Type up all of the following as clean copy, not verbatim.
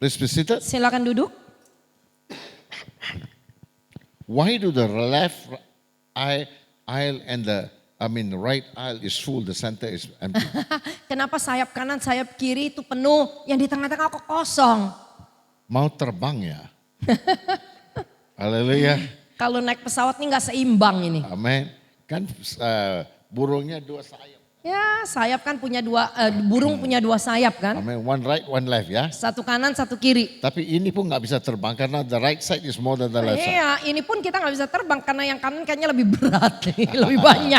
Please be seated. Silakan duduk. Why do the left aisle and the right aisle is full, the center is empty? Kenapa sayap kanan, sayap kiri itu penuh, yang di tengah-tengah kok kosong? Mau terbang ya? Haleluya. Kalau naik pesawat nih nggak seimbang ini. Amin. Kan burungnya dua sayap. Ya sayap kan punya dua, burung punya dua sayap kan? Amin. One right, one left ya. Satu kanan, satu kiri. Tapi ini pun nggak bisa terbang karena the right side is more than the left side. Iya, ini pun kita nggak bisa terbang karena yang kanan kayaknya lebih berat, lebih banyak.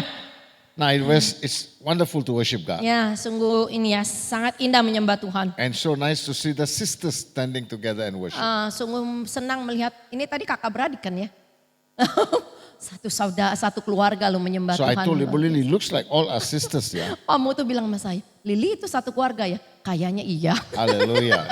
Nah, it's wonderful to worship God. Ya, sungguh ini ya, sangat indah menyembah Tuhan. And so nice to see the sisters standing together and worship. Sungguh senang melihat, ini tadi kakak beradik kan ya? Satu keluarga lo menyembah So Tuhan. I told Ibu Lily, looks like all our sisters ya. Kamu tuh bilang sama saya, Lili itu satu keluarga ya? Kayaknya iya. Hallelujah.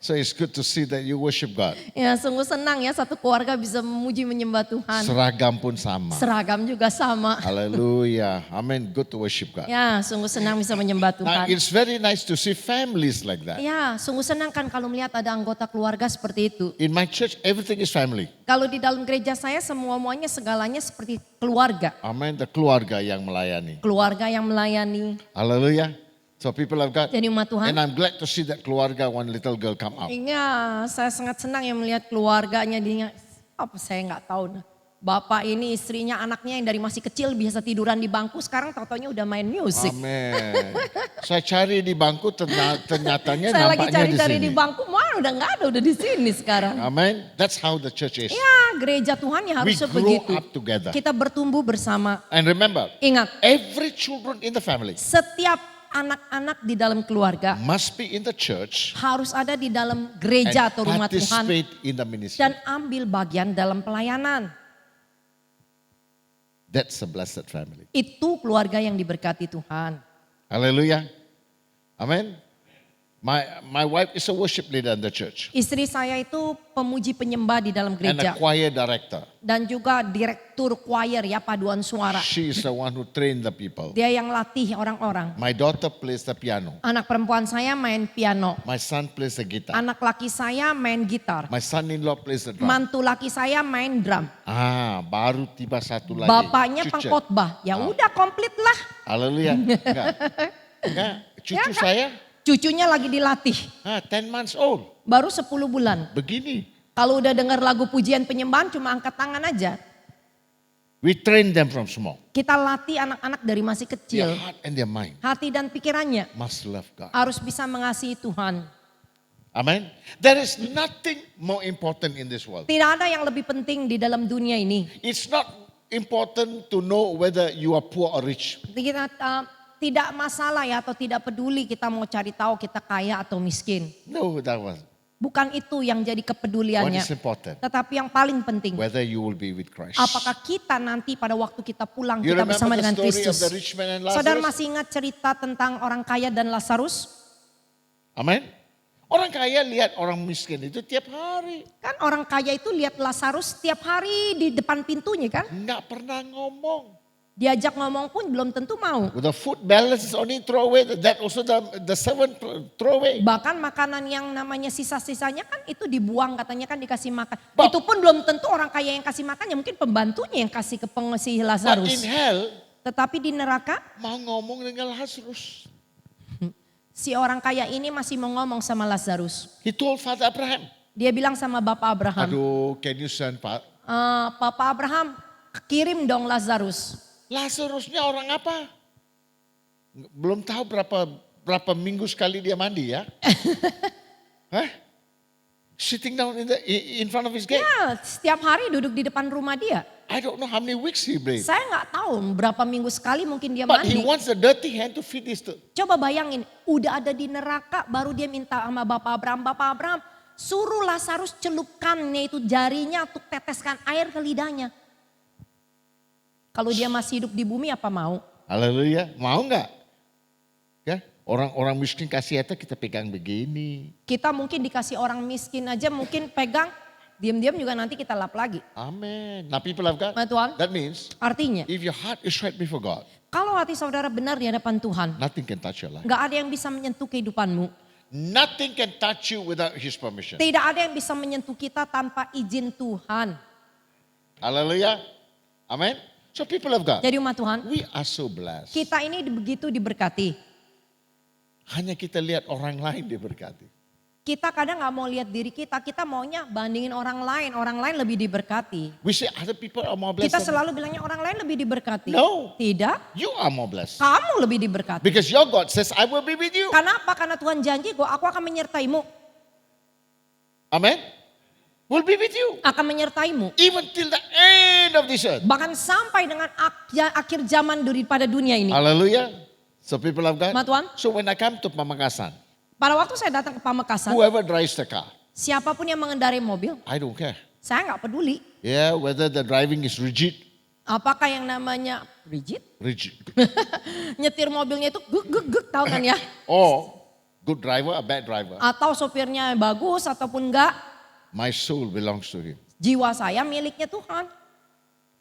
So it's good to see that you worship God. Ya sungguh senang ya satu keluarga bisa memuji menyembah Tuhan. Seragam pun sama. Seragam juga sama. Hallelujah. Amen. Good to worship God. Ya sungguh senang bisa menyembah Now Tuhan. it's very nice to see families like that. Ya sungguh senang kan kalau melihat ada anggota keluarga seperti itu. In my church, everything is family. Kalau di dalam gereja saya semuanya segalanya seperti keluarga. Amen. The keluarga yang melayani. Keluarga yang melayani. Hallelujah. So people of God. Jadi umat Tuhan. And I'm glad to see that keluarga, one little girl come out. Iya, saya sangat senang ya melihat keluarganya. Dia apa saya nggak tahu. Bapak ini istrinya, anaknya yang dari masih kecil biasa tiduran di bangku, sekarang tau-taunya udah main musik. Amin. Saya cari di bangku, ternyatanya Saya lagi nampaknya cari-cari di di sini. bangku, mana udah nggak ada, udah di sini sekarang. Amen. That's how the church is. Ya, gereja Tuhan ya We harusnya grow begitu. up together. Kita bertumbuh bersama. And remember, Ingat, every children in the family setiap anak-anak di dalam keluarga must be in the church harus ada di dalam gereja and atau rumah Tuhan participate in the ministry. dan ambil bagian dalam pelayanan. That's a blessed family. Itu keluarga yang diberkati Tuhan. Hallelujah. Amen. My wife is a worship leader in the church Istri saya itu pemuji penyembah di dalam and a gereja choir director. dan juga direktur choir ya, paduan suara. She is the one who trained the people. Dia yang latih orang-orang. My daughter plays the piano. Anak perempuan saya main piano. My son plays the guitar. Anak laki saya main gitar. My son-in-law plays the drum. Mantu laki saya main drum. Baru tiba satu lagi. Bapaknya Cucu. pengkhotbah. Ya udah komplit lah. Haleluya. Enggak. Cucu Ya kan? saya, Cucunya lagi dilatih. 10 months old. Baru 10 bulan. Begini. Kalau udah dengar lagu pujian penyembahan cuma angkat tangan aja. We train them from small. Kita latih anak-anak dari masih Their kecil. heart and their mind Hati dan pikirannya must love God. harus bisa mengasihi Tuhan. Amen. There is nothing more important in this world. Tidak ada yang lebih penting di dalam dunia ini. It's not important to know whether you are poor or rich. Kita tidak masalah ya atau tidak peduli kita mau cari tahu kita kaya atau miskin. No, that was. Bukan itu yang jadi What kepeduliannya. is important? Tetapi yang paling penting, Whether you will be with Christ. apakah kita nanti pada waktu kita pulang You kita remember bersama the dengan story of Kristus. the rich man and Saudara Lazarus? masih ingat cerita tentang orang kaya dan Lazarus? Amen. Orang kaya lihat orang miskin itu tiap hari. Kan orang kaya itu lihat Lazarus setiap hari di depan pintunya kan. Nggak pernah ngomong. Diajak ngomong pun belum tentu mau. The food balance is only throw away. That also the servant throw away. Bahkan makanan yang namanya sisa-sisanya kan itu dibuang katanya kan dikasih makan. But- Itu pun belum tentu orang kaya yang kasih makan ya mungkin pembantunya yang kasih ke pengisi But in Lazarus. hell, Tetapi di neraka mau ngomong dengan Lazarus. si orang kaya ini masih mau ngomong sama Lazarus. He told Father Abraham, Dia bilang sama Bapak Abraham, aduh can you send Papa Abraham kirim dong Lazarus. Lazarusnya orang apa? Belum tahu berapa minggu sekali dia mandi ya. Hah? Sitting down in front of his gate. Ya, setiap hari duduk di depan rumah dia. I don't know how many weeks he bathed. Saya nggak tahu berapa minggu sekali mungkin dia But he mandi. wants a dirty hand to feed his. Coba bayangin, udah ada di neraka baru dia minta sama Bapak Abraham, suruh Lazarus celupkannya itu jarinya untuk teteskan air ke lidahnya. Kalau dia masih hidup di bumi apa mau? Haleluya. Mau nggak? Ya, orang-orang miskin kasih itu kita pegang begini. Kita mungkin dikasih orang miskin aja mungkin pegang, diam-diam juga nanti kita lap lagi. Amen. Now people of God, Tuhan, that means artinya if your heart is right before God, kalau hati saudara benar di hadapan Tuhan, nothing can touch your life. nggak ada yang bisa menyentuh kehidupanmu. Nothing can touch you without His permission. Tidak ada yang bisa menyentuh kita tanpa izin Tuhan. Hallelujah. Amen. So people of God, Jadi umat Tuhan, we are so blessed. kita ini begitu diberkati. Hanya kita lihat orang lain diberkati. Kita kadang nggak mau lihat diri kita maunya bandingin orang lain lebih diberkati. We say other people are more blessed. Kita than selalu bilangnya orang lain lebih diberkati. No. Tidak, you are more blessed. kamu lebih diberkati. Because your God says, I will be with you. Karena apa? Karena Tuhan janji, aku akan menyertaimu. Amen. Will be with you. Akan menyertaimu. Even till the end of this earth. Bahkan sampai dengan akhir zaman daripada dunia ini. Hallelujah. So people of God. Umat Tuhan, So when I come to Pamekasan, pada waktu saya datang ke Pamekasan, whoever drives the car, siapapun yang mengendarai mobil, I don't care. saya nggak peduli. Yeah, whether the driving is rigid. Apakah yang namanya rigid? Rigid. Nyetir mobilnya itu guk, tahu kan ya? Or good driver, a bad driver. Atau sopirnya bagus ataupun enggak, My soul belongs to Him. jiwa saya miliknya Tuhan.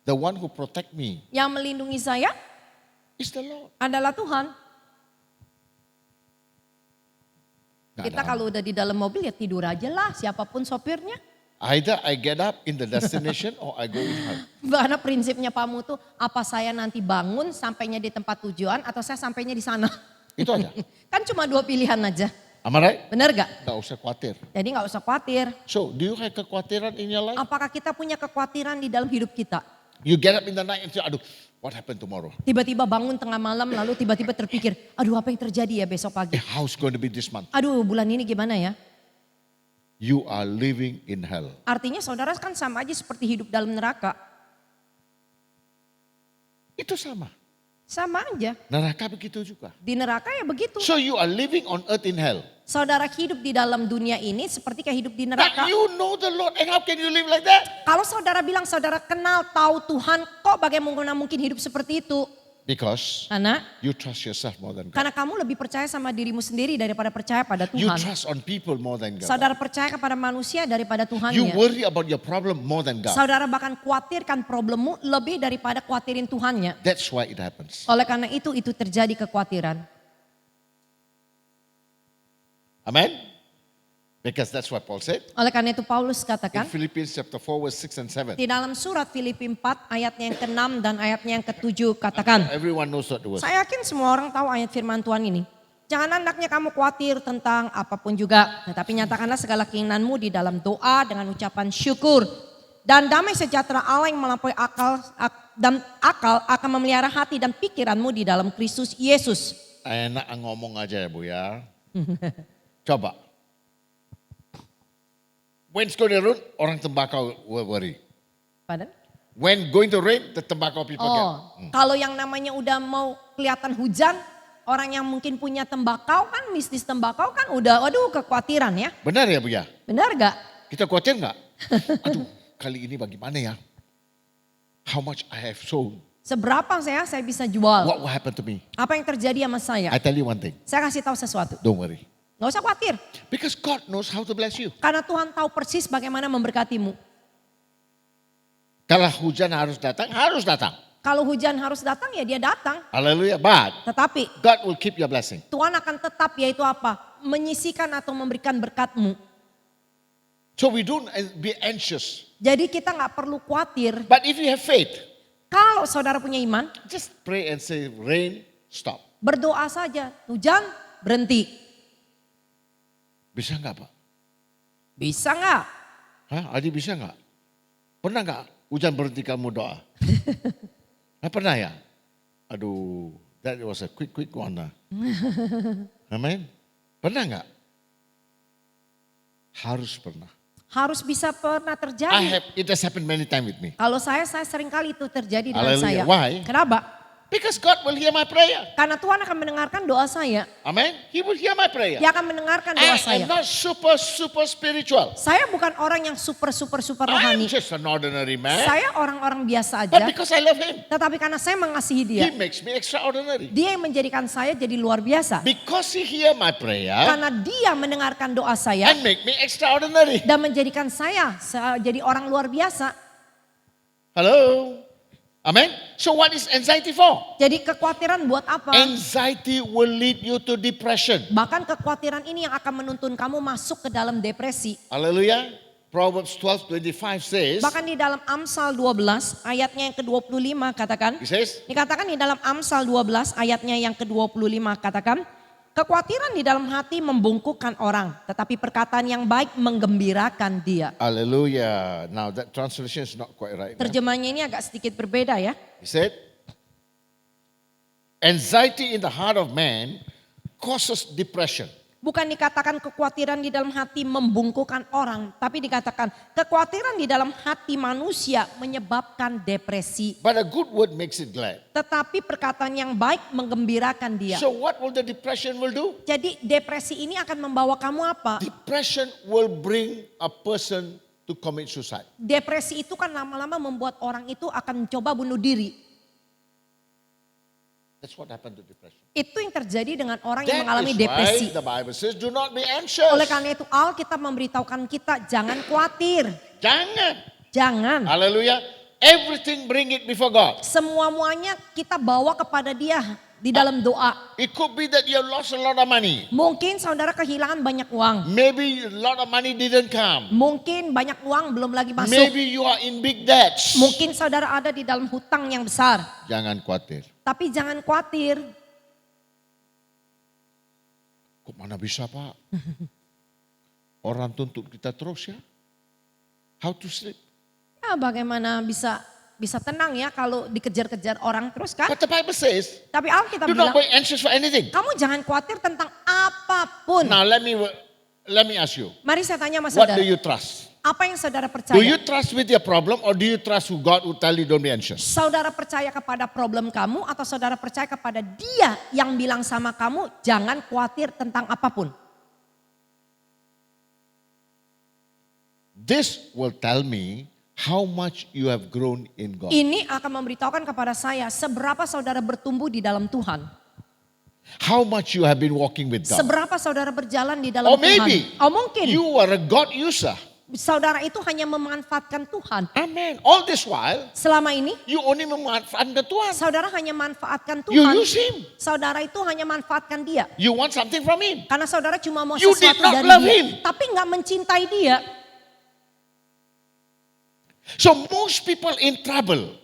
The one who protect me Yang melindungi saya is the Lord. adalah Tuhan. Nggak Kita ada. kalau udah di dalam mobil ya tidur aja lah, siapapun sopirnya. Either I get up in the destination or I go in home. Karena prinsipnya Pak Mutu, apa saya nanti bangun sampainya di tempat tujuan atau saya sampainya di sana. Itu aja. Kan cuma dua pilihan aja. Am I right? Benar gak? Gak usah khawatir. Jadi gak usah khawatir. So, do you have kekhawatiran in your life? Apakah kita punya kekhawatiran di dalam hidup kita? You get up in the night and say, aduh, what happened tomorrow? Tiba-tiba bangun tengah malam lalu tiba-tiba terpikir, aduh apa yang terjadi ya besok pagi? How's going to be this month? Aduh bulan ini gimana ya? You are living in hell. Artinya saudara kan sama aja seperti hidup dalam neraka. Itu sama. Sama aja. Neraka begitu juga. Di neraka ya begitu. So you are living on earth in hell. Saudara hidup di dalam dunia ini seperti kayak hidup di But neraka. you know the Lord and how can you live like that? Kalau saudara bilang saudara kenal tahu Tuhan, kok bagaimana mungkin hidup seperti itu? Because Karena you trust yourself more than God. karena kamu lebih percaya sama dirimu sendiri daripada percaya pada You Tuhan. trust on people more than God. Saudara percaya kepada manusia daripada You Tuhannya. worry about your problem more than God. Saudara bahkan khawatirkan problemmu lebih daripada khawatirin Tuhannya. That's why it happens. Oleh karena itu terjadi kekhawatiran. Amen? Because that's what Paul said. Oleh karena itu Paulus In katakan Philippians chapter 4 verse 6 and 7. di dalam surat Filipi 4 ayatnya yang ke-6 dan ayatnya yang ke-7 katakan. Everyone knows what the word. Saya yakin semua orang tahu ayat firman Tuhan ini. Jangan hendaknya kamu khawatir tentang apapun juga. Tetapi nyatakanlah segala keinginanmu di dalam doa dengan ucapan syukur. Dan damai sejahtera Allah yang melampaui akal akan memelihara hati dan pikiranmu di dalam Kristus Yesus. Enak ngomong aja ya Bu ya. Coba. When it's going to rain, orang tembakau will worry. Padahal? When going to rain, the tembakau people Oh, kalau yang namanya udah mau kelihatan hujan, orang yang mungkin punya tembakau kan, bisnis tembakau kan udah, waduh kekhawatiran ya. Benar ya Bu ya? Benar gak? Kita khawatir nggak? Aduh, kali ini bagaimana ya? How much I have sold? Seberapa saya bisa jual? What will happen to me? Apa yang terjadi sama saya? I tell you one thing. Saya kasih tahu sesuatu. Don't worry. Gak usah khawatir. Because God knows how to bless you. Karena Tuhan tahu persis bagaimana memberkatimu. Kalau hujan harus datang, harus datang. Kalau hujan harus datang ya dia datang. Hallelujah. But Tetapi God will keep your blessing. Tuhan akan tetap yaitu apa? Menyisikan atau memberikan berkatmu. So we don't be anxious. Jadi kita gak perlu khawatir. But if you have faith, Kalau saudara punya iman, just pray and say, rain, stop. berdoa saja. Hujan berhenti. Bisa nggak Pak? Bisa gak? Hah? Adi bisa nggak? Pernah nggak hujan berhenti kamu doa? Pernah ya? Aduh, that was a quick one. Amen. Pernah nggak? Harus pernah. Harus bisa pernah terjadi. It has happened many times with me. Kalau saya sering kali itu terjadi dengan Hallelujah. saya. Why? Kenapa? Because God will hear my prayer. Karena Tuhan akan mendengarkan doa saya. Amen. He will hear my prayer. Dia akan mendengarkan doa I saya. am not super spiritual. Saya bukan orang yang super I'm rohani. just an ordinary man. Saya orang-orang biasa But aja. because I love him, Tetapi karena saya mengasihi dia. he makes me extraordinary. Dia yang menjadikan saya jadi luar biasa. Because he hear my prayer Karena dia mendengarkan doa saya. and make me extraordinary. Dan menjadikan saya jadi orang luar biasa. Hello. Amen. So what is anxiety for? Jadi kekhawatiran buat apa? Anxiety will lead you to depression. Bahkan kekhawatiran ini yang akan menuntun kamu masuk ke dalam depresi. Hallelujah. Proverbs 12:25 says, Bahkan di dalam Amsal 12 ayatnya yang ke-25 katakan. he says, Dikatakan di dalam Amsal 12 ayatnya yang ke-25 katakan. Kekhawatiran di dalam hati membungkukkan orang. Tetapi perkataan yang baik menggembirakan dia. hallelujah. Now that translation is not quite right. Terjemahannya ini agak sedikit berbeda ya. He said, anxiety in the heart of man causes depression. Bukan dikatakan kekhawatiran di dalam hati membungkukkan orang. Tapi dikatakan kekhawatiran di dalam hati manusia menyebabkan depresi. But a good word makes it glad. Tetapi perkataan yang baik menggembirakan dia. So what will the depression will do? Jadi depresi ini akan membawa kamu apa? Depression will bring a person to commit suicide. Depresi itu kan lama-lama membuat orang itu akan mencoba bunuh diri. That's what happened to depression. Itu yang terjadi dengan orang yang That mengalami is depresi. why the Bible says, do not be anxious. Oleh karena itu Alkitab memberitahukan kita jangan khawatir. Jangan. Jangan. Hallelujah. Everything bring it before God. Semua-muanya kita bawa kepada dia di dalam doa. It could be that you lost a lot of money. Mungkin saudara kehilangan banyak uang. Maybe a lot of money didn't come. Mungkin banyak uang belum lagi masuk. Maybe you are in big debts. Mungkin saudara ada di dalam hutang yang besar. Jangan khawatir. Tapi jangan khawatir. Kok mana bisa Pak? Orang tuntut kita terus ya. How to sleep? Ya bagaimana bisa tenang ya kalau dikejar-kejar orang terus kan? But the Bible says, Tapi Alkitab do not bilang be anxious for anything. kamu jangan khawatir tentang apapun. Now let me ask you. Mari saya tanya sama What saudara. do you trust? Apa yang saudara Do you percaya? trust with your problem or do you trust who God will tell you don't be anxious? Saudara percaya kepada problem kamu atau saudara percaya kepada dia yang bilang sama kamu jangan khawatir tentang apapun. This will tell me how much you have grown in God. Ini akan memberitahukan kepada saya seberapa saudara bertumbuh di dalam Tuhan. How much you have been walking with God. Seberapa saudara berjalan di dalam Or Tuhan. maybe Oh mungkin you are a God user. saudara itu hanya memanfaatkan Tuhan. Amen. All this while, Selama ini you only memanfaatkan Tuhan. saudara hanya manfaatkan You Tuhan. use Him. Saudara itu hanya manfaatkan dia. You want something from Him. Karena saudara cuma mau You did sesuatu not dari love dia. him. Tapi nggak mencintai dia. So most people in trouble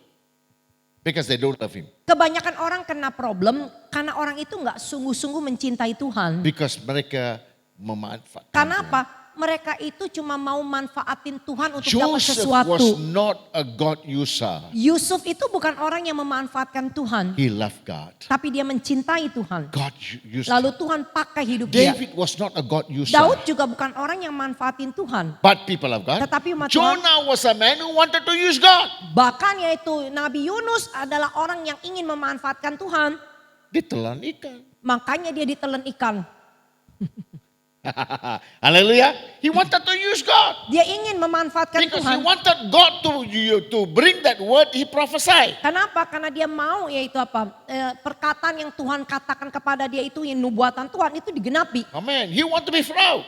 because they don't love Him. Kebanyakan orang kena problem karena orang itu nggak sungguh-sungguh mencintai Tuhan. Because mereka memanfaatkan Karena Tuhan. apa? Mereka itu cuma mau manfaatin Tuhan untuk dapat Joseph sesuatu. was not a God user. Yusuf itu bukan orang yang memanfaatkan Tuhan. He loved God. Tapi dia mencintai Tuhan. God used Lalu him. Tuhan pakai hidup dia. David was not a God user. Daud juga bukan orang yang manfaatin Tuhan. But people of God, Tetapi umat Tuhan, Jonah was a man who wanted to use God. bahkan yaitu Nabi Yunus adalah orang yang ingin memanfaatkan Tuhan. Ditelan ikan. Makanya dia ditelan ikan. Hallelujah. He wanted to use God. Dia ingin memanfaatkan Because he Tuhan. wanted God to bring that word he prophesied. Kenapa? Karena dia mau yaitu apa? Perkataan yang Tuhan katakan kepada dia itu yang nubuatan Tuhan itu digenapi. Amen. He want to be proud.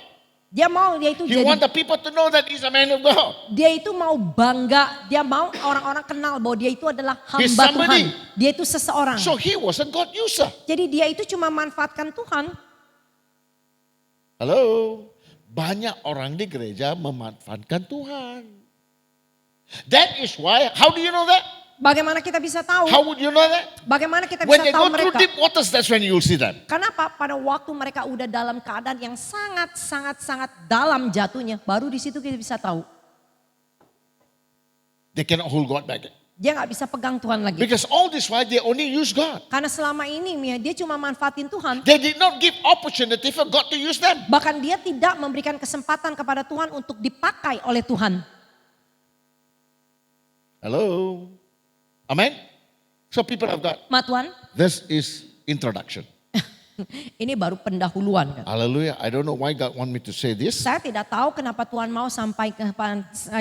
Dia mau dia itu He want jadi the people to know that he's a man of God. dia itu mau bangga, dia mau orang-orang kenal bahwa dia itu adalah He's hamba somebody. Tuhan. Dia itu seseorang. So he was a God user. Jadi dia itu cuma manfaatkan Tuhan. Halo. Banyak orang di gereja memanfaatkan Tuhan. That is why, how do you know that? Bagaimana kita bisa tahu? How would you know that? Bagaimana kita When bisa they tahu go through mereka? deep waters, that's when you'll see them. Kenapa? Pada waktu mereka udah dalam keadaan yang sangat dalam jatuhnya, baru di situ kita bisa tahu. They cannot hold God back. Dia nggak bisa pegang Tuhan lagi. Because all this while they only use God. Karena selama ini Mia, dia cuma manfaatin Tuhan. They did not give opportunity for God to use them. Bahkan dia tidak memberikan kesempatan kepada Tuhan untuk dipakai oleh Tuhan. Hello. Amen. So people of God, Ma Tuhan, this is introduction. Ini baru pendahuluan kan. Hallelujah. I don't know why God want me to say this. Saya tidak tahu kenapa Tuhan mau sampai ke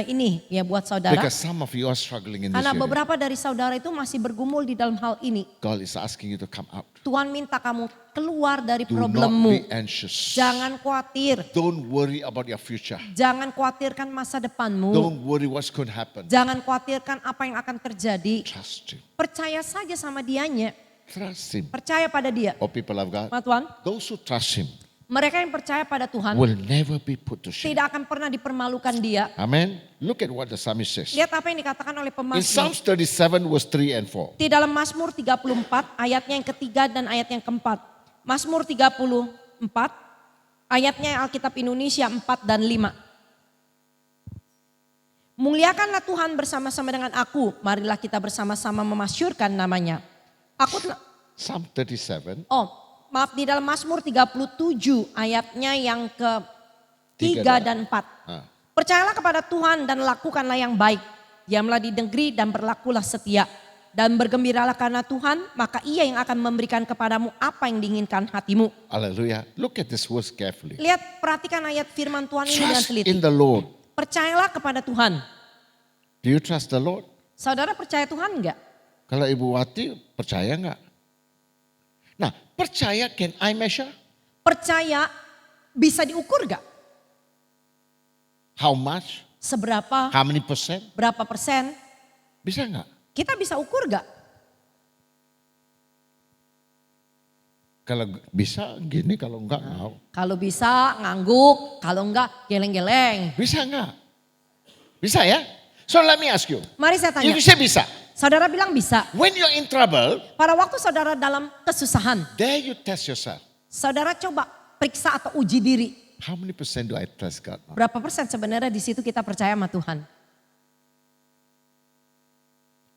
ini ya buat saudara. Because some of you are struggling in this Karena area. beberapa dari saudara itu masih bergumul di dalam hal ini. God is asking you to come out. Tuhan minta kamu keluar dari Do not problemmu. be anxious. Jangan khawatir. Don't worry about your future. Jangan khawatirkan masa depanmu. Don't worry what's going to happen. Jangan khawatirkan apa yang akan terjadi. Trust Him. Percaya saja sama dianya. Trust Him. Percaya pada dia. Oh, people of God. Ma Tuhan, Those who trust Him mereka yang percaya pada Tuhan will never be put to shame. tidak akan pernah dipermalukan dia. Amen. Look at what the psalmist says. Lihat apa yang dikatakan oleh In pemazmur. Psalms 37 verse 3 and 4. Di dalam Mazmur 34 ayatnya yang ketiga dan ayat yang keempat. Mazmur 34 ayatnya Alkitab Indonesia 4 dan 5. Muliakanlah Tuhan bersama-sama dengan aku. Marilah kita bersama-sama memasyurkan namanya. Psalm 37. Maaf, di dalam Mazmur 37 ayatnya yang ke 3 dan 4. Percayalah kepada Tuhan dan lakukanlah yang baik. Diamlah di negeri dan berlakulah setia. Dan bergembiralah karena Tuhan, maka Ia yang akan memberikan kepadamu apa yang diinginkan hatimu. Hallelujah. Look at this verse carefully. Lihat, perhatikan ayat firman Tuhan ini dengan Trust teliti. in the Lord. Percayalah kepada Tuhan. Do you trust the Lord? Saudara percaya Tuhan enggak? Kalau Ibu Wati percaya enggak? Nah, percaya can I measure? Percaya bisa diukur enggak? How much? Seberapa? How many percent? Berapa persen? Bisa enggak? Kita bisa ukur enggak? Kalau bisa gini, kalau enggak mau. Kalau bisa ngangguk, kalau enggak geleng-geleng. Bisa enggak? Bisa ya? So let me ask you. Mari saya tanya. You say bisa. Saudara bilang bisa. When you're in trouble, Pada waktu saudara dalam kesusahan, there you test yourself. saudara coba periksa atau uji diri. How many percent do I trust God? Berapa persen sebenarnya di situ kita percaya sama Tuhan?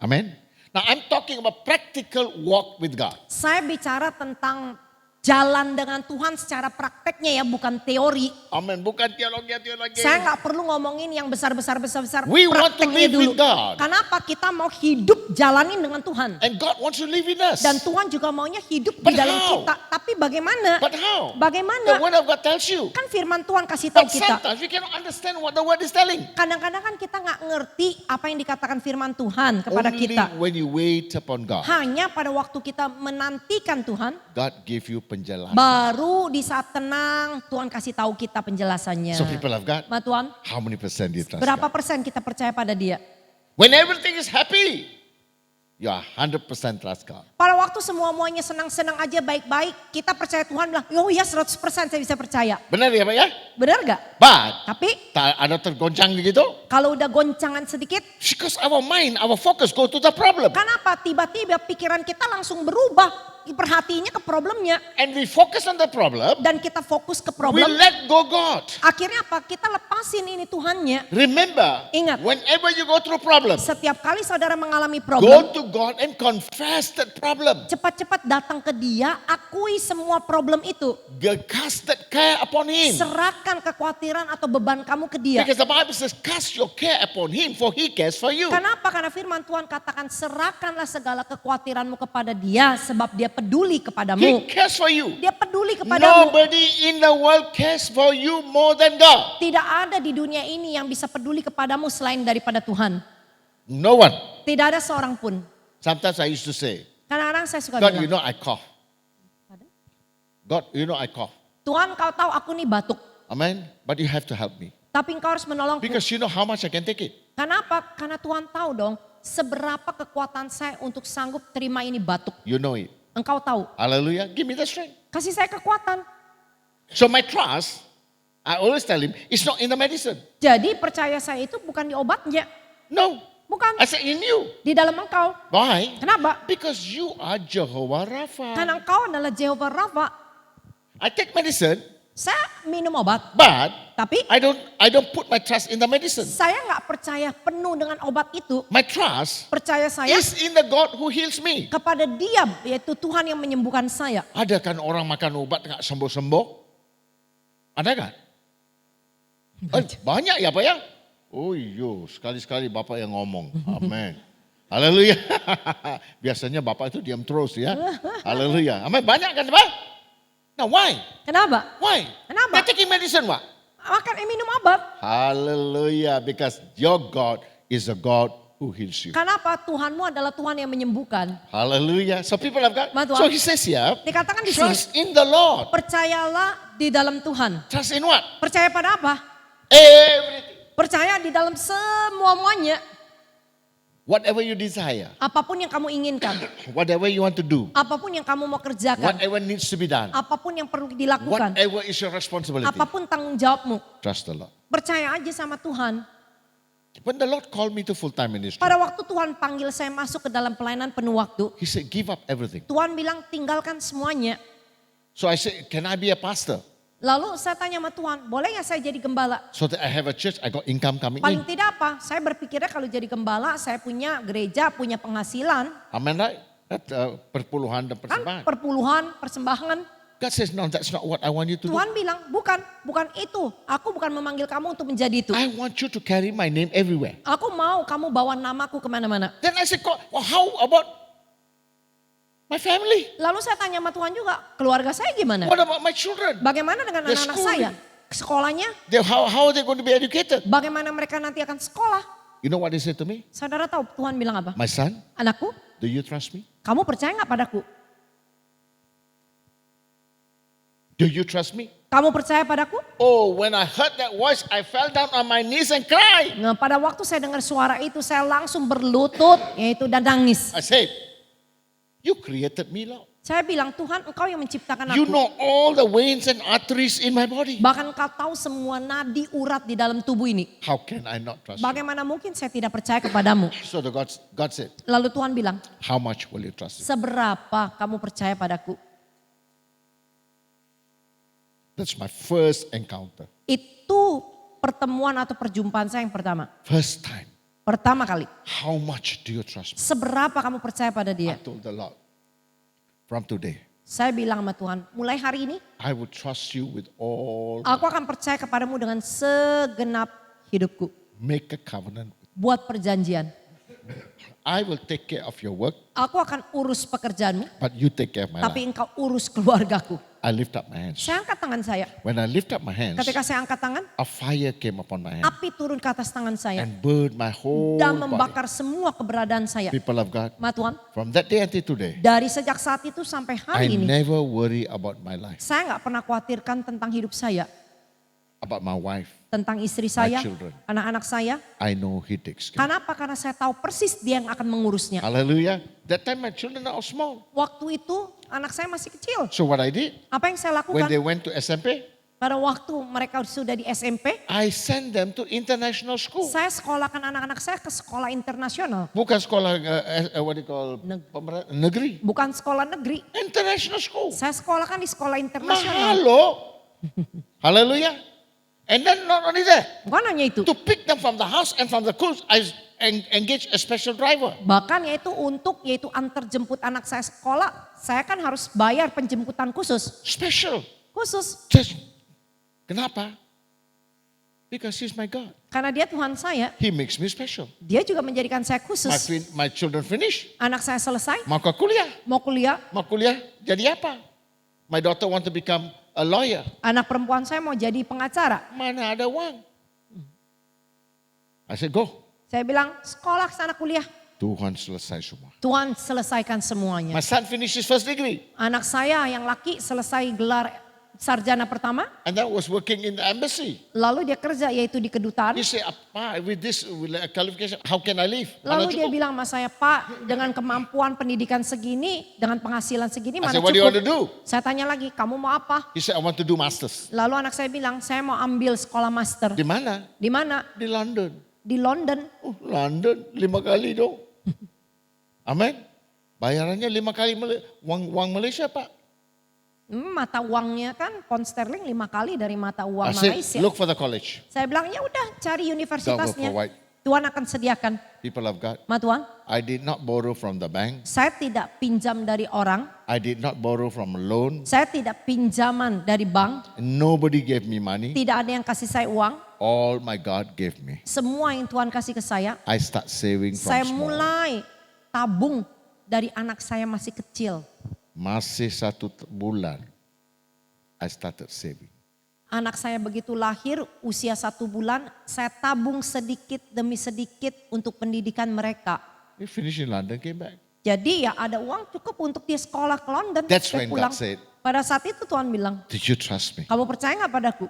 Amen. Now I'm talking about practical walk with God. Saya bicara tentang jalan dengan Tuhan secara prakteknya ya, bukan teori. Amen. Bukan teologi. Saya nggak perlu ngomongin yang besar-besar. We want to Prakteknya live dulu. with God. Kenapa kita mau hidup jalanin dengan Tuhan? And God wants to live in us. Dan Tuhan juga maunya hidup But di dalam how? kita. Tapi bagaimana? But how? The Bagaimana? word of God tells you. Kan firman Tuhan kasih tahu But kita. sometimes we cannot understand what the word is telling. Kadang-kadang kan kita nggak ngerti apa yang dikatakan firman Tuhan kepada Only kita. when you wait upon God, Hanya pada waktu kita menantikan Tuhan, God give you penjelasan. baru di saat tenang Tuhan kasih tahu kita penjelasannya. So people of God, Ma Tuhan, how many percent do you trust berapa God? persen kita percaya pada dia? When everything is happy, you are 100% trust God. Pada waktu semua-muanya senang-senang aja baik-baik, kita percaya Tuhan bilang, oh ya 100% saya bisa percaya. Benar ya Pak ya? Benar gak? But, Tapi tak ada tergoncang begitu? kalau udah goncangan sedikit, Because our mind, our focus go to the problem. kenapa tiba-tiba pikiran kita langsung berubah? Perhatinya ke problemnya. And we focus on the problem, Dan kita fokus ke we problem. let go God. Akhirnya apa? Kita lepasin ini Tuhannya. Remember, Ingat. whenever you go through problem, Setiap kali saudara mengalami go problem, to God and confess that problem. cepat-cepat datang ke dia, akui semua problem itu. Cast that care upon Him. Serahkan kekhawatiran atau beban kamu ke dia. Because the Bible says, cast your care upon Him, for He cares for you. Kenapa? Karena firman Tuhan katakan serahkanlah segala kekhawatiranmu kepada dia sebab dia peduli He kepadamu. cares for you. Dia peduli kepadamu. Nobody in the world cares for you more than God. Tidak ada di dunia ini yang bisa peduli kepadamu selain daripada Tuhan. No one. Tidak ada seorang pun. Sometimes I used to say, Kadang-kadang saya suka God, you bilang, know I cough. God, you know I cough. Tuhan kau tahu aku nih batuk. Amen. But you have to help me. Tapi engkau harus menolongku. Because you know how much I can take it. Kenapa? Karena Tuhan tahu dong seberapa kekuatan saya untuk sanggup terima ini batuk. You know it. Engkau tahu. Hallelujah. Give me the strength. Kasih saya kekuatan. So my trust, I always tell him, it's not in the medicine. Jadi percaya saya itu bukan di obatnya. No. Bukan. I say in you. Di dalam engkau. Why? Kenapa? Because you are Jehovah Rapha. Karena engkau adalah Jehovah Rafa. I take medicine, Saya minum obat. but Tapi I don't put my trust in the medicine. saya nggak percaya penuh dengan obat itu. My trust Percaya saya is in the God who heals me. kepada dia, yaitu Tuhan yang menyembuhkan saya. Ada kan orang makan obat nggak sembuh-sembuh? Ada kan? Banyak ya Pak ya? Oh iya, sekali-sekali Bapak yang ngomong. Amin. Haleluya. Biasanya Bapak itu diam terus ya. Haleluya. Amin, banyak kan Pak? Now why? Kenapa? Why? Kenapa? They're taking medicine what? Makan minum obat. Hallelujah. Because your God is a God who heals you. Kenapa? Tuhanmu adalah Tuhan yang menyembuhkan. Hallelujah. So people have got, Tuhan. so he says here, Dikatakan di sini, trust in the Lord. percayalah di dalam Tuhan. Trust in what? Percaya pada apa? Everything. Percaya di dalam semua-muanya. Whatever you desire, Apapun yang kamu inginkan. whatever you want to do, Apapun yang kamu mau kerjakan. whatever needs to be done, Apapun yang perlu dilakukan. whatever is your responsibility, Apapun tanggung jawabmu. trust the Lord. Percaya aja sama Tuhan. When the Lord called me to full-time ministry, Pada waktu Tuhan panggil saya masuk ke dalam pelayanan penuh waktu. he said, give up everything. Tuhan bilang tinggalkan semuanya. So I said, can I be a pastor? Lalu saya tanya sama Tuhan, boleh nggak saya jadi gembala? So that I have a church, I got income coming Paling in. tidak apa, saya berpikirnya kalau jadi gembala, saya punya gereja, punya penghasilan. Amen, right? That perpuluhan dan Kan persembahan. perpuluhan, persembahan. God says, no, that's not what I want you to do. Tuhan bilang, bukan itu. Aku bukan memanggil kamu untuk menjadi itu. I want you to carry my name everywhere. Aku mau kamu bawa namaku kemana-mana. Then I said, God, well, how about my family? Lalu saya tanya sama Tuhan juga, keluarga saya gimana? What about my children? Bagaimana dengan The anak-anak school. saya? Sekolahnya, How are they going to be educated? bagaimana mereka nanti akan sekolah? You know what they said to me? Saudara tahu Tuhan bilang apa? My son, Anakku, do you trust me? kamu percaya nggak padaku? Do you trust me? Kamu percaya padaku? Oh, when I heard that voice, I fell down on my knees and cried. Nah, pada waktu saya dengar suara itu, saya langsung berlutut, yaitu dan nangis. I said, you created me, Lord. Saya bilang, Tuhan engkau yang menciptakan You aku. know all the veins and arteries in my body. Bahkan kau tahu semua nadi urat di dalam tubuh ini. How can I not trust you? Bagaimana mungkin saya tidak percaya kepadamu? So God said, Lalu Tuhan bilang, how much will you trust me? seberapa kamu percaya padaku? That's my first encounter. Itu pertemuan atau perjumpaan saya yang pertama. First time. Pertama kali. How much do you trust me? Seberapa kamu percaya pada I dia? told the Lord, from today, Saya bilang sama Tuhan, mulai hari ini I will trust you with all. aku akan percaya kepadamu dengan segenap hidupku. Make a covenant. Buat perjanjian. I will take care of your work, Aku akan urus pekerjaanmu, but you take care of my tapi life. engkau urus keluargaku. I lift up my hands. Saya angkat tangan saya. When I lift up my hands, Ketika saya angkat tangan, a fire came upon my hand api turun ke atas tangan saya. and burned my whole Dan body. membakar semua keberadaan saya. People of God, Ma Tuhan, from that day until today, dari sejak saat itu sampai I hari ini, never worry about my life, saya gak pernah khawatirkan tentang hidup saya. about my wife. Tentang istri saya, children. anak-anak saya. I know He takes care. Kenapa? Karena saya tahu persis dia yang akan mengurusnya. Hallelujah. That time my children are all small. Waktu itu anak saya masih kecil. So what I did, Apa yang saya when they lakukan? went to SMP, Pada waktu mereka sudah di SMP, I sent them to international school. saya sekolahkan anak-anak saya ke sekolah internasional. Bukan sekolah, what do you call, negeri. Bukan sekolah negeri. International school. Saya sekolahkan di sekolah Mahal internasional. loh. Hallelujah. And then not only that, Bukan hanya itu. to pick them from the house and from the school, I engage a special driver. Bahkan yaitu antar jemput anak saya sekolah, saya kan harus bayar penjemputan khusus. Special. Khusus. Just, kenapa? Because He's my God. Karena dia Tuhan saya, He makes me special. dia juga menjadikan saya khusus. My children finish. Anak saya selesai, Mau ke kuliah. mau kuliah. Mau kuliah jadi apa? My daughter want to become a lawyer. Anak perempuan saya mau jadi pengacara. Mana ada uang? I said, go. Saya bilang, sekolah sana kuliah. Tuhan selesai semua. Tuhan selesaikan semuanya. My son finished his first degree. Anak saya yang laki selesai gelar sarjana pertama. And then was working in the embassy. Lalu dia kerja yaitu di kedutaan. He said, "Appa, with this qualification, how can I live? Mana Lalu dia cukup?" bilang sama saya, Pak, dengan kemampuan pendidikan segini, dengan penghasilan segini, I mana said, what do you want to cukup? do? Saya tanya lagi, kamu mau apa? He said, I want to do masters. Lalu anak saya bilang, saya mau ambil sekolah master. Di mana? Di mana? Di London. Di London. Oh, London 5 kali dong. Amin. Bayarannya 5 kali uang Malaysia, Pak. Mata uangnya kan pound sterling 5 kali dari mata uang I said, Malaysia. look for the college. Saya bilang, ya udah cari universitasnya. God will provide. Tuhan akan sediakan. People of God, Ma Tuhan, I did not borrow from the bank. saya tidak pinjam dari orang. I did not borrow from a loan. Saya tidak pinjaman dari bank. Nobody gave me money. Tidak ada yang kasih saya uang. All my God gave me. Semua yang Tuhan kasih ke saya, I start saving from saya small. mulai tabung dari anak saya masih kecil. Masih 1 bulan. I started saving. Anak saya begitu lahir usia 1 bulan, saya tabung sedikit demi sedikit untuk pendidikan mereka. We finished in London, came back. Jadi ya ada uang cukup untuk dia sekolah ke London. That's dia when God said, Pada saat itu Tuhan bilang, did you trust me? kamu percaya gak padaku?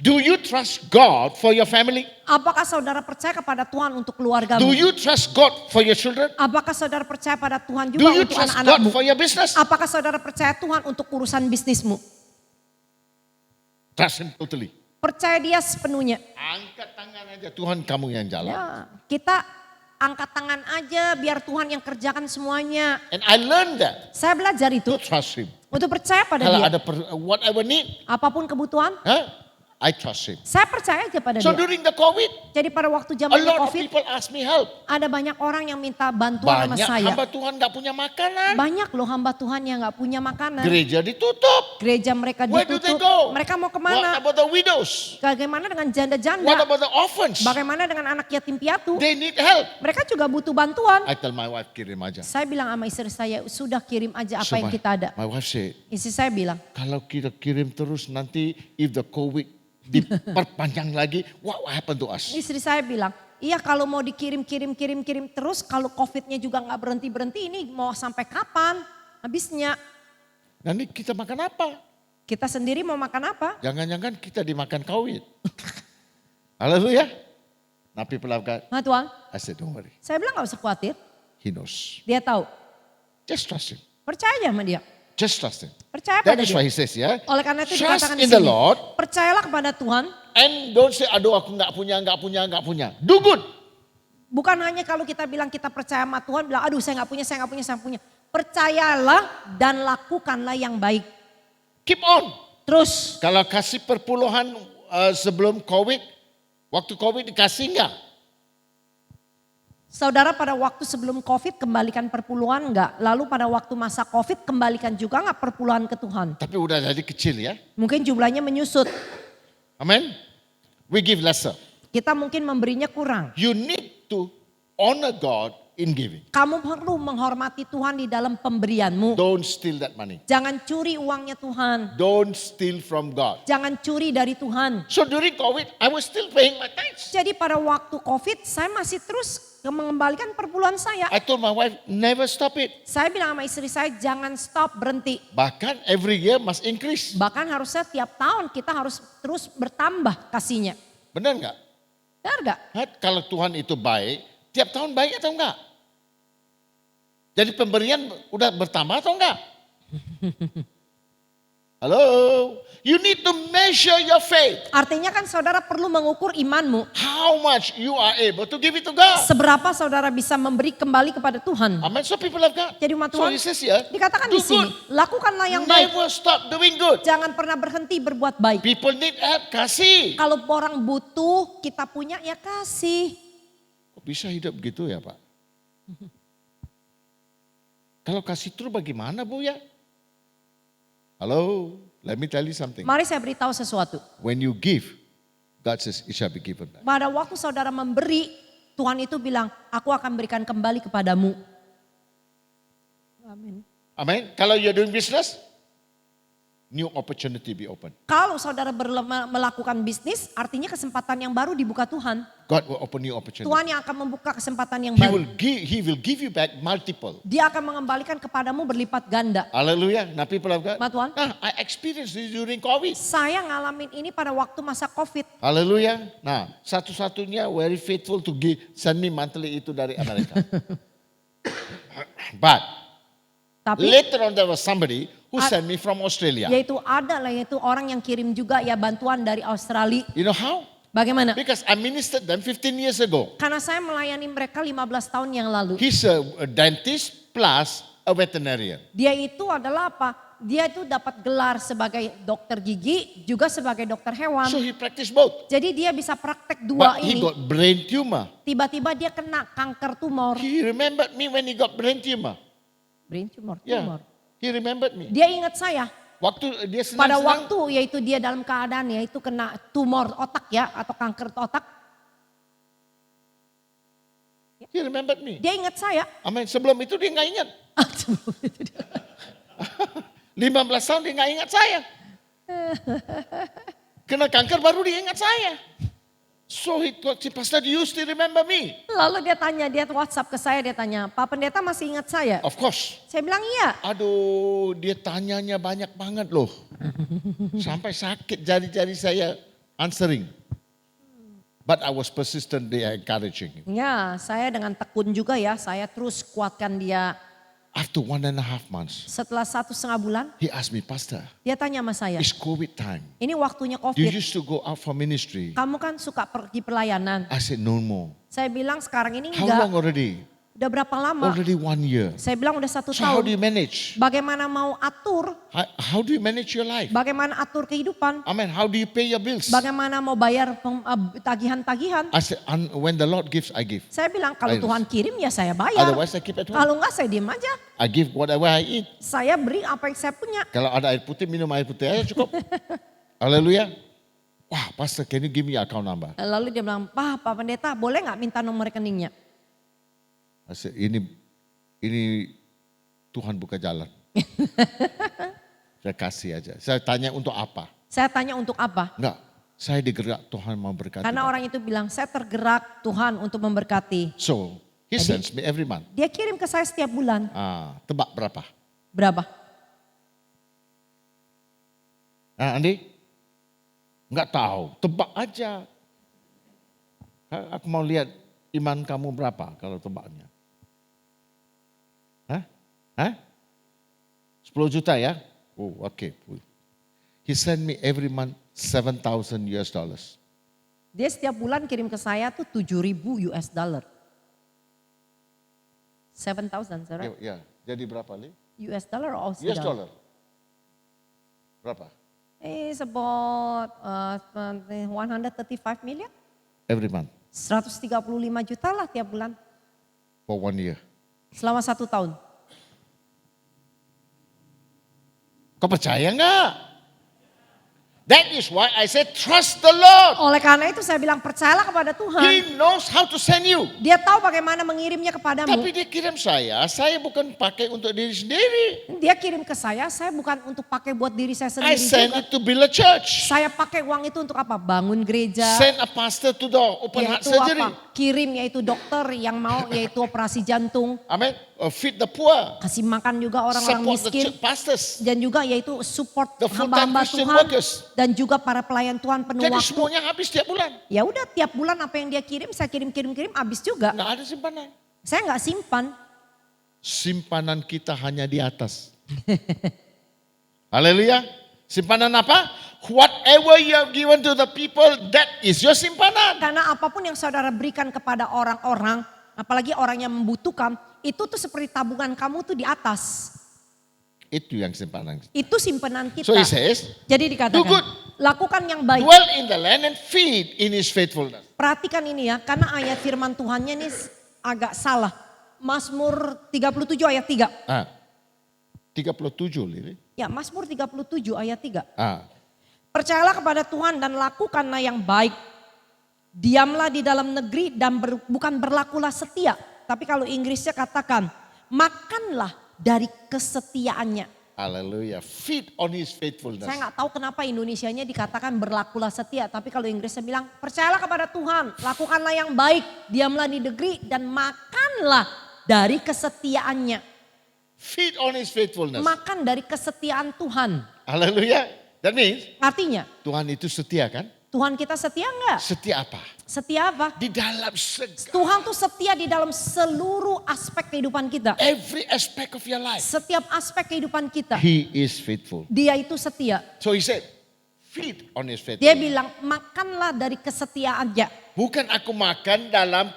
Do you trust God for your family? Apakah saudara percaya kepada Tuhan untuk keluargamu? Do you trust God for your children? Apakah saudara percaya pada Tuhan Do juga you untuk trust God anak-anakmu? for your business? Apakah saudara percaya Tuhan untuk urusan bisnismu? Trust Him totally. Percaya dia sepenuhnya. Angkat tangan aja, Tuhan kamu yang jalan. Ya, kita angkat tangan aja biar Tuhan yang kerjakan semuanya. And I learned that, Saya belajar itu to trust Him. untuk percaya pada Kalau dia. ada whatever need, Apapun kebutuhan, I trust Him. saya percaya aja pada So dia. during the COVID, Jadi pada waktu a zaman lot of COVID, people ask me help. ada banyak orang yang minta bantuan sama Banyak saya. hamba Tuhan gak punya makanan. Banyak loh hamba Tuhan yang gak punya makanan. Gereja ditutup. Gereja mereka Where do they ditutup. go? Mereka mau What kemana? about the widows? Bagaimana dengan What janda-janda? about the orphans? Bagaimana dengan anak yatim piatu? They need help. Mereka juga butuh bantuan. I tell my wife, kirim aja. Saya bilang sama istri saya, sudah kirim aja apa yang kita ada. My wife said, Istri saya bilang, kalau kita kirim terus nanti if the COVID diperpanjang lagi, what will happen to us? istri saya bilang, iya kalau mau dikirim terus, kalau COVID-nya juga nggak berhenti ini mau sampai kapan habisnya? Nanti kita makan apa? Kita sendiri mau makan apa? Jangan-jangan kita dimakan COVID. Haleluya. Nabi pelabkan. Nah Tuhan, I said, don't worry. saya bilang gak usah khawatir, He knows. dia tahu. Just trust Him. Percaya aja sama dia, Just trust Him. percaya That pada is why dia. He says, yeah. Oleh karena itu Trust dikatakan di in the sini, Lord. percayalah kepada Tuhan. And don't say, aduh aku gak punya. Do good. Bukan hanya kalau kita bilang kita percaya sama Tuhan, bilang aduh saya gak punya. Percayalah dan lakukanlah yang baik. Keep on. Terus, Kalau kasih perpuluhan sebelum COVID, waktu COVID dikasih enggak? saudara pada waktu sebelum COVID kembalikan perpuluhan enggak? Lalu pada waktu masa COVID kembalikan juga enggak perpuluhan ke Tuhan? Tapi udah jadi kecil ya. Mungkin jumlahnya menyusut. Amen. We give lesser. Kita mungkin memberinya kurang. You need to honor God in giving. Kamu perlu menghormati Tuhan di dalam pemberianmu. Don't steal that money. Jangan curi uangnya Tuhan. Don't steal from God. Jangan curi dari Tuhan. So during COVID, I was still paying my tithes. Jadi pada waktu COVID saya masih terus mengembalikan perpuluhan saya. I told my wife, never stop it. Saya bilang sama istri saya jangan stop, berhenti. Bahkan every year must increase. Bahkan harusnya tiap tahun kita harus terus bertambah kasihnya. Benar nggak? Benar gak? Kalau Tuhan itu baik, tiap tahun baik atau enggak? Jadi pemberian udah bertambah atau enggak? Halo, you need to measure your faith. Artinya kan saudara perlu mengukur imanmu. How much you are able to give it to God. Seberapa saudara bisa memberi kembali kepada Tuhan. Amen. So people of God. Jadi umat So Tuhan he says here, dikatakan do di sini, good. lakukanlah yang baik. Never stop doing good. Jangan pernah berhenti berbuat baik. People need help, kasih. Kalau orang butuh, kita punya ya kasih. Kok bisa hidup begitu ya Pak? Kalau kasih terus bagaimana Bu ya? Halo, let me tell you something. Mari saya beritahu sesuatu. When you give, God says it shall be given back. Pada waktu saudara memberi, Tuhan itu bilang, aku akan berikan kembali kepadamu. Amin. Amen. Kalau you're doing business, new opportunity be open. Kalau saudara melakukan bisnis, artinya kesempatan yang baru dibuka Tuhan. God will open new opportunity. Tuhan yang akan membuka kesempatan yang He baru. will give you back multiple. Dia akan mengembalikan kepadamu berlipat ganda. Hallelujah. Nah, people of God. Ma Tuhan. Nah, I experienced this during COVID. Saya ngalamin ini pada waktu masa COVID. Hallelujah. Nah, satu-satunya very faithful to give, send me monthly itu dari Amerika. But Tapi later on there was somebody who sent me from Australia. yaitu orang yang kirim juga ya bantuan dari Australia. You know how? Bagaimana? Because I ministered them 15 years ago. Karena saya melayani mereka 15 tahun yang lalu. He's a dentist plus a veterinarian. Dia itu adalah apa? Dia itu dapat gelar sebagai dokter gigi, juga sebagai dokter hewan. So he practiced both. Jadi dia bisa praktek dua But he ini. got brain tumor. Tiba-tiba dia kena kanker tumor. He remembered me when he got brain tumor. Brain tumor, Yeah, tumor. he remembered me. Dia ingat saya. Waktu dia Pada senang-senang, waktu yaitu dia dalam keadaan yaitu kena tumor otak ya atau kanker otak. he remembered me. Dia ingat saya. Amin. Sebelum itu dia nggak ingat. 15 tahun dia nggak ingat saya. Kena kanker baru dia ingat saya. So he thought, Pastor, do you still remember me? Lalu dia WhatsApp ke saya, dia tanya, Pak Pendeta masih ingat saya? Of course. Saya bilang iya. Aduh, dia tanyanya banyak banget loh. Sampai sakit jari-jari saya answering. But I was persistently encouraging him. Ya, saya dengan tekun juga ya, saya terus kuatkan dia. After 1.5 months, Setelah 1,5 bulan, he asked me, Pastor, dia tanya sama saya, it's COVID time. ini waktunya Do you COVID, used to go out for ministry? kamu kan suka pergi pelayanan. I said, no more. Saya bilang sekarang ini How long enggak, already? udah berapa lama? Already 1 year. Saya bilang udah 1 So how do tahun. you manage? Bagaimana mau atur, How do you manage your life? bagaimana atur kehidupan, Amen. How do you pay your bills? bagaimana mau bayar tagihan-tagihan. I said, when the Lord gives, I give. Saya bilang kalau Ayo. Tuhan kirim ya saya bayar. Otherwise I keep at home. Kalau enggak saya diem aja. I give whatever I eat. Saya beri apa yang saya punya. Kalau ada air putih, minum air putih aja cukup. Haleluya. Wah, Pastor, can you give me your account number? Lalu dia bilang, Pak Pendeta boleh nggak minta nomor rekeningnya? I said, ini Tuhan buka jalan. Saya kasih aja. Saya tanya untuk apa? Saya tanya untuk apa? Enggak, saya digerak Tuhan mau berkati. Karena orang itu bilang, saya tergerak Tuhan untuk memberkati. So, he sends me every month. Dia kirim ke saya setiap bulan. Tebak berapa? Berapa? Andi? Enggak tahu, tebak aja. Aku mau lihat iman kamu berapa kalau tebaknya. Hah? 10 juta ya? Oh, oke. He send me every month $7,000 US. Dia setiap bulan kirim ke saya tuh 7.000 US dollar. 7,000, right? Ya, jadi berapa, Li? US dollar or Aussie US dollar? dollar. Berapa? It's about 135 million. Every month 135 juta lah tiap bulan. for 1 year. Selama 1 tahun. Kau percaya enggak? That is why I said trust the Lord. Oleh karena itu saya bilang percayalah kepada Tuhan. He knows how to send you. Dia tahu bagaimana mengirimnya kepadamu. Tapi dia kirim saya bukan pakai untuk diri sendiri. Dia kirim ke saya bukan untuk pakai buat diri saya I sendiri send juga. it to build a church. Saya pakai uang itu untuk apa? Bangun gereja. Send a pastor to the open heart Yaitu surgery. apa? Kirim yaitu dokter yang mau yaitu operasi jantung. Amen. Feed the poor. Kasih makan juga orang-orang Support the miskin. pastors. Dan juga yaitu support The full-time hamba-hamba Christian Tuhan. workers. Dan juga para pelayan Tuhan penuh Jadi waktu. semuanya habis tiap bulan. Ya udah tiap bulan apa yang dia kirim saya kirim habis juga. Nggak ada simpanan. Saya nggak simpan. Simpanan kita hanya di atas. Haleluya. Simpanan apa? Whatever you have given to the people, that is your simpanan. Karena apapun yang saudara berikan kepada orang-orang, apalagi orang yang membutuhkan, itu tuh seperti tabungan kamu tuh di atas. Itu yang simpanan. Itu simpanan kita. So he says, Jadi dikatakan, do good. lakukan yang baik. dwell in the land and feed in his faithfulness. Perhatikan ini ya, karena ayat firman Tuhannya ini agak salah. Mazmur 37 ayat 3. 37 Lili. Ya, Mazmur 37 ayat 3. Percayalah kepada Tuhan dan lakukanlah yang baik. Diamlah di dalam negeri dan bukan berlakulah setia. Tapi kalau Inggrisnya katakan, makanlah dari kesetiaannya. Haleluya. Feed on his faithfulness. Saya nggak tahu kenapa Indonesianya dikatakan berlakulah setia. Tapi kalau Inggrisnya bilang, percayalah kepada Tuhan. Lakukanlah yang baik. Diamlah di negeri dan makanlah dari kesetiaannya. Feed on his faithfulness. Makan dari kesetiaan Tuhan. Haleluya. That means Artinya, Tuhan itu setia kan? Tuhan kita setia nggak? Setia apa? Setia apa? Di dalam segala. Tuhan tuh setia di dalam seluruh aspek kehidupan kita. Every aspect of your life. Setiap aspek kehidupan kita. He is faithful. Dia itu setia. So he said, feed on his Dia faithfulness. bilang makanlah dari kesetiaannya. Bukan aku makan dalam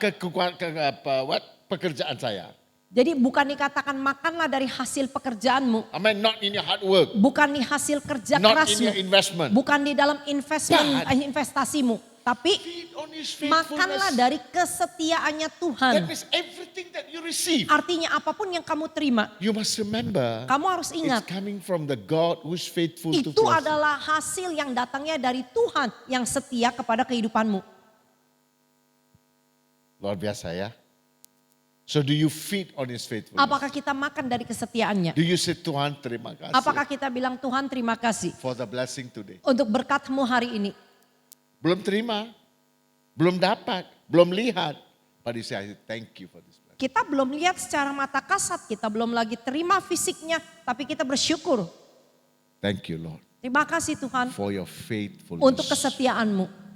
pekerjaan saya. Jadi bukan dikatakan makanlah dari hasil pekerjaanmu. I mean not in your hard work. Bukan di hasil kerja Not in kerasmu. your investment. Bukan di dalam investasimu. Tapi Feed on his makanlah faithfulness. dari kesetiaannya Tuhan. That means everything that you receive. Artinya apapun yang kamu terima, You must remember. kamu harus It's ingat. coming from the God who's faithful to Itu bless. adalah hasil yang datangnya dari Tuhan yang setia kepada kehidupanmu. Luar biasa ya. So do you feed on His faithfulness? Apakah kita makan dari kesetiaannya? Do you say Tuhan terima kasih Apakah kita bilang Tuhan terima kasih for the blessing today? untuk berkat-Mu hari ini? Belum terima, belum dapat, belum lihat. But you say, I thank you for this blessing. Kita belum lihat secara mata kasat, kita belum lagi terima fisiknya, tapi kita bersyukur. Thank you Lord Terima kasih Tuhan for your faithfulness. untuk kesetiaan-Mu.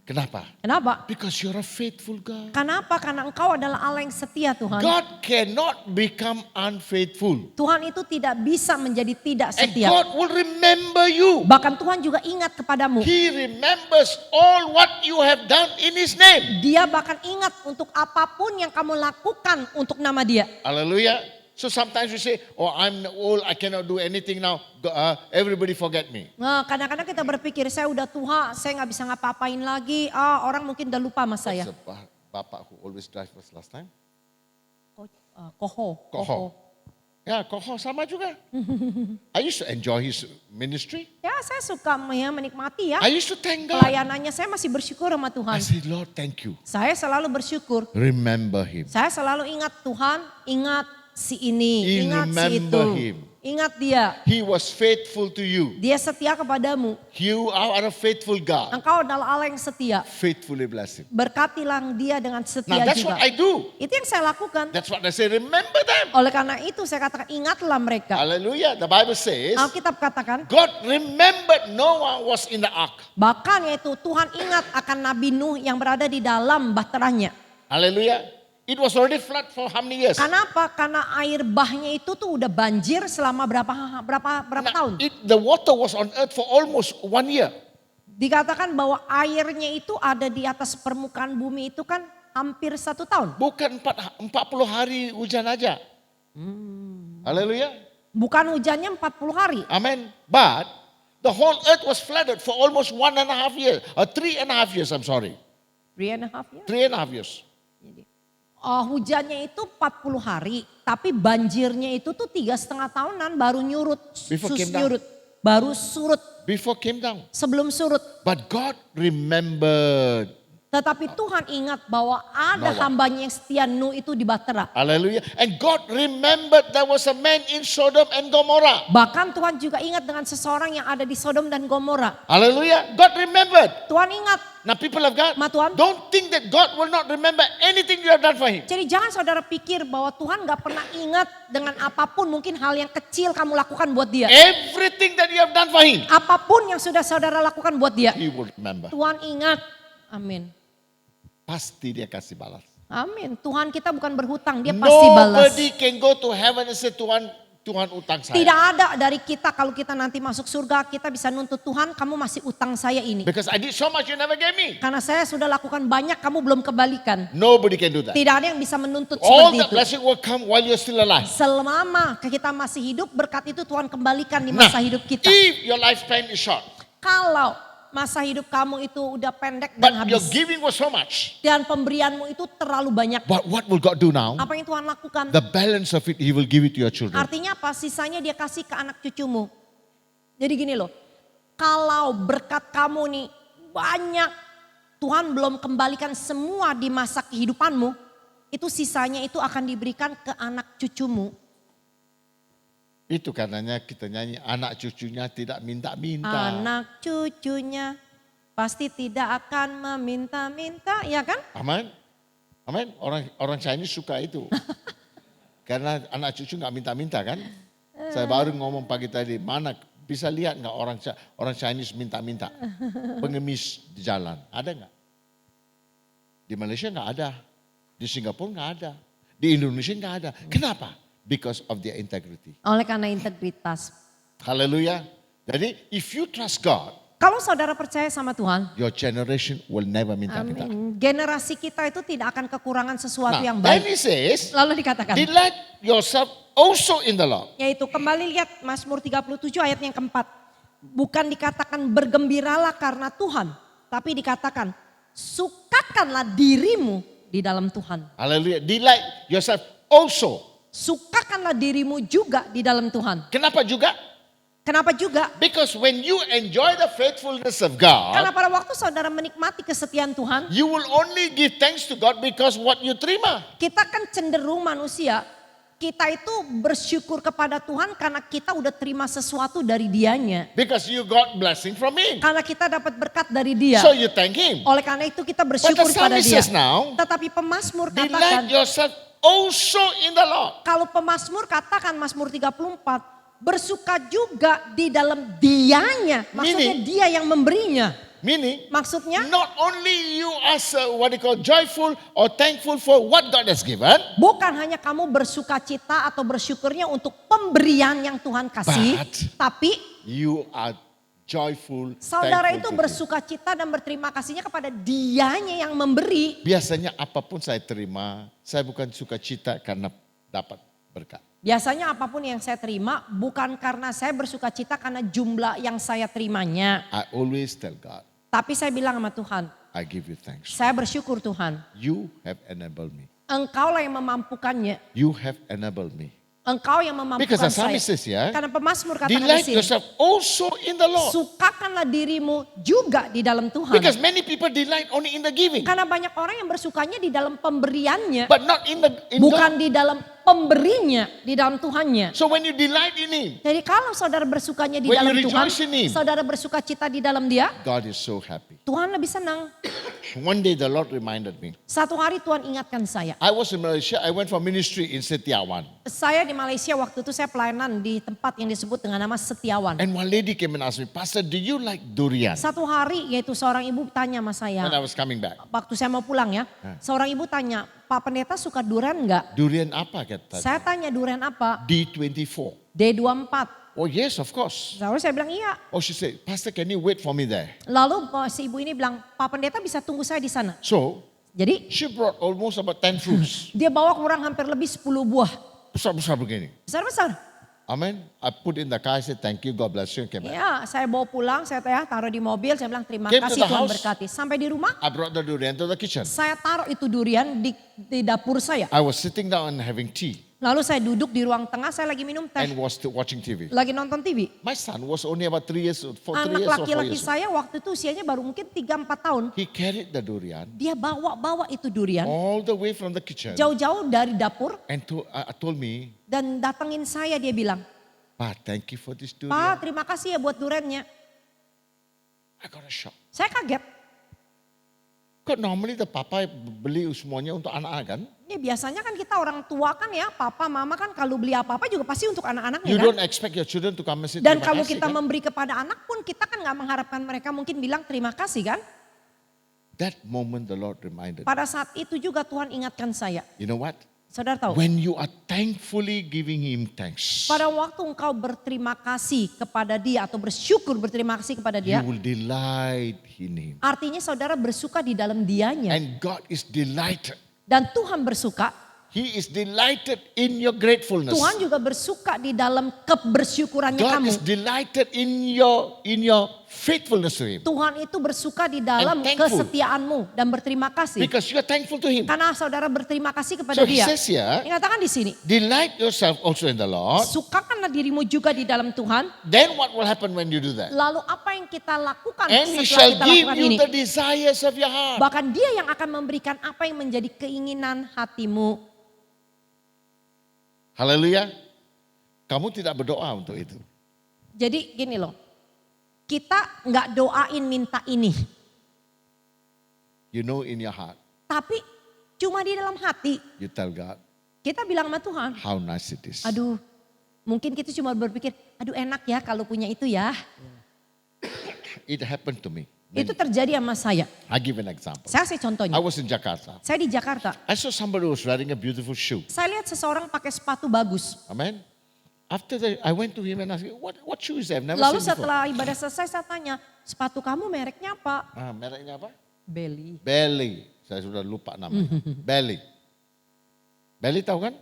Kenapa? Kenapa? Because you're a faithful God. Kenapa? Karena Engkau adalah Allah yang setia Tuhan. God cannot become unfaithful. Tuhan itu tidak bisa menjadi tidak And setia. God will remember you. Bahkan Tuhan juga ingat kepadamu. He remembers all what you have done in His name. Dia bahkan ingat untuk apapun yang kamu lakukan untuk nama Dia. Hallelujah. So sometimes we say, oh I'm old, I cannot do anything now. Everybody forget me. Nah, kadang-kadang kita berpikir saya udah tua, saya nggak bisa ngapa-apain lagi. Orang mungkin udah lupa sama saya. What's the Bapak who always drive us last time? Koho. Ya, Koho sama juga. I used to enjoy his ministry. Ya, saya suka menikmati ya. I used to thank God. Pelayanannya saya masih bersyukur sama Tuhan. I said, Lord, thank you. Saya selalu bersyukur. Remember him. Saya selalu ingat Tuhan, ingat si ini, You ingat si remember itu. him. Ingat dia. He was faithful to you. Dia setia kepadamu. You are a faithful God. Engkau adalah Allah yang setia. Faithfully bless him. Berkatilah dia dengan Now setia that's juga. what I do. Itu yang saya lakukan. That's what I say. Remember them. Oleh karena itu saya katakan ingatlah mereka. Hallelujah. The Bible says, Alkitab katakan, God remembered Noah was in the ark. bahkan yaitu Tuhan ingat akan Nabi Nuh yang berada di dalam bahteranya. Hallelujah. It was already flood for how many years? Kenapa? Karena air bahnya itu tuh udah banjir selama berapa tahun. The water was on earth for almost 1 year. Dikatakan bahwa airnya itu ada di atas permukaan bumi itu kan hampir 1 tahun. Bukan 40 hari hujan aja. Hallelujah. Bukan hujannya 40 hari. Amen. But the whole earth was flooded for almost 1.5 years. Or 3.5 years, I'm sorry. 3.5 years. 3.5 years. Hujannya itu 40 hari, tapi banjirnya itu tuh 3,5 tahunan baru nyurut, Before came down. nyurut, baru surut Before came down. sebelum surut. But God remembered. Tetapi Tuhan ingat bahwa ada Noah. hambanya yang setia Nuh itu di Bahtera. Hallelujah. And God remembered there was a man in Sodom and Gomorrah. Bahkan Tuhan juga ingat dengan seseorang yang ada di Sodom dan Gomora. Hallelujah. God remembered. Tuhan ingat. Now people of God, Tuhan. don't think that God will not remember anything you have done for him. Jadi jangan saudara pikir bahwa Tuhan gak pernah ingat dengan apapun, mungkin hal yang kecil kamu lakukan buat dia. Everything that you have done for him, Apapun yang sudah saudara lakukan buat dia. he will remember. Tuhan ingat. Amin. Pasti dia kasih balas. Amin. Tuhan kita bukan berhutang, dia pasti balas. Nobody can go to heaven and say, Tuhan utang saya. Tidak ada dari kita kalau kita nanti masuk surga, kita bisa nuntut Tuhan, kamu masih utang saya ini. Because I did so much you never gave me. Karena saya sudah lakukan banyak, kamu belum kembalikan. Nobody can do that. Tidak ada yang bisa menuntut All seperti the itu. blessing will come while you're still alive. Selama kita masih hidup, berkat itu Tuhan kembalikan di masa hidup kita. If your lifespan is short, Kalau masa hidup kamu itu udah pendek but dan your habis. giving was so much, Dan pemberianmu itu terlalu banyak. but what will God do now? Apa yang Tuhan lakukan? The balance of it, he will give it to your children. Artinya apa? Sisanya dia kasih ke anak cucumu. Jadi gini loh, kalau berkat kamu nih banyak, Tuhan belum kembalikan semua di masa kehidupanmu, itu sisanya itu akan diberikan ke anak cucumu. Itu karenanya kita nyanyi, anak cucunya tidak minta-minta. Anak cucunya pasti tidak akan meminta-minta, ya kan? Amin. Amin. Orang Chinese suka itu. Karena anak cucu nggak minta-minta kan. Saya baru ngomong pagi tadi, mana bisa lihat nggak orang Chinese minta-minta. Pengemis di jalan, ada nggak? Di Malaysia nggak ada. Di Singapura nggak ada. Di Indonesia nggak ada. Kenapa? Because of their integrity. Oleh karena integritas. Hallelujah. Jadi if you trust God, Kalau saudara percaya sama Tuhan, your generation will never minta-minta. amin. Generasi kita itu tidak akan kekurangan sesuatu yang Then baik. he says, Lalu dikatakan, delight yourself also in the Lord. yaitu kembali lihat Mazmur 37 ayat yang keempat. Bukan dikatakan bergembiralah karena Tuhan, tapi dikatakan sukakanlah dirimu di dalam Tuhan. Hallelujah. Delight yourself also. Sukakanlah dirimu juga di dalam Tuhan. Kenapa juga? Kenapa juga? Because when you enjoy the faithfulness of God, Karena pada waktu saudara menikmati kesetiaan Tuhan, you will only give thanks to God because what you terima. kita kan cenderung manusia, kita itu bersyukur kepada Tuhan karena kita udah terima sesuatu dari Dianya. Because you got blessing from Him. Karena kita dapat berkat dari Dia. So you thank Him. Oleh karena itu kita But bersyukur the kepada psalmist Dia. says now, Tetapi pemazmur delight katakan, yourself also in the Lord. kalau pemazmur katakan Mazmur 34, bersuka juga di dalam Dianya. Maksudnya Meaning- Dia yang memberinya. Meaning, Maksudnya not only you are what you call joyful or thankful for what God has given, bukan hanya kamu bersuka cita atau bersyukurnya untuk pemberian yang Tuhan kasih. But- Tapi you are joyful, saudara thankful itu to Him. bersuka cita dan berterima kasihnya kepada Dianya yang memberi. Biasanya apapun saya terima, saya bukan suka cita karena dapat berkat. Biasanya apapun yang saya terima bukan karena saya bersuka cita karena jumlah yang saya terimanya. I always tell God, Tapi saya bilang sama Tuhan, I give you thanks. saya bersyukur Tuhan. You have enabled me. Engkaulah yang memampukannya. You have enabled me. Engkau yang Because memampukan the psalmist saya. says here, Karena pemazmur katakan di delight sini, yourself also in the Lord. sukakanlah dirimu juga di dalam Tuhan. Because many people delight only in the giving, Karena banyak orang yang bersukanya di dalam pemberiannya, but not in bukan God. di dalam pemberinya, di dalam Tuhannya. So when you delight in Him, Jadi kalau saudara bersukanya di When dalam you Tuhan, rejoice in Him. saudara bersuka cita di dalam Dia, God is so happy. Tuhan lebih senang. One day the Lord reminded me. Satu hari Tuhan ingatkan saya. I was in Malaysia. I went for ministry in Setiawan. Saya di Malaysia waktu itu saya pelayanan di tempat yang disebut dengan nama Setiawan. And one lady came and asked me, Pastor, do you like durian? Satu hari yaitu seorang ibu tanya sama saya. When I was coming back. Waktu saya mau pulang ya, seorang ibu tanya, Pak Pendeta suka durian enggak? Durian apa kata? Saya tanya durian apa? D24. D24. Oh yes, of course. Lalu saya bilang iya. Oh, she said, Pastor, can you wait for me there? Lalu si ibu ini bilang, Pak Pendeta bisa tunggu saya di sana. So Jadi she brought almost about 10 fruits. dia bawa kurang hampir lebih 10 buah. Besar-besar begini. Besar-besar. Amen. I put in the car, I said, thank you, God bless you. Came back. Ya, saya bawa pulang, saya taruh di mobil, saya bilang terima Came to kasih the Tuhan house. berkati. Sampai di rumah, I brought the durian to the kitchen. saya taruh itu durian di dapur saya. I was sitting down and having tea Lalu saya duduk di ruang tengah, saya lagi minum teh, and was still watching TV. lagi nonton TV. My son was only about 3 years old, 3 Anak years or 4 laki-laki years old. saya waktu itu usianya baru mungkin 3-4 tahun. He carried the durian Dia bawa itu durian all the way from the kitchen jauh-jauh dari dapur and told me, dan datengin saya, dia bilang, Pa, thank you for this Pak durian. terima kasih ya buat duriannya. I got a shock. Saya kaget. Kok normally the papa beli semuanya untuk anak-anak kan? Ya biasanya kan kita orang tua kan ya, papa mama kan kalau beli apa-apa juga pasti untuk anak-anaknya You kan. don't expect your children to come and say Dan terima kalau kasih, kita kan? memberi kepada anak pun kita kan gak mengharapkan mereka mungkin bilang terima kasih kan. That moment the Lord reminded me. Pada saat itu juga Tuhan ingatkan saya. You know what? Saudara tahu, When you are thankfully giving Him thanks, pada waktu engkau berterima kasih kepada Dia atau bersyukur berterima kasih kepada you Dia, will delight in Him. artinya saudara bersuka di dalam Dianya. And God is delighted. Dan Tuhan bersuka, He is delighted in your gratefulness. Tuhan juga bersuka di dalam kebersyukurannya God kamu. is delighted in your faithfulness to Him. Tuhan itu bersuka di dalam And thankful. kesetiaanmu dan berterima kasih. Because you are thankful to Him. Karena saudara berterima kasih kepada So He Dia. says here, Dikatakan di sini, delight yourself also in the Lord. sukakanlah dirimu juga di dalam Tuhan. Then what will happen when you do that? Lalu apa yang kita lakukan And He setelah shall kita give lakukan you ini? the desires of your heart. Bahkan Dia yang akan memberikan apa yang menjadi keinginan hatimu. Haleluya. Kamu tidak berdoa untuk itu. Jadi gini loh, kita nggak doain minta ini. You know in your heart. Tapi cuma di dalam hati You tell God kita bilang sama Tuhan, how nice it is. aduh mungkin kita cuma berpikir, aduh enak ya kalau punya itu ya. It happened to me. Itu terjadi sama saya. I give an example. Saya kasih I contohnya. was in Jakarta. Saya di Jakarta. I saw somebody who was wearing a beautiful shoe. Saya lihat seseorang pakai sepatu bagus. Amen. After that, I went to him and asked him, what shoe is that? I've never Lalu seen before. setelah ibadah selesai saya tanya, sepatu kamu mereknya apa? Mereknya apa? Belly. Belly. Saya sudah lupa namanya. Belly. Belly tahu kan?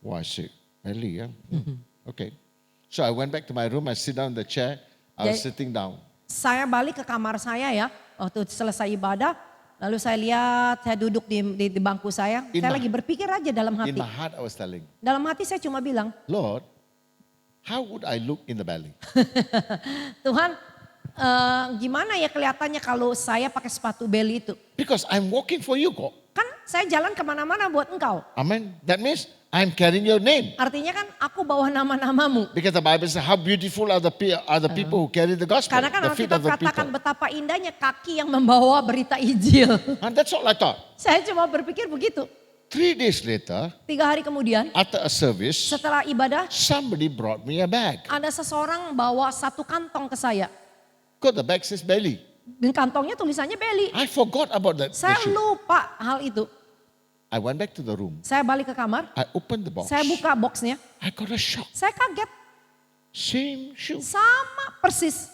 Wah, shit. Belly ya. Okay. So I went back to my room, I sit down in the chair. I was Jadi- sitting down. Saya balik ke kamar saya ya, waktu selesai ibadah. Lalu saya lihat, saya duduk di bangku saya. In Saya my- lagi berpikir aja dalam In hati. my heart I was telling, Dalam hati saya cuma bilang, Lord, how would I look in the belly? Tuhan, gimana ya kelihatannya kalau saya pakai sepatu beli itu? Because I'm walking for you, kok. Kan saya jalan kemana-mana buat engkau. Amen. That means I'm carrying your name. Artinya kan aku bawa nama-namamu. Because the Bible says how beautiful are the people who carry the gospel, Karena kan the feet Alkitab of the katakan people. betapa indahnya kaki yang membawa berita Injil. And that's all I thought. Saya cuma berpikir begitu. 3 days later, 3 hari kemudian, after a service, setelah ibadah, somebody brought me a bag. ada seseorang bawa satu kantong ke saya. Because the bag says belly. Dan kantongnya tulisannya Beli. I forgot about that. the Saya shoe. lupa hal itu. I went back to the room. Saya balik ke kamar, I opened the box. saya buka boxnya, I got a shock. saya kaget. Same shoe. Sama persis.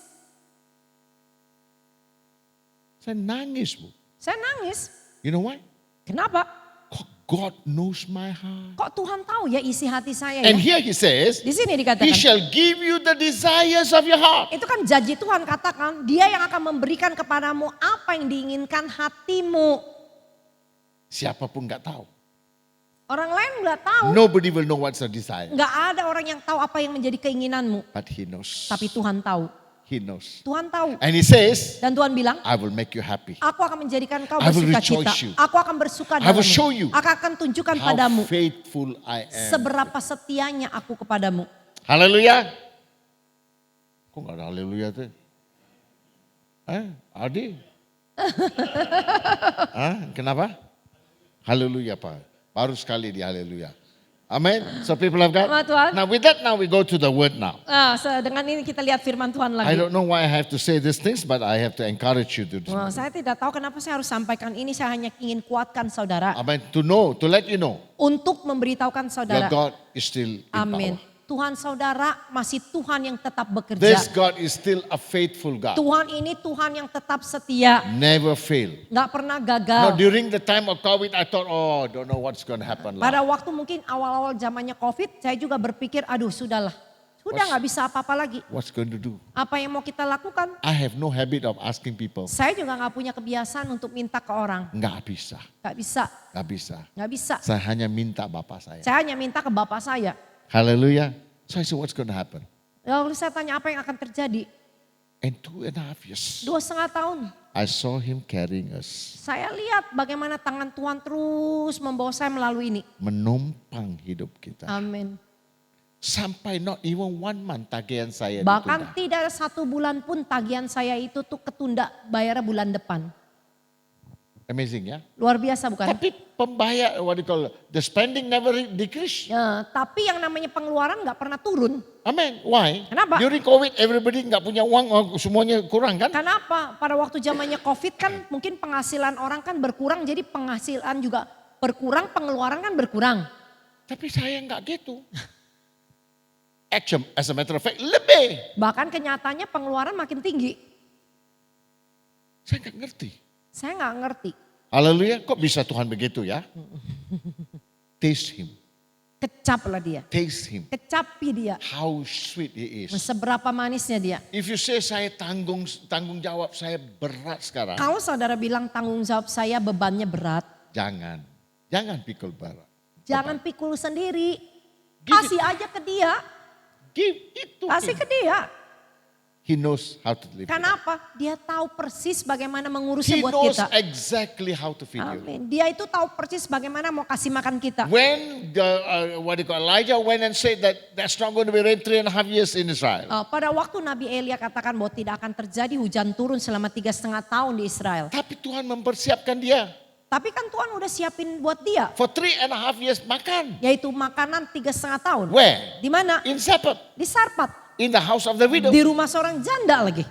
Saya nangis, Bu. Saya nangis. You know why? Kenapa? God knows my heart. Kok Tuhan tahu ya isi hati saya And ya? here he says, Di sini he dikatakan. shall give you the desires of your heart. Itu kan janji Tuhan katakan, dia yang akan memberikan kepadamu apa yang diinginkan hatimu. Siapapun nggak tahu. Orang lain nggak tahu. Nobody will know what's the desire. Nggak ada orang yang tahu apa yang menjadi keinginanmu. But he knows. Tapi Tuhan tahu. He knows. Tuhan tahu. And he says, Dan Tuhan bilang, I will make you happy. aku akan menjadikan kau I will bersuka rejoice cita. you. Aku akan bersuka I will dalammu. show you Aku akan tunjukkan How padamu faithful I am. seberapa setianya aku kepadamu. Haleluya. Kok nggak ada haleluya tuh? Adi? Kenapa? Haleluya, Pak. Baru sekali di haleluya. Amen. So people of God. Sama Tuhan. Now with that, now we go to the word now. Dengan ini kita lihat firman Tuhan I lagi. don't know why I have to say these things, but I have to encourage you to do. Saya tidak tahu kenapa saya harus sampaikan ini. Saya hanya ingin kuatkan saudara. Amen. To know, to let you know Untuk memberitahukan that saudara. God is still in Amin. power. Tuhan saudara masih Tuhan yang tetap bekerja. This God is still a faithful God. Tuhan ini Tuhan yang tetap setia. Never fail. Nggak pernah Now gagal. during the time of COVID, I thought, oh, don't know what's going to happen. Pada waktu mungkin awal-awal zamannya COVID, saya juga berpikir, aduh sudahlah. Sudah nggak bisa apa-apa lagi. What's going to do? Apa yang mau kita lakukan? I have no habit of asking people. Saya juga nggak punya kebiasaan untuk minta ke orang. Nggak bisa, Nggak bisa, nggak bisa. nggak bisa. Saya hanya minta Bapak saya. Saya hanya minta ke bapak saya. Hallelujah. So I said, what's going to happen? Lalu saya tanya apa yang akan terjadi? And 2.5 years, 2,5 tahun. I saw him carrying us. Saya lihat bagaimana tangan Tuhan terus membawa saya melalui ini. Menumpang hidup kita. Amin. Sampai not even 1 month tagihan saya Bahkan ditunda. tidak ada 1 bulan pun tagihan saya itu tuh ketunda bayar bulan depan. Amazing ya. Luar biasa bukan? Tapi pembayar, what do you call it? The spending never decrease. Ya, tapi yang namanya pengeluaran nggak pernah turun. Amen. Why? Kenapa? During COVID everybody nggak punya uang, semuanya kurang kan? Kenapa? Pada waktu zamannya COVID kan mungkin penghasilan orang kan berkurang, jadi penghasilan juga berkurang, pengeluaran kan berkurang. Tapi saya nggak gitu. Actually, as a matter of fact, lebih. Bahkan kenyataannya pengeluaran makin tinggi. Saya nggak ngerti. Saya nggak ngerti. Haleluya, kok bisa Tuhan begitu ya? Taste him, Kecaplah dia. taste him. Kecapi dia. How sweet he is. Seberapa manisnya dia. If you say saya tanggung jawab saya berat sekarang. Kalau saudara bilang tanggung jawab saya bebannya berat. Jangan pikul berat. Jangan pikul sendiri. Give Kasih aja ke dia. Give it to Kasih him. ke dia. He knows how to live. Kenapa? Dia tahu persis bagaimana mengurusnya He buat knows kita. exactly how to feed you. Amin. Dia itu tahu persis bagaimana mau kasih makan kita. When Elijah went and said that there's not going to be rain 3.5 years in Israel. Pada waktu Nabi Elia katakan bahwa tidak akan terjadi hujan turun selama 3,5 tahun di Israel. Tapi Tuhan mempersiapkan dia. Tapi kan Tuhan udah siapin buat dia. For 3.5 years makan. Yaitu makanan 3,5 tahun. Where? Di mana? In Sarpat. Di Sarpat. In the house of the widow. Di rumah seorang janda lagi.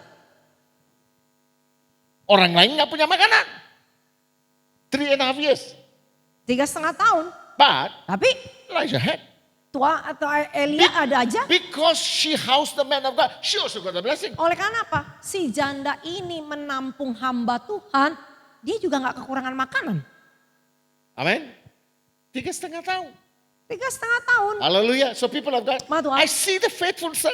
Orang lain nggak punya makanan. 3.5 years. 3,5 tahun. But Tapi Elijah had. Tua atau Elia ada aja. Because she housed the man of God. She also got the blessing. Oleh karena apa? Si janda ini menampung hamba Tuhan. Dia juga gak kekurangan makanan. Amen. 3,5 tahun. 3,5 tahun. Hallelujah. So people of God. Ma Tuhan. I see the faithfulness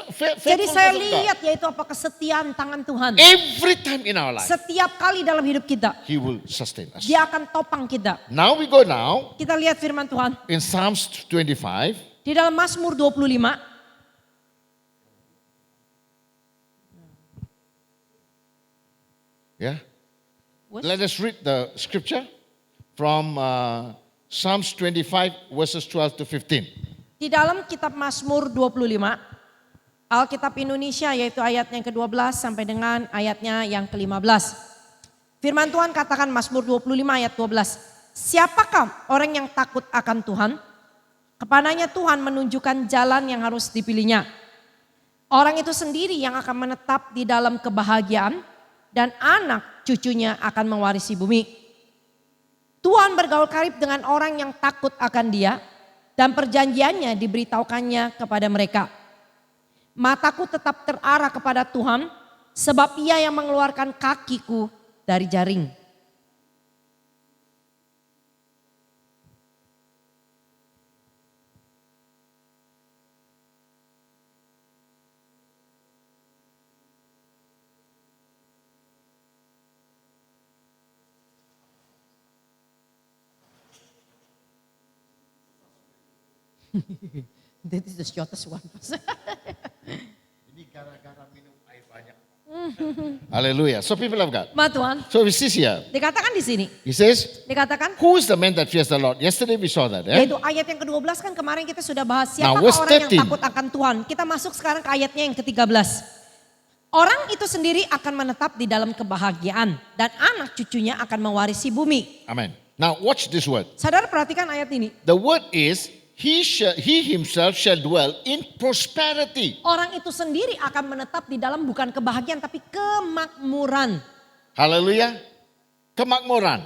Jadi saya of God. lihat yaitu apa kesetiaan tangan Tuhan. Every time in our life. Setiap kali dalam hidup kita. He will sustain us. Dia akan topang kita. Now we go now Kita lihat firman Tuhan. in Psalms 25. Di dalam Mazmur 25. Yeah. Was? Let us read the scripture from Psalms 25 verses 12 to 15. Di dalam kitab Mazmur 25, Alkitab Indonesia yaitu ayatnya yang ke-12 sampai dengan ayatnya yang ke-15. Firman Tuhan katakan Mazmur 25 ayat 12. Siapakah orang yang takut akan Tuhan? Kepadanya Tuhan menunjukkan jalan yang harus dipilihnya. Orang itu sendiri yang akan menetap di dalam kebahagiaan dan anak cucunya akan mewarisi bumi. Tuhan bergaul karib dengan orang yang takut akan Dia dan perjanjiannya diberitahukannya kepada mereka. Mataku tetap terarah kepada Tuhan sebab Ia yang mengeluarkan kakiku dari jaring. That is the shortest one. Ini gara-gara minum air banyak. Hallelujah. So people of God. Ma Tuhan, So we see here. dikatakan di sini. He says, Dikatakan who is the man that fears the Lord? Yesterday we saw that. yaitu ayat yang ke-12 kan kemarin kita sudah bahas Now, siapa verse orang yang 13. takut akan Tuhan. Kita masuk sekarang ke ayatnya yang ke-13. Orang itu sendiri akan menetap di dalam kebahagiaan dan anak cucunya akan mewarisi bumi. Amen. Now watch this word. Saudara perhatikan ayat ini. The word is, he himself shall dwell in prosperity. Orang itu sendiri akan menetap di dalam bukan kebahagiaan tapi kemakmuran. Hallelujah. Kemakmuran.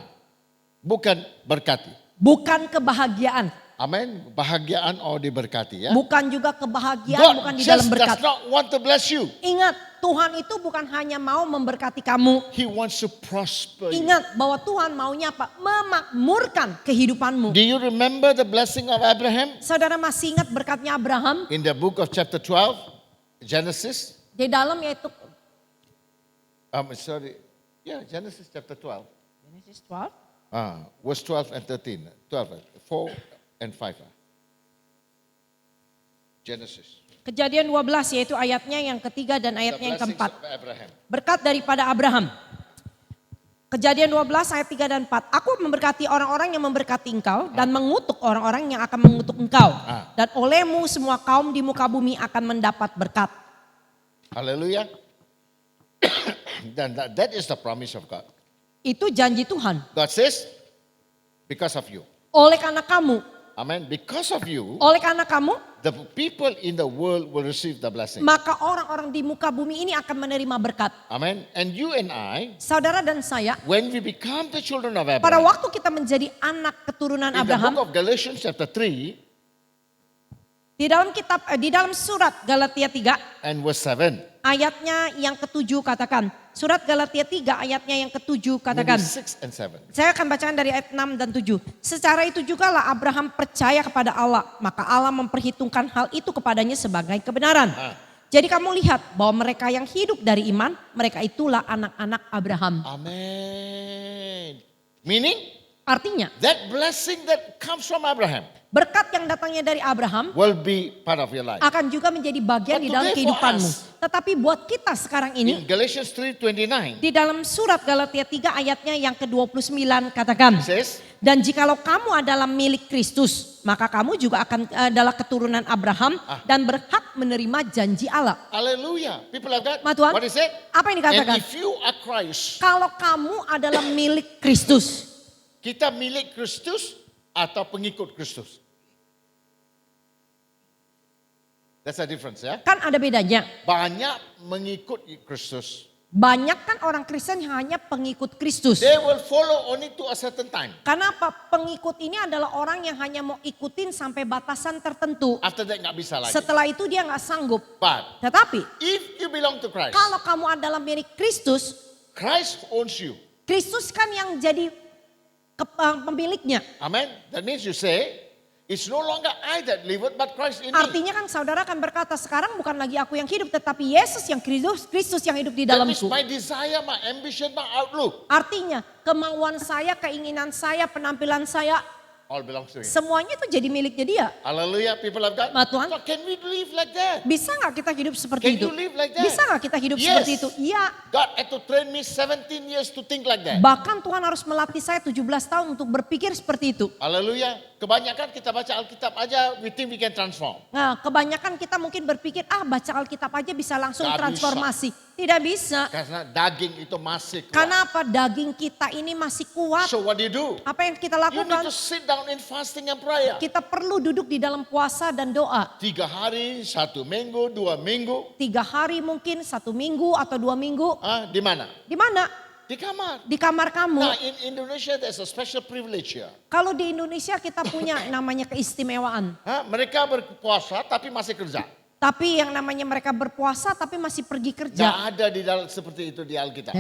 Bukan berkati. Bukan kebahagiaan. Amen. Bahagiaan or diberkati ya. Bukan juga kebahagiaan, bukan God di dalam just berkat. does not want to bless you. Ingat, Tuhan itu bukan hanya mau memberkati kamu. He wants to prosper you. Ingat bahwa Tuhan maunya apa? Memakmurkan kehidupanmu. Do you remember the blessing of Abraham Saudara masih ingat berkatnya Abraham? in the book of chapter 12, Genesis? Di dalam yaitu Genesis chapter 12. Genesis 12. Verse 12 and 13. 4 and 5. Genesis. Kejadian 12 yaitu ayatnya yang ketiga dan The ayatnya yang blessings keempat. of Abraham. Berkat daripada Abraham. Kejadian 12 ayat 3 dan 4. Aku memberkati orang-orang yang memberkati engkau dan mengutuk orang-orang yang akan mengutuk engkau. Dan olehmu semua kaum di muka bumi akan mendapat berkat. Hallelujah. Then that is the promise of God. Itu janji Tuhan. God says, because of you. Oleh karena kamu, Amen. Because of you, oleh karena kamu, the people in the world will receive the blessing. maka orang-orang di muka bumi ini akan menerima berkat. Amen. And you and I, Saudara dan saya, when we become the children of pada Abraham, waktu kita menjadi anak keturunan in the Abraham, book of Galatians chapter 3 di dalam surat Galatia 3 and verse 7, ayatnya yang ketujuh katakan. Surat Galatia 3 ayatnya yang ketujuh maybe katakan. 6 and 7. Saya akan bacakan dari ayat 6 dan 7. Secara itu jugalah Abraham percaya kepada Allah, maka Allah memperhitungkan hal itu kepadanya sebagai kebenaran. Jadi kamu lihat bahwa mereka yang hidup dari iman, mereka itulah anak-anak Abraham. Amen. Meaning, Artinya, that blessing that comes from Abraham berkat yang datangnya dari Abraham will be part of your life. akan juga menjadi bagian But di dalam today for kehidupanmu. us, Tetapi buat kita sekarang In ini, Galatians 3:29, di dalam surat Galatia 3 ayatnya yang ke-29 katakan. it says, Dan jikalau kamu adalah milik Kristus, maka kamu juga akan adalah keturunan Abraham dan berhak menerima janji Allah. hallelujah. People of God, Ma Tuhan, what is it? apa yang And dikatakan? if you are Christ, Kalau kamu adalah milik Kristus, kita milik Kristus atau pengikut Kristus? That's a difference ya. kan ada bedanya. Banyak mengikut Kristus. Banyak kan orang Kristen yang hanya pengikut Kristus. They will follow only to a certain time. Karena apa? Pengikut ini adalah orang yang hanya mau ikutin sampai batasan tertentu. After that nggak bisa lagi. Setelah itu dia nggak sanggup. But Tetapi if you belong to Christ, kalau kamu adalah milik Kristus, Christ owns you. Kristus kan yang jadi pemiliknya. Amen. That means you say, it's no longer I that liveth, but Christ in me. Artinya kan saudara akan berkata sekarang bukan lagi aku yang hidup tetapi Yesus yang Kristus yang hidup di That means dalamku. my desire, my ambition, my outlook, Artinya kemauan saya, keinginan saya, penampilan saya all belongs to Him. Semuanya itu jadi miliknya dia. Hallelujah, people of God. Ma Tuhan. So can we live like that? Bisa nggak kita hidup seperti Can itu? you live like that? Bisa nggak kita hidup Yes. seperti itu? Iya. God had to train me 17 years to think like that. Bahkan Tuhan harus melatih saya 17 tahun untuk berpikir seperti itu. Hallelujah. Kebanyakan kita baca Alkitab aja, we think we can transform. Nah, kebanyakan kita mungkin berpikir, baca Alkitab aja bisa langsung Nggak transformasi. Tidak bisa. Karena daging itu masih kuat. Karena apa? Daging kita ini masih kuat. So what do you do? Apa yang kita You need lakukan? to sit down in fasting and prayer. Kita perlu duduk di dalam puasa dan doa. 3 hari, 1 minggu, 2 minggu. 3 hari mungkin, 1 minggu atau 2 minggu. Di mana? Di mana? Di kamar. Di kamar kamu. Nah, in Indonesia there's a special privilege here. Kalau di Indonesia kita punya namanya keistimewaan. Mereka berpuasa tapi masih kerja. Tapi yang namanya mereka berpuasa tapi masih pergi Nggak kerja. ada di dalam seperti itu di Alkitab.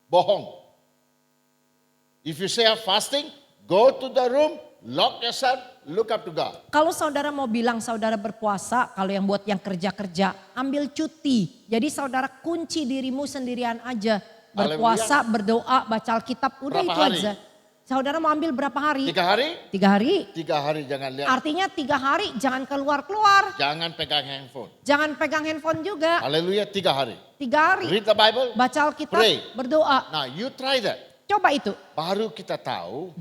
Bohong. If you say I'm fasting, go to the room, lock yourself, look up to God. Kalau saudara mau bilang saudara berpuasa, kalau yang buat yang kerja-kerja, ambil cuti. Jadi saudara kunci dirimu sendirian aja. Berpuasa, berdoa, baca Alkitab, udah Berapa itu hari? aja. Saudara mau ambil berapa hari? 3 hari? 3 hari. 3 hari jangan lihat. Artinya 3 hari jangan keluar-keluar. Jangan pegang handphone. Jangan pegang handphone juga. Haleluya, 3 hari. 3 hari. Read the Bible. Baca Alkitab, Pray. berdoa. Now you try that. Coba itu. Baru kita tahu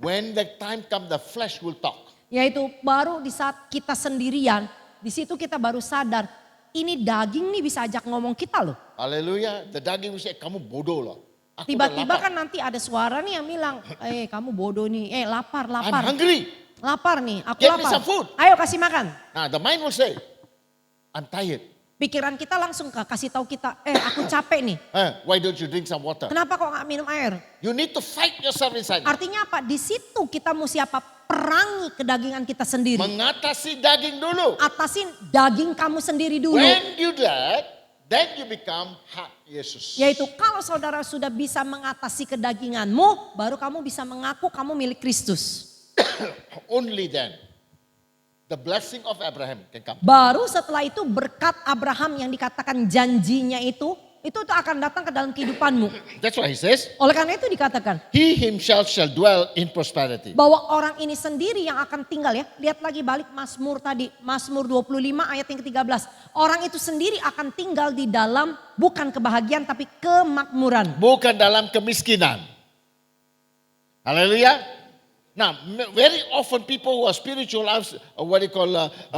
when the time come the flesh will talk. Yaitu baru di saat kita sendirian, di situ kita baru sadar. Ini daging nih bisa ajak ngomong kita loh. Haleluya, the daging will say kamu bodoh loh. Aku Tiba-tiba udah lapar. kan nanti ada suara nih yang bilang, kamu bodoh nih, lapar, I'm lapar. hungry. Lapar nih, aku Get me lapar. some food. Ayo kasih makan. Nah, the mind will say, I'm tired. Pikiran kita langsung kasih tahu kita, aku capek nih. Why don't you drink some water? Kenapa kok gak minum air? You need to fight yourself inside. Artinya apa? Di situ kita mesti apa? Perangi kedagingan kita sendiri. Mengatasi daging dulu. Atasin daging kamu sendiri dulu. When you do that, then you become hak Yesus. Yaitu kalau saudara sudah bisa mengatasi kedaginganmu, baru kamu bisa mengaku kamu milik Kristus. Only then, the blessing of Abraham can come. Baru setelah itu berkat Abraham yang dikatakan janjinya itu tuh akan datang ke dalam kehidupanmu. That's why he says, Oleh karena itu dikatakan he himself shall dwell in prosperity. bahwa orang ini sendiri yang akan tinggal ya. Lihat lagi balik Mazmur tadi, Mazmur 25 ayat yang ke-13. Orang itu sendiri akan tinggal di dalam bukan kebahagiaan tapi kemakmuran. Bukan dalam kemiskinan. Haleluya. Now, very often people who are spiritual are what they call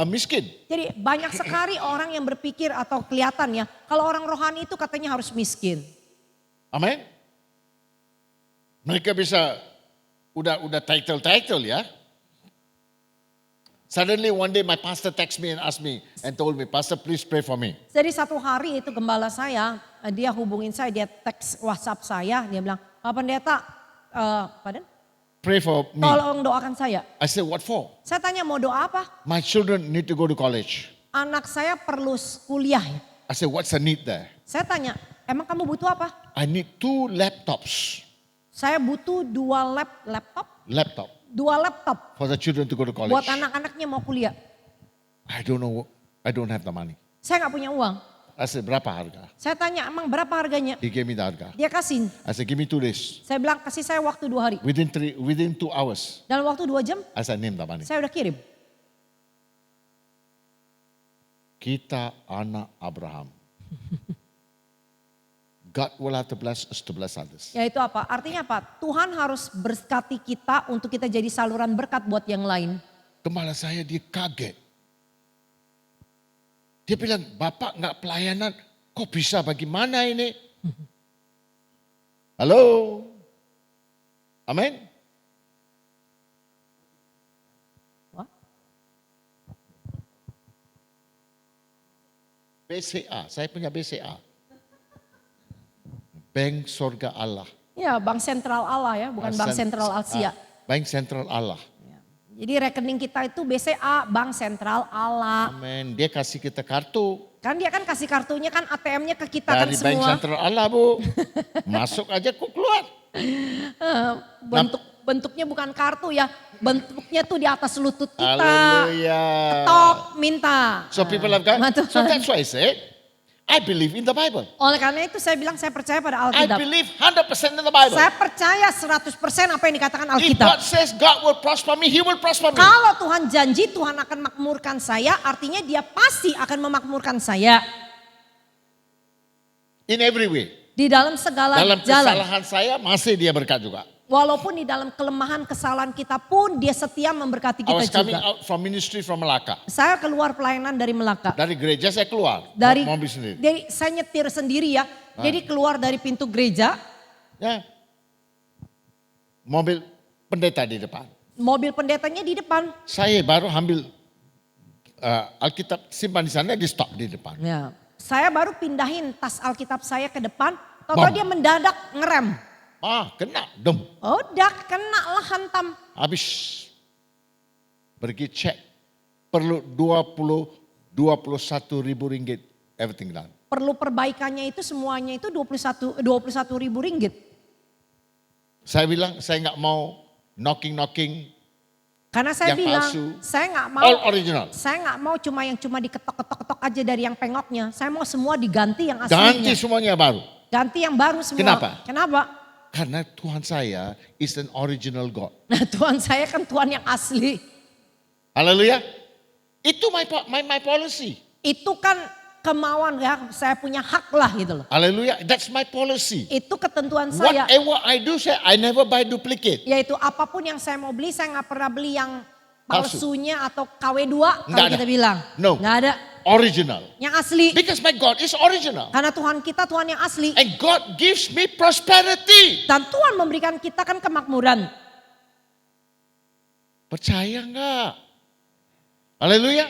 miskin. Jadi banyak sekali orang yang berpikir atau kelihatan ya, kalau orang rohani itu katanya harus miskin. Amin. Mereka bisa udah title ya. Suddenly one day my pastor text me and asked me and told me, "Pastor, please pray for me." Jadi satu hari itu gembala saya, dia hubungin saya, dia teks WhatsApp saya, dia bilang, Pak Pendeta, Pray for me. tolong doakan saya. I said, "What for?" Saya tanya mau doa apa? My children need to go to college. Anak saya perlu kuliah. I said, "What's the need there?" Saya tanya, emang kamu butuh apa? I need 2 laptops. Saya butuh 2 laptop, Laptop 2 laptop for the children to go to college. buat anak-anaknya mau kuliah. I don't know. I don't have the money. Saya nggak punya uang. I said, "Berapa harga?" Saya tanya, emang berapa harganya? He gave me the harga. Dia kasih. I said, "Give me 2 days. Saya bilang kasih saya waktu 2 hari. Within 2 hours." Dalam waktu 2 jam I said, "Name the money." saya udah kirim. Kita anak Abraham. God will have to bless us to bless others. Yaitu apa? Artinya apa? Tuhan harus berkati kita untuk kita jadi saluran berkat buat yang lain. Gembala saya dia kaget. Dia bilang, "Bapak nggak pelayanan, kok bisa bagaimana ini?" Halo? Amin? Wah. BCA, saya punya BCA. Bank Sorga Allah. Ya, Bank Sentral Allah ya, bukan Bank Sentral Asia. Bank Sentral Allah. Jadi rekening kita itu BCA, Bank Sentral Allah. Amin. Dia kasih kita kartu. Kan dia kan kasih kartunya kan ATM-nya ke kita kan Dari Bank semua. Sentral Allah, Bu. Masuk aja kok keluar. Bentuknya bukan kartu ya, bentuknya tuh di atas lutut kita. Haleluya. Ketok, minta. So people have got, Nah, so that's why I said, I believe in the Bible. Oleh karena itu saya bilang saya percaya pada I Alkitab. believe 100% in the Bible. Saya percaya 100% apa yang dikatakan If Alkitab. God says God will prosper me, He will prosper me. Kalau Tuhan janji Tuhan akan makmurkan saya, artinya dia pasti akan memakmurkan saya. In every way. Di dalam segala Dalam jalan. kesalahan saya masih dia berkat juga. Walaupun di dalam kelemahan kesalahan kita pun dia setia memberkati I kita was coming juga. out from ministry from Melaka. Saya keluar pelayanan dari Melaka. Dari gereja saya keluar. Dari Mobil sendiri. saya nyetir sendiri ya. Jadi keluar dari pintu gereja, Ya. Mobil pendeta di depan. mobil pendetanya di depan. Saya baru ambil Alkitab simpan di sana, di stop di depan. Ya. Saya baru pindahin tas Alkitab saya ke depan, Bom. tahu dia mendadak ngerem. Kena, dem. Udah kena lah hantam. Habis. Pergi cek. Perlu 21 ribu ringgit. Everything done. Perlu perbaikannya itu semuanya itu 21 ribu ringgit. Saya bilang saya nggak mau knocking. Karena saya Yang bilang palsu. saya nggak mau. All original. Saya nggak mau cuma yang diketok-ketok aja dari yang pengoknya. Saya mau semua diganti yang aslinya. Ganti semuanya baru. Ganti yang baru semua. Kenapa? Kenapa? Karena Tuhan saya is an original God. Nah Tuhan saya kan Tuhan yang asli. Haleluya. Itu my policy. Itu kan kemauan ya, saya punya hak lah gitu loh. Haleluya. That's my policy. Itu ketentuan saya. Whatever I do, I never buy duplicate. Yaitu apapun yang saya mau beli, saya nggak pernah beli yang Palsu. palsunya atau KW2 Nggak kalau ada. kita bilang. No. Nggak ada. Original. Yang asli. Because my God is original. Karena Tuhan kita Tuhan yang asli. And God gives me prosperity. Dan Tuhan memberikan kita kan kemakmuran. Percaya nggak? Haleluya.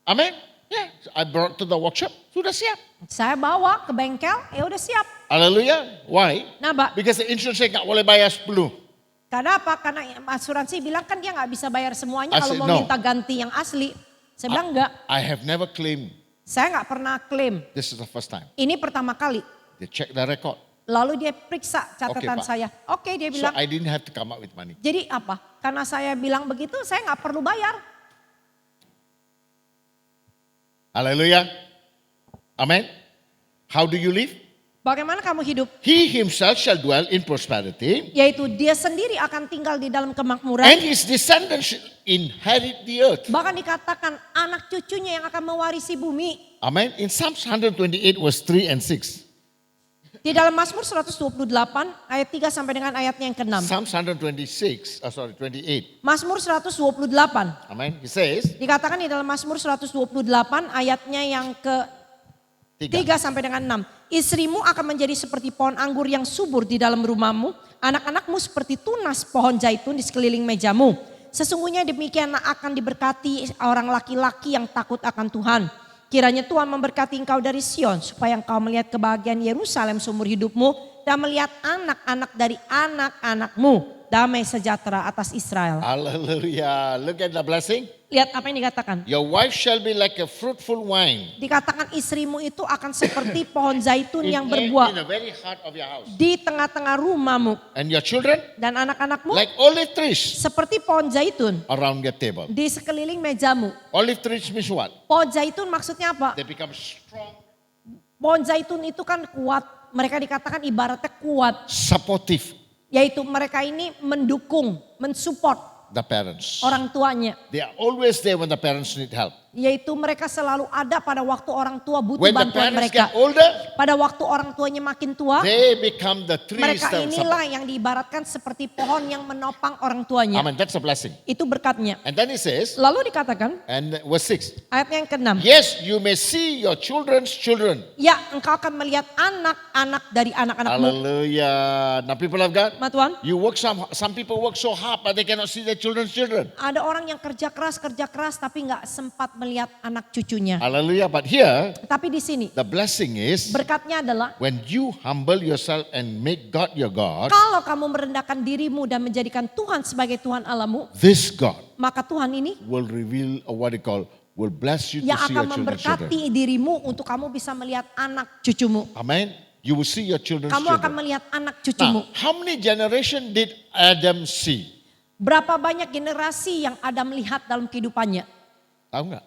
Amin. Yeah, I brought to the workshop. Sudah siap. Saya bawa ke bengkel, ya udah siap. Haleluya. Why? Nah, Because the insurance saya nggak boleh bayar 10. karena apa? Karena asuransi bilang kan dia nggak bisa bayar semuanya I kalau said, mau no. minta ganti yang asli. Saya bilang enggak, I have never claimed. saya nggak pernah klaim. This is the first time. Ini pertama kali. They check the record. Lalu dia periksa catatan Pak. saya. Oke, dia So bilang. I didn't have to come up with money. Jadi apa? Karena saya bilang begitu, saya nggak perlu bayar. Haleluya. Amen. How do you live? Bagaimana kamu hidup? He himself shall dwell in prosperity, Yaitu dia sendiri akan tinggal di dalam kemakmuran. and his descendants shall inherit the earth. Bahkan dikatakan anak cucunya yang akan mewarisi bumi. Amen. In Psalms 128 verse 3 and 6. Di dalam Mazmur 128 ayat 3 sampai dengan ayatnya yang ke-6. Psalms 28. Mazmur 128. Amen. He says, Dikatakan di dalam Mazmur 128 ayatnya yang ke-3 sampai dengan 6. Istrimu akan menjadi seperti pohon anggur yang subur di dalam rumahmu. Anak-anakmu seperti tunas pohon zaitun di sekeliling mejamu. Sesungguhnya demikian akan diberkati orang laki-laki yang takut akan Tuhan. Kiranya Tuhan memberkati engkau dari Sion supaya engkau melihat kebahagiaan Yerusalem seumur hidupmu dan melihat anak-anak dari anak-anakmu. Damai sejahtera atas Israel. Hallelujah. Look at the blessing. Lihat apa yang dikatakan. Your wife shall be like a fruitful wine Dikatakan istrimu itu akan seperti pohon zaitun yang in berbuah the very heart of your house. di tengah-tengah rumahmu. And your children Dan anak-anakmu like olive trees seperti pohon zaitun around your table. di sekeliling mejamu. Olive trees means what? Pohon zaitun maksudnya apa? They become strong, Pohon zaitun itu kan kuat. Mereka dikatakan ibaratnya kuat. supportive, Yaitu mereka ini mendukung, mensupport the parents. orang tuanya. They are always there when the parents need help. Yaitu mereka selalu ada pada waktu orang tua butuh When the bantuan parents mereka. get older, Pada waktu orang tuanya makin tua, they become the trees mereka that inilah support. yang diibaratkan seperti pohon yang menopang orang tuanya. Amen. That's a blessing. Itu berkatnya. And then it says, Lalu dikatakan, and verse 6. ayatnya yang ke-6. Yes, you may see your children's children. Ya, engkau akan melihat anak-anak dari anak-anakmu. Hallelujah. Now people of God, Ma Tuhan, you work some people work so hard but they cannot see their children's children. ada orang yang kerja keras tapi nggak sempat melihat anak cucunya. Hallelujah. But here, Tapi di sini, the blessing is berkatnya adalah when you humble yourself and make God your God, kalau kamu merendahkan dirimu dan menjadikan Tuhan sebagai Tuhan Allahmu, this God maka Tuhan ini will reveal what you call, will bless you to yang see your akan children's children. memberkati dirimu untuk kamu bisa melihat anak cucumu. Amen. You will see your children's Kamu akan children. melihat anak cucumu. Now, how many generation did Adam see? Berapa banyak generasi yang Adam lihat dalam kehidupannya? Tahu nggak?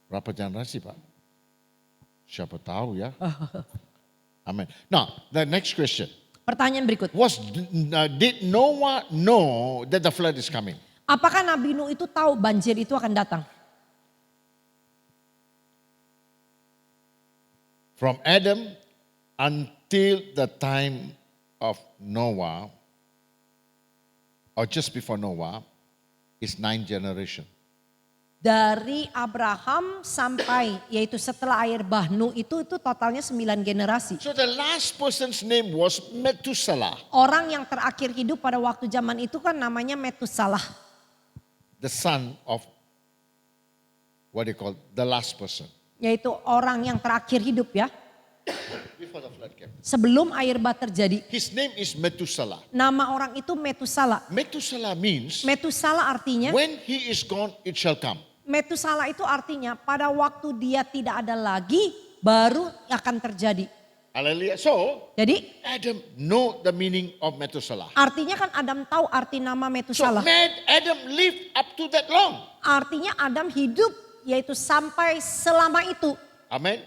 Berapa generasi Pak? Siapa tahu ya. Amin. Now, the next question. Pertanyaan berikut. Did Noah know that the flood is coming? Apakah Nabi Nuh itu tahu banjir itu akan datang? From Adam until the time of Noah, or just before Noah, is 9 generation. Dari Abraham sampai yaitu setelah air bah Nuh itu totalnya 9 generasi. So the last person's name was Methuselah, Orang yang terakhir hidup pada waktu zaman itu kan namanya Metusalah. the son of what they call the last person. Yaitu orang yang terakhir hidup ya. Before the flood came. Sebelum air bah terjadi. His name is Methuselah. Nama orang itu Metusalah. Methuselah means Metusalah artinya, when he is gone, it shall come. Metusalah itu artinya pada waktu dia tidak ada lagi baru akan terjadi. Hallelujah. So Jadi Adam know the meaning of Methuselah. artinya kan Adam tahu arti nama So Metusalah. Adam lived up to that long. Artinya Adam hidup yaitu sampai selama itu. Amen.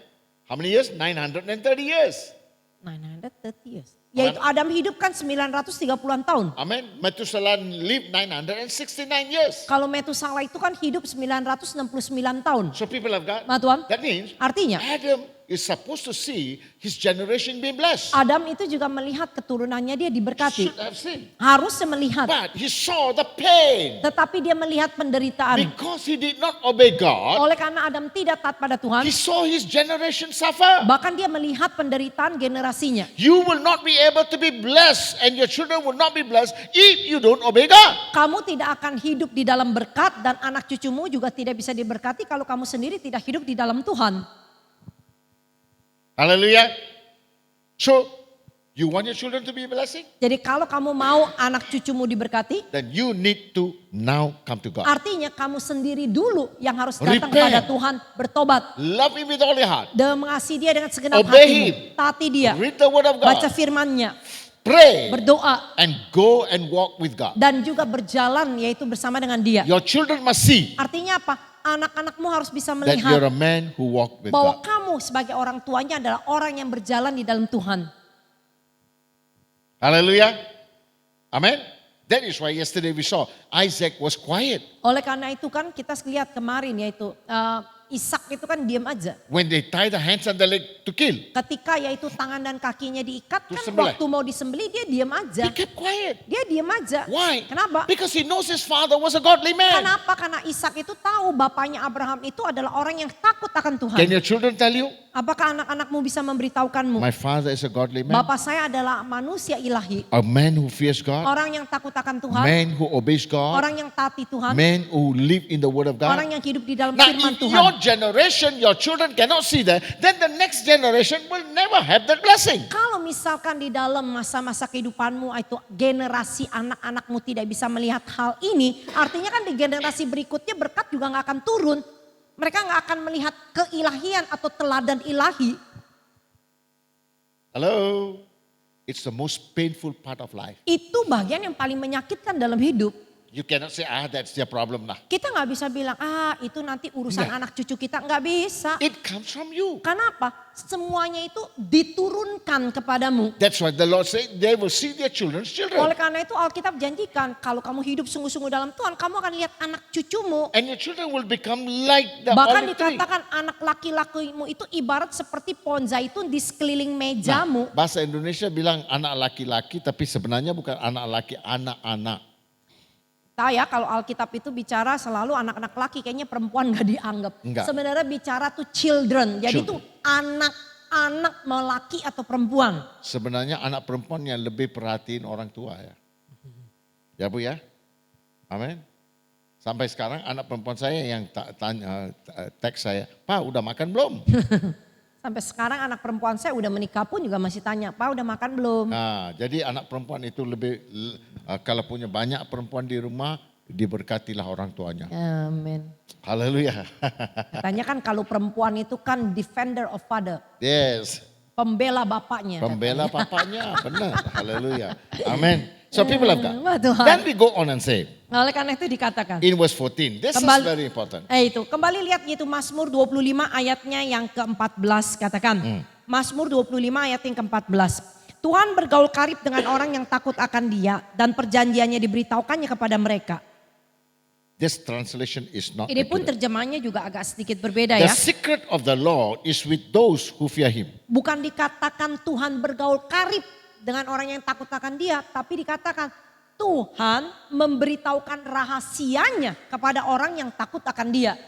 How many years? 930 years. 930 years. Yaitu Adam hidup kan 930-an tahun. Amen. Methuselah lived 969 years. Kalau Metusalah itu kan hidup 969 tahun. So people of God, Ma Tuhan, that means artinya Adam is supposed to see his generation being blessed. Adam itu juga melihat keturunannya dia diberkati. Should have seen. Harusnya melihat. But he saw the pain. Tetapi dia melihat penderitaan. Because he did not obey God, Oleh karena Adam tidak taat pada Tuhan. he saw his generation suffer. Bahkan dia melihat penderitaan generasinya. You will not be able to be blessed and your children will not be blessed if you don't obey God. Kamu tidak akan hidup di dalam berkat dan anak cucumu juga tidak bisa diberkati kalau kamu sendiri tidak hidup di dalam Tuhan. Hallelujah. So, you want your children to be a blessing? Jadi kalau kamu mau anak cucumu diberkati, Then you need to now come to God. artinya kamu sendiri dulu yang harus datang Repent. kepada Tuhan, bertobat. Love Him with all your heart. Dan mengasihi dia dengan segenap Obey hatimu. Him. Taati dia. Read the word of Baca God. firman-Nya. Pray Berdoa. and go and walk with God. Dan juga berjalan yaitu bersama dengan dia. Your children must see Artinya apa? Anak-anakmu harus bisa that you're melihat a man who walk with bahwa God. kamu sebagai orang tuanya adalah orang yang berjalan di dalam Tuhan. Hallelujah. Amen. That is why yesterday we saw Isaac was quiet. Oleh karena itu kan kita lihat kemarin yaitu Ishak itu kan diam aja. When they tie the hands and the leg to kill, Ketika yaitu tangan dan kakinya diikat kan Disembelih. waktu mau disembelih dia diam aja. he kept quiet. Dia diam aja. Why? Kenapa? Because he knows his father was a godly man. Kenapa? Karena Ishak itu tahu bapaknya Abraham itu adalah orang yang takut akan Tuhan. Can your children tell you? Apakah anak-anakmu bisa memberitahukanmu? My father is a godly man. Bapak saya adalah manusia ilahi. A man who fears God. Orang yang takut akan Tuhan. Man who obeys God. Orang yang taati Tuhan. Man who live in the word of Orang God. yang hidup di dalam Now firman if Tuhan. your generation, your children cannot see that, then the next generation will never have that blessing. Kalau misalkan di dalam masa-masa kehidupanmu itu generasi anak-anakmu tidak bisa melihat hal ini. Artinya kan di generasi berikutnya berkat juga gak akan turun. Mereka gak akan melihat keilahian atau teladan ilahi. Hello? It's the most painful part of life. Itu bagian yang paling menyakitkan dalam hidup. You cannot say, that's their problem. Nah. Kita gak bisa bilang, itu nanti urusan Nggak. anak cucu kita. Gak bisa. It comes from you. Kenapa? Semuanya itu diturunkan kepadamu. That's why the Lord said they will see their children's children. Oleh karena itu Alkitab janjikan, kalau kamu hidup sungguh-sungguh dalam Tuhan, kamu akan lihat anak cucumu. And your children will become like the Bahkan olive tree. dikatakan anak laki-lakimu itu ibarat seperti pohon zaitun di sekeliling Nah, mejamu. bahasa Indonesia bilang anak laki-laki, tapi sebenarnya bukan anak laki, anak-anak. Kalau Alkitab itu bicara selalu anak-anak laki, kayaknya perempuan gak dianggap. Enggak. Sebenarnya bicara tuh children, jadi itu anak-anak laki atau perempuan. Sebenarnya anak perempuan yang lebih perhatiin orang tua ya. Ya Bu ya. Amin. Sampai sekarang anak perempuan saya yang teks saya, Pak udah makan belum? Sampai sekarang anak perempuan saya udah menikah pun juga masih tanya, Pak udah makan belum? Nah, jadi anak perempuan itu lebih, kalau punya banyak perempuan di rumah, diberkatilah orang tuanya. Amin. Haleluya. Katanya kan kalau perempuan itu kan defender of father. Yes. Pembela bapaknya. Pembela papanya, benar. Haleluya. Amin. So people of Wah, God. Tuhan. Then we go on and say, Nah, oleh karena itu dikatakan. in verse 14, this is Kembali- very important. Kembali lihat itu Mazmur 25 ayatnya yang ke-14 katakan. Mazmur 25 ayat yang ke-14. Tuhan bergaul karib dengan orang yang takut akan Dia dan perjanjiannya diberitahukannya kepada mereka. This translation is not Ini pun accurate. terjemahannya juga agak sedikit berbeda The ya. secret of the Lord is with those who fear him. Bukan dikatakan Tuhan bergaul karib dengan orang yang takut akan Dia, tapi dikatakan Tuhan memberitahukan rahasianya kepada orang yang takut akan Dia.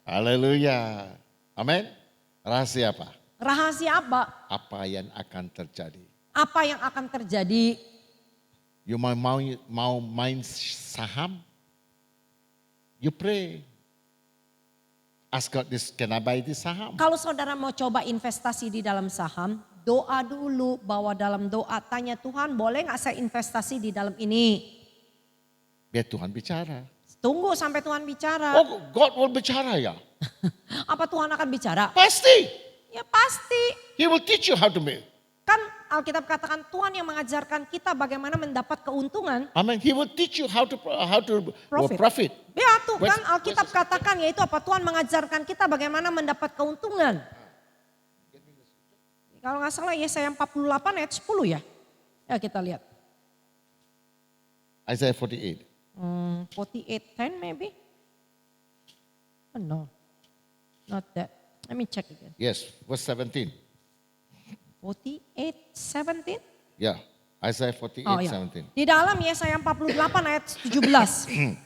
Haleluya. Amin. Rahasia apa? Rahasia apa? Apa yang akan terjadi? Apa yang akan terjadi? You mau main saham? You pray. Ask God this, can I buy this saham? Kalau saudara mau coba investasi di dalam saham, doa dulu, bawa dalam doa, tanya Tuhan boleh gak saya investasi di dalam ini? Biar Tuhan bicara. Tunggu sampai Tuhan bicara. Oh, God will bicara ya? Apa Tuhan akan bicara? Pasti. Ya pasti. He will teach you how to make. Kan Alkitab katakan Tuhan yang mengajarkan kita bagaimana mendapat keuntungan. Amen. He will teach you how to profit. Ya tuh Where's- kan Alkitab katakan yaitu apa? Tuhan mengajarkan kita bagaimana mendapat keuntungan. Kalau nggak salah Yesaya 48 ayat 10 ya. Ya kita lihat. Isaiah 48. 48:10 maybe? Oh, no, not that. Let me check again. Yes, verse 17. 48:17? Yeah, Isaiah 48, Oh ya. 17. Di dalam Yesaya 48 ayat 17.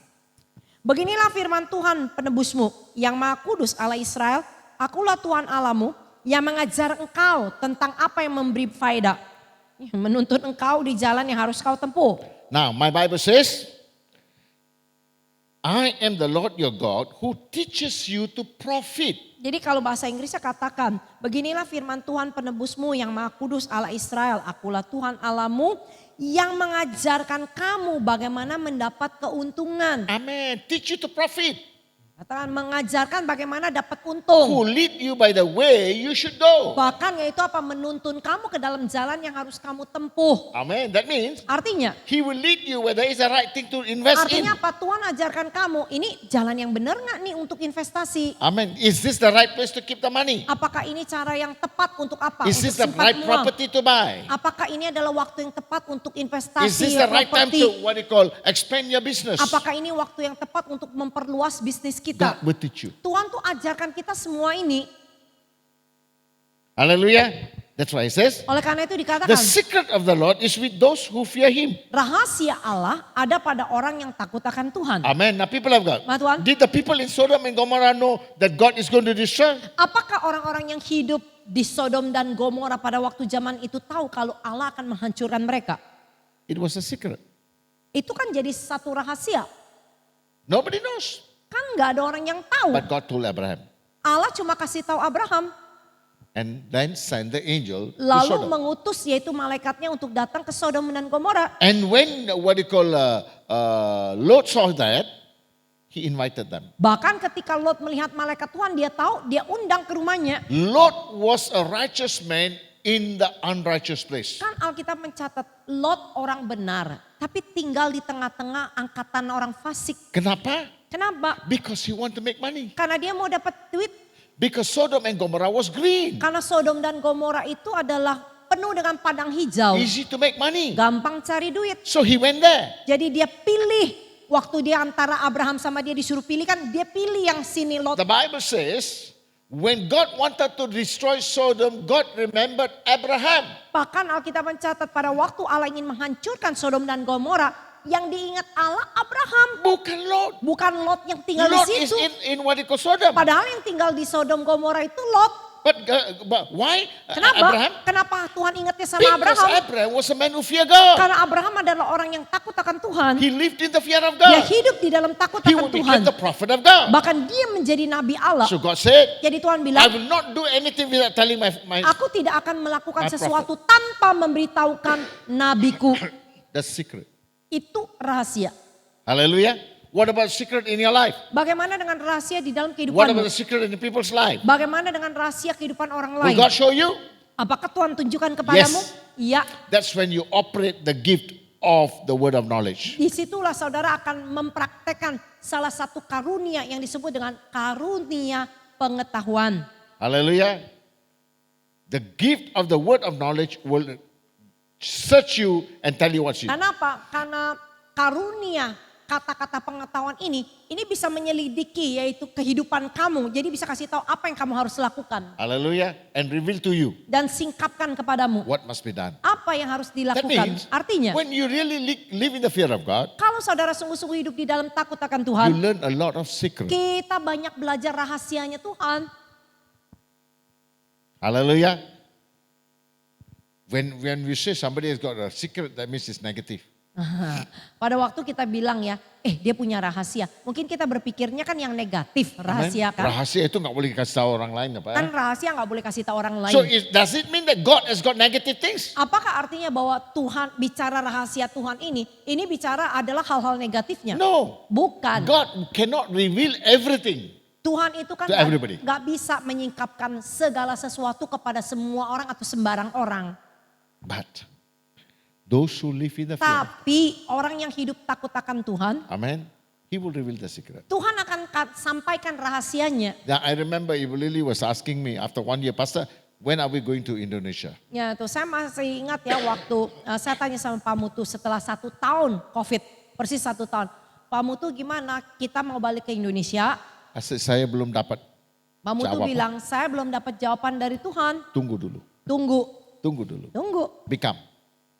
Beginilah firman Tuhan penebusmu yang Maha Kudus Allah Israel. Akulah Tuhan Allahmu yang mengajar engkau tentang apa yang memberi faedah. Menuntun engkau di jalan yang harus kau tempuh. Now, my Bible says, I am the Lord your God who teaches you to profit. Jadi kalau bahasa Inggrisnya katakan, beginilah firman Tuhan penebusmu yang Maha Kudus Allah Israel. Akulah Tuhan Allahmu yang mengajarkan kamu bagaimana mendapat keuntungan. Amen. Teach you to profit. Katakan mengajarkan bagaimana dapat Who untung. lead you by the way you should go. Bahkan yaitu apa? Menuntun kamu ke dalam jalan yang harus kamu tempuh. Amen. That means Artinya, he will lead you whether it's the right thing to invest in. artinya apa? Tuhan ajarkan kamu, ini jalan yang benar nggak nih untuk investasi? Amen. Is this the right place to keep the money? Apakah ini cara yang tepat untuk apa? Is Untuk this the simpan right uang? property to buy? Apakah ini adalah waktu yang tepat untuk Is investasi this the right time properti? to what you call expand your business? Apakah ini waktu yang tepat untuk memperluas bisnis kita? God will teach you. Tuhan tuh ajarkan kita semua ini. Hallelujah. That's why it says, Oleh karena itu the dikatakan, secret of the Lord is with those who fear him. rahasia Allah ada pada orang yang takut akan Tuhan. Amen. Now people of God, Ma Tuhan. did the people in Sodom and Gomorrah know that God is going to destroy? Apakah orang-orang yang hidup di Sodom dan Gomora pada waktu zaman itu tahu kalau Allah akan menghancurkan mereka? It was a secret. Itu kan jadi satu rahasia. Nobody knows. Kan nggak ada orang yang tahu. But God told Abraham. Allah cuma kasih tahu Abraham. And then send the angel to Lalu Sodom. mengutus yaitu malaikatnya untuk datang ke Sodom dan Gomora. And when Lot saw that, he invited them. Bahkan ketika Lot melihat malaikat Tuhan, dia tahu, dia undang ke rumahnya. Lot was a righteous man in the unrighteous place. Kan Alkitab mencatat Lot orang benar, tapi tinggal di tengah-tengah angkatan orang fasik. Kenapa? Kenapa? Because he want to make money. Karena dia mau dapat duit. Because Sodom and Gomorrah was green. Karena Sodom dan Gomora itu adalah penuh dengan padang hijau. Easy to make money. Gampang cari duit. So he went there. Jadi dia pilih. Waktu dia antara Abraham sama dia disuruh pilih kan, dia pilih yang sini Lot. The Bible says, when God wanted to destroy Sodom, God remembered Abraham. Bahkan Alkitab mencatat pada waktu Allah ingin menghancurkan Sodom dan Gomora, yang diingat Allah Abraham. Bukan Lot. Bukan Lot yang tinggal Lot di is situ. in what you call Sodom. Padahal yang tinggal di Sodom Gomora itu Lot. But why Kenapa? Abraham? Kenapa Tuhan ingatnya sama Because Abraham? Abraham was a man who feared God. Karena Abraham adalah orang yang takut akan Tuhan. He lived in the fear of Dia God. hidup di dalam takut He akan would Tuhan. become the prophet of God. Bahkan dia menjadi nabi Allah. So God said, Jadi Tuhan I bilang, will not do anything without telling my aku tidak akan melakukan My sesuatu tanpa memberitahukan nabiku. the secret. Itu rahasia. Hallelujah. What about secret in your life? Bagaimana dengan rahasia di dalam What kehidupanmu? about the secret in the people's life? Bagaimana dengan rahasia kehidupan orang Will lain? God show you? Apakah Tuhan tunjukkan kepadamu? Iya. That's when you operate the gift of the word of knowledge. Disitulah saudara akan mempraktekkan salah satu karunia yang disebut dengan karunia pengetahuan. Hallelujah. The gift of the word of knowledge will search you and tell you what you. Kenapa? Karena karunia kata-kata pengetahuan ini bisa menyelidiki yaitu kehidupan kamu. Jadi bisa kasih tahu apa yang kamu harus lakukan. Hallelujah. And reveal to you Dan singkapkan kepadamu what must be done. apa yang harus That dilakukan. means Artinya, when you really live in the fear of God, kalau saudara sungguh-sungguh hidup di dalam takut akan you Tuhan, learn a lot of secrets. kita banyak belajar rahasianya Tuhan. Hallelujah. When we say somebody has got a secret, that means it's negative. Pada waktu kita bilang ya, dia punya rahasia. Mungkin kita berpikirnya kan yang negatif rahasia Amen. kan. Rahasia itu nggak boleh kasih tahu orang lain apa? Kan rahasia nggak boleh kasih tahu orang lain. So does it mean that God has got negative things? Apakah artinya bahwa Tuhan bicara rahasia Tuhan ini bicara adalah hal-hal negatifnya? No. Bukan. God cannot reveal everything. Tuhan itu kan To everybody. gak bisa menyingkapkan segala sesuatu kepada semua orang atau sembarang orang. But those who live in the fear, Tapi orang yang hidup takut akan Tuhan, amen, He will reveal the secret. Tuhan akan sampaikan rahasianya. Now I remember Ibu Lily was asking me after 1 year, Pastor, when are we going to Indonesia? Ya tuh saya masih ingat ya waktu saya tanya sama Pak Mutu setelah 1 tahun COVID, persis 1 tahun. Pak Mutu gimana kita mau balik ke Indonesia? Saya belum dapat. Pak Mutu Jawab. bilang saya belum dapat jawaban dari Tuhan. Tunggu dulu. Tunggu Tunggu. Become.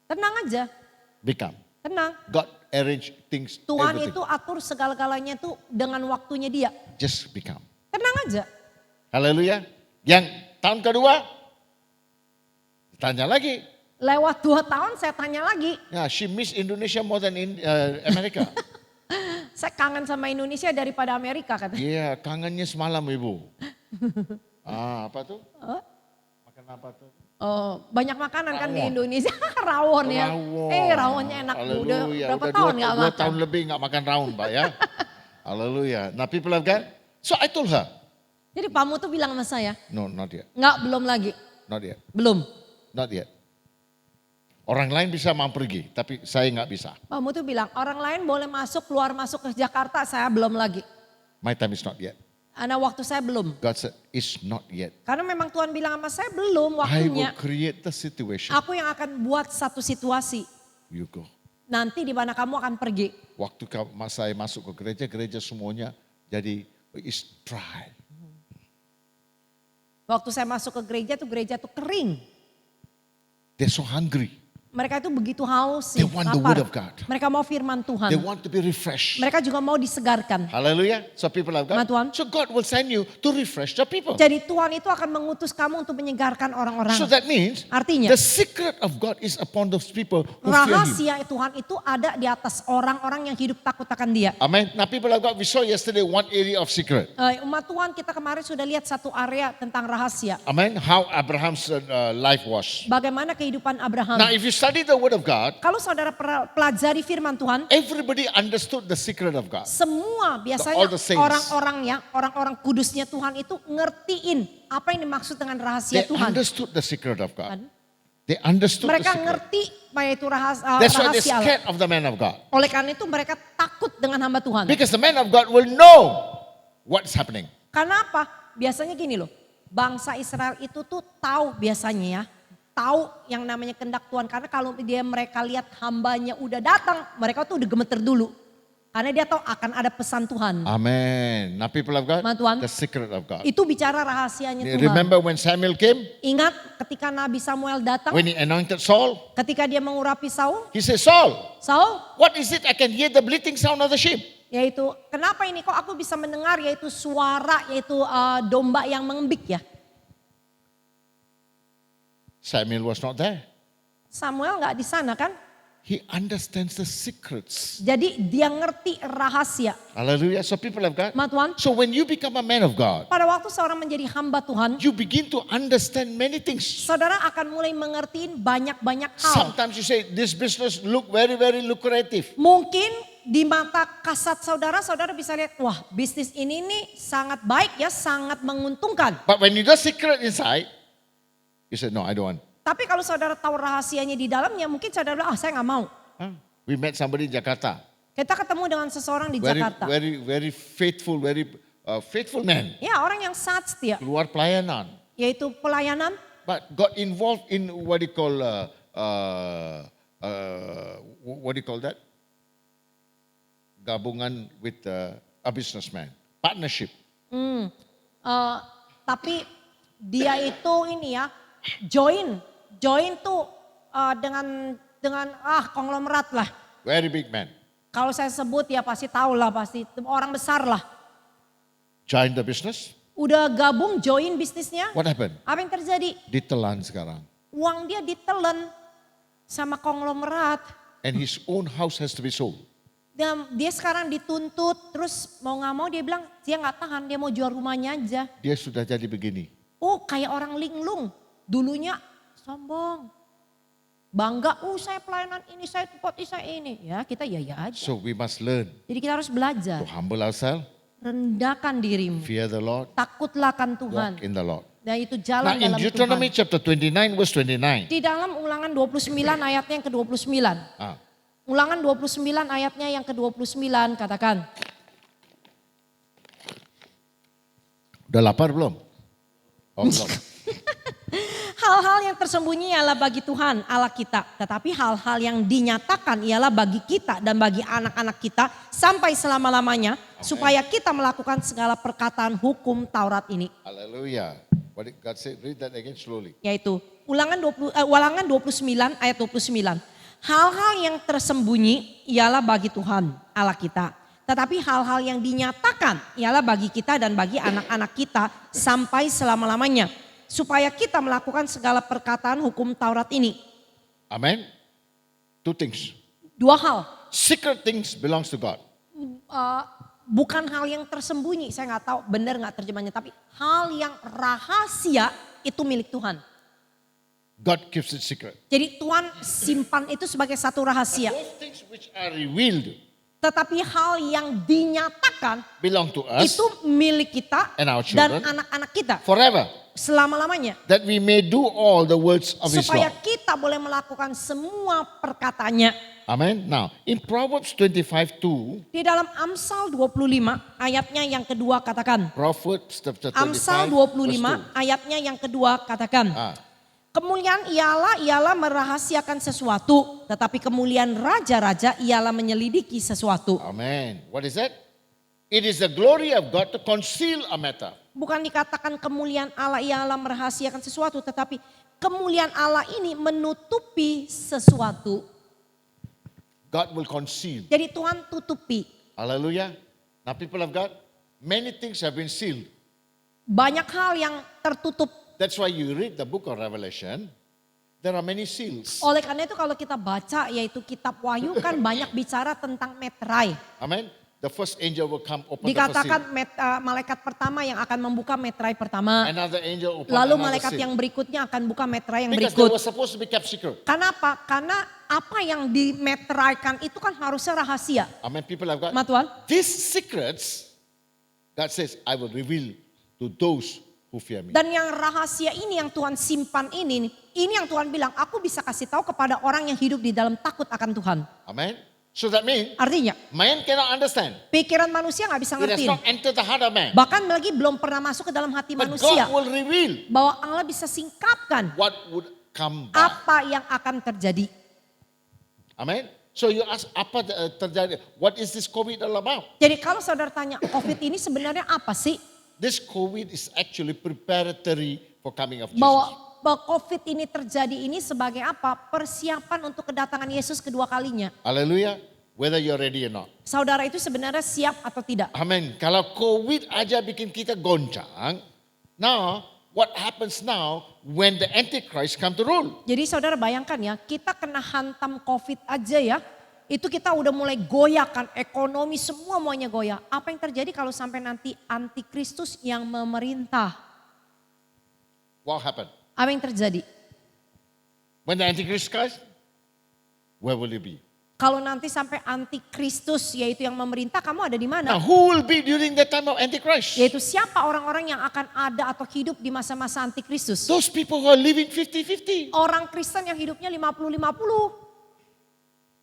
tenang aja, Become. tenang. God arrange things. Tuhan Everything. itu atur segala-galanya itu dengan waktunya dia. Just become. Tenang aja. Haleluya. Yang tahun kedua, tanya lagi. Lewat 2 tahun saya tanya lagi. Yeah, she miss Indonesia more than America. Saya kangen sama Indonesia daripada Amerika katanya. Iya, kangennya semalam Ibu. Apa tuh? Makan apa tuh? Oh, banyak makanan kan di Rawon. Indonesia. Rawon ya. Rawon. Rawonnya enak. Udah Haleluya. berapa Udah tahun gak 2 makan. tahun lebih gak makan rawon Pak ya. Haleluya. Nah people of God. So I told her. Jadi Pak Mutu bilang sama saya, No, not yet. enggak, belum lagi. Not yet. Belum. Not yet. Orang lain bisa mau pergi, tapi saya nggak bisa. Pak Mutu bilang, orang lain boleh masuk, keluar masuk ke Jakarta, saya belum lagi. My time is not yet. Karena waktu saya belum. God said, it's not yet. Karena memang Tuhan bilang sama saya belum I will waktunya. create the situation. Aku yang akan buat satu situasi. You go. Nanti di mana kamu akan pergi. Waktu saya masuk ke gereja, gereja semuanya jadi is dry. Waktu saya masuk ke gereja tuh kering. They're so hungry. Mereka itu begitu haus, They want the lapar. word of God. Mereka mau firman Tuhan. They want to be refreshed. Mereka juga mau disegarkan. Hallelujah. So people of Nah, God. Tuhan. So God will send you to refresh the people. Jadi Tuhan itu akan mengutus kamu untuk menyegarkan orang-orang. So that means Artinya, the secret of God is upon those people who fear Him. rahasia Tuhan itu ada di atas orang-orang yang hidup takut akan Dia. Amen. Now people of God, we saw yesterday one area of secret. Umat Tuhan kita kemarin sudah lihat satu area tentang rahasia. Amen. How Abraham's life was. Bagaimana kehidupan Abraham. Now if you study the word of God, Kalau saudara pelajari firman Tuhan, everybody understood the secret of God. semua All biasanya the saints. orang-orang kudusnya Tuhan itu ngertiin apa yang dimaksud dengan rahasia They Tuhan. understood the secret of God. Kan? They understood Mereka the secret. ngerti apa itu That's why they're rahasia Allah. scared of the man of God. Oleh karena itu mereka takut dengan hamba Tuhan. Because the man of God will know what's happening. Karena apa? Biasanya gini loh, bangsa Israel itu tuh tahu biasanya ya, tahu yang namanya kehendak Tuhan. Karena kalau mereka lihat hambanya udah datang, mereka tuh udah gemeter dulu. Karena dia tahu akan ada pesan Tuhan. Amen. Now people of God, Ma Tuhan. the secret of God. Itu bicara rahasianya Tuhan. Remember when Samuel came? Ingat ketika Nabi Samuel datang, When he anointed Saul? ketika dia mengurapi Saul, He said, Saul, Saul what is it? I can hear the bleating sound of the sheep. yaitu kenapa ini kok aku bisa mendengar yaitu suara yaitu domba yang mengembik ya. Samuel was not there. Samuel nggak di sana kan? He understands the secrets. Jadi dia ngerti rahasia. Hallelujah. So people of God. Ma Tuhan, So when you become a man of God, pada waktu seorang menjadi hamba Tuhan, you begin to understand many things. saudara akan mulai mengertiin banyak-banyak hal. Sometimes you say, this business look very, very lucrative. Mungkin di mata kasat saudara, saudara bisa lihat, wah bisnis ini nih sangat baik ya, sangat menguntungkan. But when you do secret inside, you say, no, I don't want. Tapi kalau saudara tahu rahasianya di dalamnya, mungkin saudara bilang, saya nggak mau. Huh? We met somebody in Jakarta. Kita ketemu dengan seseorang di Very, Jakarta. very faithful, very faithful man. Ya, orang yang sangat setia, Keluar pelayanan. yaitu pelayanan. But got involved in what do you call what do you call that? Gabungan with a businessman, partnership. Tapi dia itu ini ya, join tuh dengan konglomerat lah. Very big man. Kalau saya sebut ya pasti tahu lah, pasti orang besar lah. Join the business. Udah gabung join bisnisnya, What happened? apa yang terjadi? Ditelan sekarang. Uang dia ditelen sama konglomerat. And his own house has to be sold. Dan dia sekarang dituntut, terus mau gak mau dia bilang dia gak tahan, dia mau jual rumahnya aja. Dia sudah jadi begini. Oh kayak orang linglung, dulunya sombong. Bangga, saya pelayanan ini, saya tempat saya ini. Ya kita ya aja. So we must learn Jadi kita harus belajar, to humble ourselves, rendahkan dirimu. fear the Lord, Takutlah akan Tuhan. walk in the Lord. Dan itu Now jalan in dalam Deuteronomy Tuhan. chapter 29 verse 29. Di dalam ulangan 29 ayatnya yang ke-29. Ulangan 29 ayatnya yang ke-29 katakan. Udah lapar belum? Oh belum. Hal-hal yang tersembunyi ialah bagi Tuhan Allah kita. Tetapi hal-hal yang dinyatakan ialah bagi kita dan bagi anak-anak kita sampai selama-lamanya. Supaya kita melakukan segala perkataan hukum Taurat ini. Hallelujah. What did God say? Read that again slowly. Yaitu ulangan 29 ayat 29. Hal-hal yang tersembunyi ialah bagi Tuhan Allah kita. Tetapi hal-hal yang dinyatakan ialah bagi kita dan bagi anak-anak kita sampai selama-lamanya. Supaya kita melakukan segala perkataan hukum Taurat ini. Amen. Two things. Dua hal. Secret things belongs to God. Bukan hal yang tersembunyi. Saya nggak tahu benar nggak terjemahnya. Tapi hal yang rahasia itu milik Tuhan. God keeps it secret. Jadi Tuhan simpan itu sebagai satu rahasia. Those things which are revealed Tetapi hal yang dinyatakan belong to us itu milik kita and our dan children anak-anak kita forever. selama-lamanya. That we may do all the words of His Supaya law. kita boleh melakukan semua perkataannya. Amen. Now, in Proverbs 25:2, Di dalam Amsal 25 ayatnya yang kedua katakan. Proverbs chapter 25, Amsal verse 25 ayatnya yang kedua katakan. 2. Kemuliaan ialah merahasiakan sesuatu. Tetapi kemuliaan raja-raja ialah menyelidiki sesuatu. Amen. What is that? It is the glory of God to conceal a matter. Bukan dikatakan kemuliaan Allah ialah merahasiakan sesuatu. Tetapi kemuliaan Allah ini menutupi sesuatu. God will conceal. Jadi Tuhan tutupi. Hallelujah. Now people of God, many things have been sealed. Banyak hal yang tertutup. That's why you read the book of Revelation, there are many seals. Oleh karena itu kalau kita baca yaitu kitab Wahyu kan banyak bicara tentang metrai. Amen. The first angel will come open the first Dikatakan seal. malaikat pertama yang akan membuka metrai pertama. Another angel open Lalu another malaikat seal. yang berikutnya akan buka metrai yang Because they berikut. were supposed to be kept secret. Karena apa? Karena apa yang dimetraikan itu kan harusnya rahasia. Amen. People of God. Ma Tuhan, These secrets, God says, I will reveal to those who fear me. dan yang rahasia ini yang Tuhan simpan ini yang Tuhan bilang, aku bisa kasih tahu kepada orang yang hidup di dalam takut akan Tuhan. Amen. So that means Artinya, man cannot understand. pikiran manusia nggak bisa It has ngerti. not entered the heart of man. Bahkan lagi belum pernah masuk ke dalam hati But manusia. God will reveal Bahwa Allah bisa singkapkan what would come back. apa yang akan terjadi. Amen. So you ask, apa terjadi? What is this COVID all about? Jadi kalau saudara tanya COVID ini sebenarnya apa sih? This COVID is actually preparatory for coming of Jesus. Bahwa COVID ini terjadi ini sebagai apa? Persiapan untuk kedatangan Yesus kedua kalinya. Hallelujah. Whether you're ready or not. Saudara itu sebenarnya siap atau tidak? Amen. Kalau COVID aja bikin kita goncang. Now, what happens now when the Antichrist come to rule? Jadi saudara bayangkan ya, kita kena hantam COVID aja ya. Itu kita udah mulai goyahkan ekonomi, semua maunya goyah. Apa yang terjadi kalau sampai nanti antikristus yang memerintah? What happened? Apa yang terjadi? When the Antichrist comes, where will you be? Kalau nanti sampai antikristus yaitu yang memerintah, kamu ada di mana? Now, who will be during the time of Antichrist? Yaitu siapa orang-orang yang akan ada atau hidup di masa-masa antikristus? Those people who are living 50-50. Orang Kristen yang hidupnya 50-50.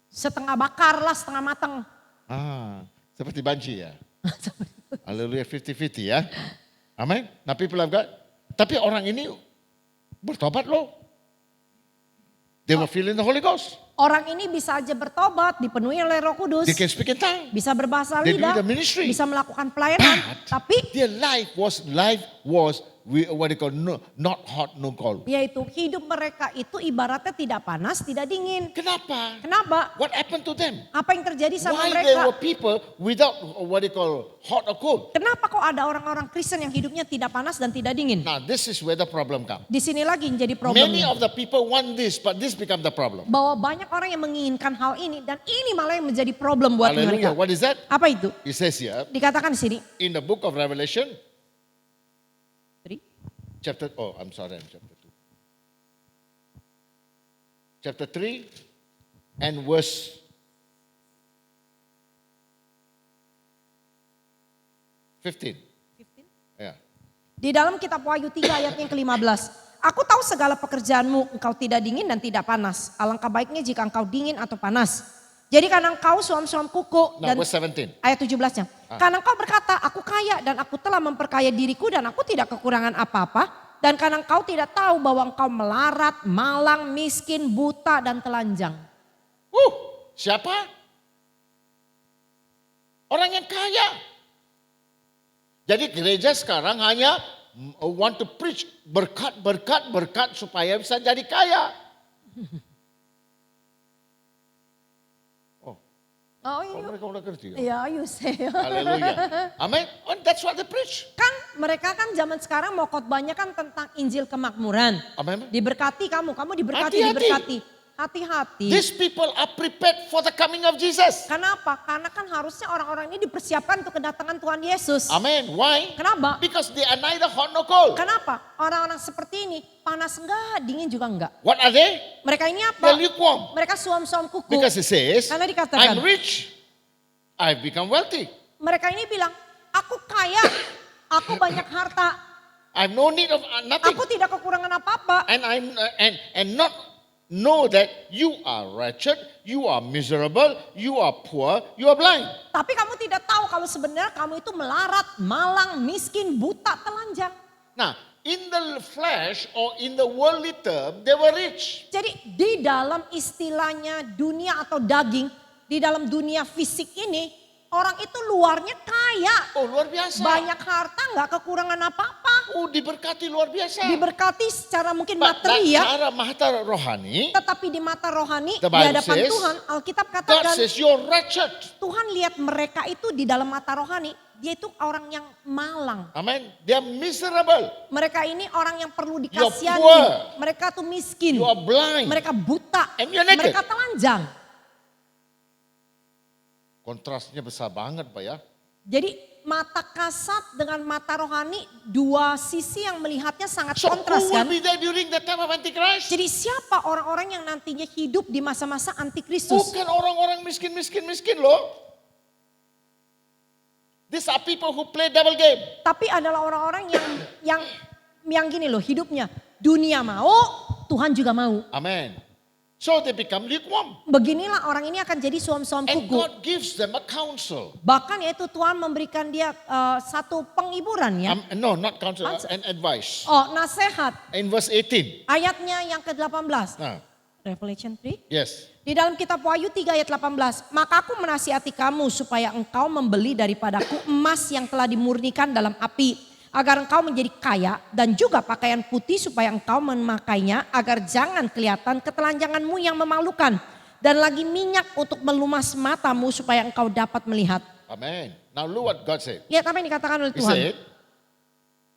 Setengah bakar lah, setengah matang. Seperti banci ya. Haleluya 50-50 ya. Amin. Nah people of God. Tapi orang ini bertobat loh. They were feeling the Holy Ghost. Orang ini bisa aja bertobat, dipenuhi oleh Roh Kudus. They can speak in tongue. Bisa berbahasa They do lidah, the ministry. bisa melakukan pelayanan. Tapi Their life was what they call not hot, no cold. yaitu hidup mereka itu ibaratnya tidak panas, tidak dingin. Kenapa? Kenapa? What happened to them? Apa yang terjadi sama Why there mereka? were people without what they call hot or cold? Kenapa kok ada orang-orang Kristen yang hidupnya tidak panas dan tidak dingin? Now this is where the problem comes. Di sini lagi yang jadi Many problemnya. of the people want this, but this become the problem. Bahwa banyak orang yang menginginkan hal ini dan ini malah yang menjadi problem buat Hallelujah. mereka. What is that? Apa itu? It says here Dikatakan di sini. in the book of Revelation, Three. chapter 2. Chapter 3 and verse 15. Yeah. Di dalam kitab Wahyu 3 ayat yang ke-15. Aku tahu segala pekerjaanmu, engkau tidak dingin dan tidak panas. Alangkah baiknya jika engkau dingin atau panas. Jadi karena engkau suam-suam kuku Now dan verse 17. ayat 17-nya. Karena engkau berkata, aku kaya dan aku telah memperkaya diriku dan aku tidak kekurangan apa-apa. Dan karena engkau tidak tahu bahwa engkau melarat, malang, miskin, buta dan telanjang. Siapa? Orang yang kaya. Jadi gereja sekarang hanya want to preach berkat supaya bisa jadi kaya. Oh Mereka udah kerja. iya, you say. Haleluya. Amin. And that's what they preach. Kan mereka kan zaman sekarang mau khotbahnya kan tentang Injil kemakmuran. Amin. Diberkati kamu diberkati, Hati-hati. diberkati. Hati-hati. These people are prepared for the coming of Jesus. Kenapa? Karena kan harusnya orang-orang ini dipersiapkan untuk kedatangan Tuhan Yesus. Amen. Why? Kenapa? Because they are neither hot nor cold. Kenapa? Orang-orang seperti ini panas enggak, dingin juga enggak. What are they? Mereka ini They're apa? lukewarm. Mereka suam-suam kuku. Because it says, Karena dikatakan, I'm rich. I've become wealthy. mereka ini bilang, aku kaya, aku banyak harta, I've no need of nothing. aku tidak kekurangan apa-apa. And I'm and not know that you are wretched, you are miserable, you are poor, you are blind. Tapi kamu tidak tahu kalau sebenarnya kamu itu melarat, malang, miskin, buta, telanjang. Now, in the flesh or in the worldly term, they were rich. Jadi di dalam istilahnya dunia atau daging, di dalam dunia fisik ini, orang itu luarnya kaya. Oh, luar biasa. Banyak harta, nggak kekurangan apa-apa. Oh, diberkati luar biasa. Diberkati secara mungkin But materi ya. cara mata rohani, Tetapi di mata rohani, The di Bible hadapan says, Tuhan, Alkitab God katakan, says you're wretched. Tuhan lihat mereka itu di dalam mata rohani, dia itu orang yang malang. Amen. They are miserable. Mereka ini orang yang perlu poor. dikasihani. Mereka tuh miskin. You are blind. Mereka buta. And you're naked. Mereka telanjang. Kontrasnya besar banget, Pak ya. Jadi mata kasat dengan mata rohani, dua sisi yang melihatnya sangat So kontras who kan. will be there during the time of Antichrist? Jadi siapa orang-orang yang nantinya hidup di masa-masa antikristus? Bukan orang-orang miskin loh. These are people who play double game. Tapi adalah orang-orang yang gini loh hidupnya. Dunia mau, Tuhan juga mau. Amen. So they become lukewarm. Beginilah orang ini akan jadi suam-suam And kuku. God gives them a counsel. Bahkan yaitu Tuhan memberikan dia satu penghiburan ya. No, not counsel, an advice. Oh, nasihat. In verse 18. Ayatnya yang ke-18. Nah, Revelation 3. yes. Di dalam kitab Wahyu 3 ayat 18. Maka aku menasihati kamu supaya engkau membeli daripadaku emas yang telah dimurnikan dalam api. Agar engkau menjadi kaya dan juga pakaian putih supaya engkau memakainya. Agar jangan kelihatan ketelanjanganmu yang memalukan. Dan lagi minyak untuk melumas matamu supaya engkau dapat melihat. Amen. Now look what God said. Lihat apa yang dikatakan oleh He Tuhan. said,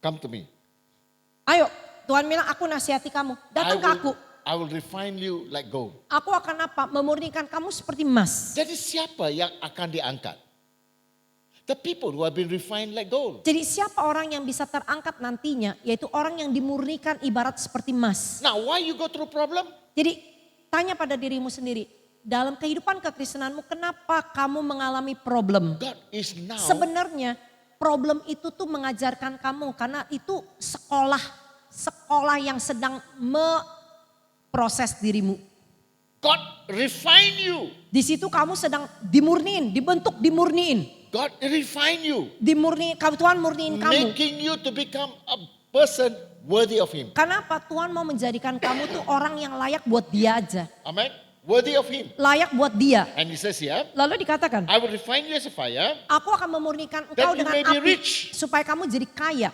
come to me. Ayo, Tuhan bilang aku nasihati kamu. Datang ke aku. I will refine you like gold. Aku akan apa? Memurnikan kamu seperti emas. Jadi siapa yang akan diangkat? The people who have been refined like gold. Jadi siapa orang yang bisa terangkat nantinya? Yaitu orang yang dimurnikan ibarat seperti emas. Now why you go through problem? Jadi tanya pada dirimu sendiri. Dalam kehidupan kekristenanmu kenapa kamu mengalami problem? God is now. Sebenarnya problem itu tuh mengajarkan kamu. Karena itu sekolah yang sedang memproses dirimu. God refine you. Di situ kamu sedang dimurniin, dibentuk dimurniin. God refine you. Tuhan murniin kamu. Making you to become a person worthy of Him. Kenapa? Tuhan mau menjadikan kamu tuh orang yang layak buat dia aja. Amen. Worthy of Him. Layak buat dia. And He says here, Lalu dikatakan, I will refine you as a fire, aku akan memurnikan that engkau you dengan may be api. rich. Supaya kamu jadi kaya.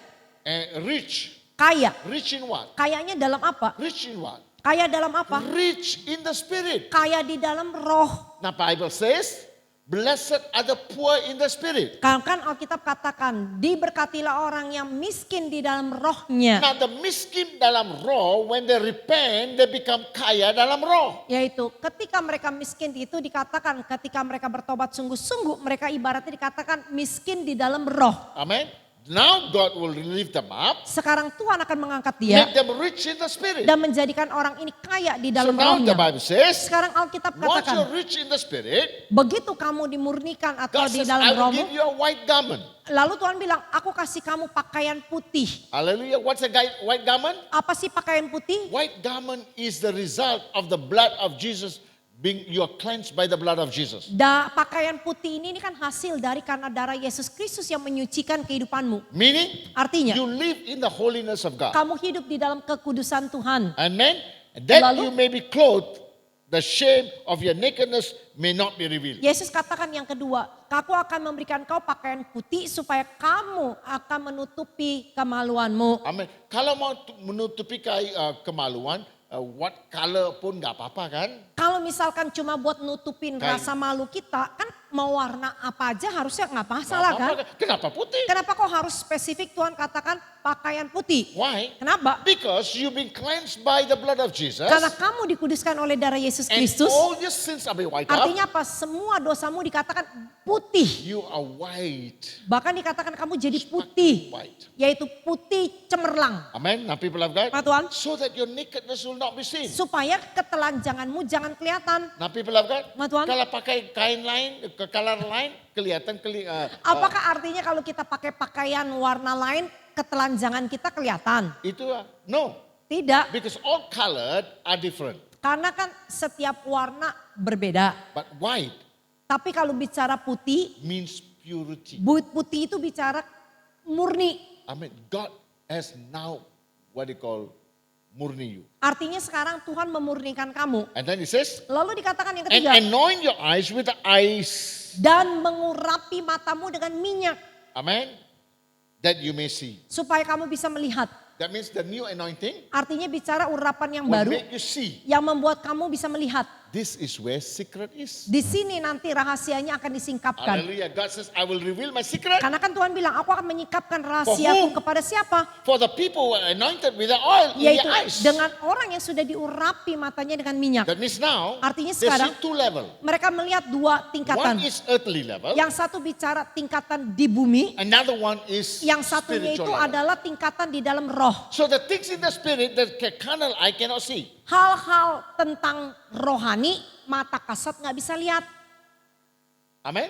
Rich. Kaya. Rich in what? Kayanya dalam apa? Rich in what? Kaya dalam apa? Rich in the Spirit. Kaya di dalam roh. Now Bible says, blessed are the poor in the Spirit. Kan Alkitab katakan, diberkatilah orang yang miskin di dalam rohnya. Now the miskin dalam roh, when they repent, they become kaya dalam roh. Yaitu ketika mereka miskin itu dikatakan ketika mereka bertobat sungguh-sungguh, mereka ibaratnya dikatakan miskin di dalam roh. Amen. Now God will lift them up, Sekarang Tuhan akan mengangkat dia make them rich in the Spirit. dan menjadikan orang ini kaya di So dalam now the rohnya. Bible says, Sekarang Alkitab once you're katakan, rich in the Spirit, begitu kamu dimurnikan atau God di says, I dalam will rohmu, give you a white garment. lalu Tuhan bilang, aku kasih kamu pakaian putih. Hallelujah. What's a white garment? Apa sih pakaian putih? White garment is the result of the blood of Jesus being, you are cleansed by the blood of Jesus. Pakaian putih ini kan hasil dari karena darah Yesus Kristus yang menyucikan kehidupanmu. Meaning, Artinya, you live in the holiness of God. kamu hidup di dalam kekudusan Tuhan. Amen. That Lalu- you may be clothed, the shame of your nakedness may not be revealed. Yesus katakan yang kedua, aku akan memberikan kau pakaian putih supaya kamu akan menutupi kemaluanmu. Amen. Kalau mau menutupi kemaluan, what color pun nggak apa-apa kan? Kalau misalkan cuma buat nutupin Kain. rasa malu kita, kan mau warna apa aja harusnya nggak Nggak masalah apa-apa kan? Kenapa putih? Kenapa kok harus spesifik Tuhan katakan pakaian putih? Why? Kenapa? Because you've been cleansed by the blood of Jesus. Karena kamu dikuduskan oleh darah Yesus And Kristus. all your sins are being wiped out. Artinya apa? Semua dosamu dikatakan putih. You are white. Bahkan dikatakan kamu jadi putih. White. Yaitu putih cemerlang. Amen. Now people of God. Pak Tuhan. So that your nakedness will not be seen. Supaya ketelanjanganmu jangan kelihatan. Now people of God. Pak Tuhan. Kalau pakai kain lain, ke color lain, kelihatan. Apakah artinya kalau kita pakai pakaian warna lain, ketelanjangan kita kelihatan? Itu no. Tidak. Because all colored are different. Karena kan setiap warna berbeda. But white Tapi kalau bicara putih, means purity. putih itu bicara murni. I mean, God has now what they call murni you. Artinya sekarang Tuhan memurnikan kamu. And then He says, Lalu dikatakan yang and ketiga. anoint your eyes with the eyes. Dan mengurapi matamu dengan minyak. Amen. That you may see. Supaya kamu bisa melihat. That means the new anointing Artinya bicara urapan yang will baru. make you see. Yang membuat kamu bisa melihat. This is where secret is. Di sini nanti rahasianya akan disingkapkan. Hallelujah. God says, I will reveal my secret Karena kan Tuhan bilang, aku akan menyingkapkan rahasiaku kepada siapa? for the people who are anointed with the oil in Yaitu their eyes. dengan orang yang sudah diurapi matanya dengan minyak. That means now, Artinya they sekarang, see two levels. Mereka melihat dua tingkatan. One is earthly level. Yang satu bicara tingkatan di bumi. Another one is Yang satunya itu spiritual level. adalah tingkatan di dalam roh. So the things in the spirit that carnal eye cannot see. Hal-hal tentang rohani, mata kasat nggak bisa lihat. Amen.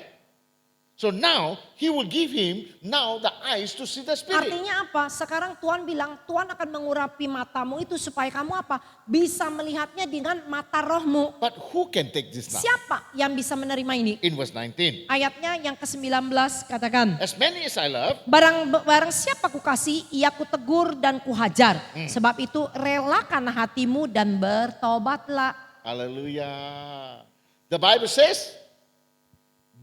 So now He will give him now the eyes to see the spirit. Artinya apa? Sekarang Tuhan bilang, Tuhan akan mengurapi matamu itu supaya kamu apa? Bisa melihatnya dengan mata rohmu. But who can take this now? Siapa yang bisa menerima ini? In verse 19. Ayatnya yang ke-19 katakan. As many as I love, Barang siapa ku kasih, ia ku tegur dan ku hajar. Sebab itu relakan hatimu dan bertobatlah. hallelujah. The Bible says,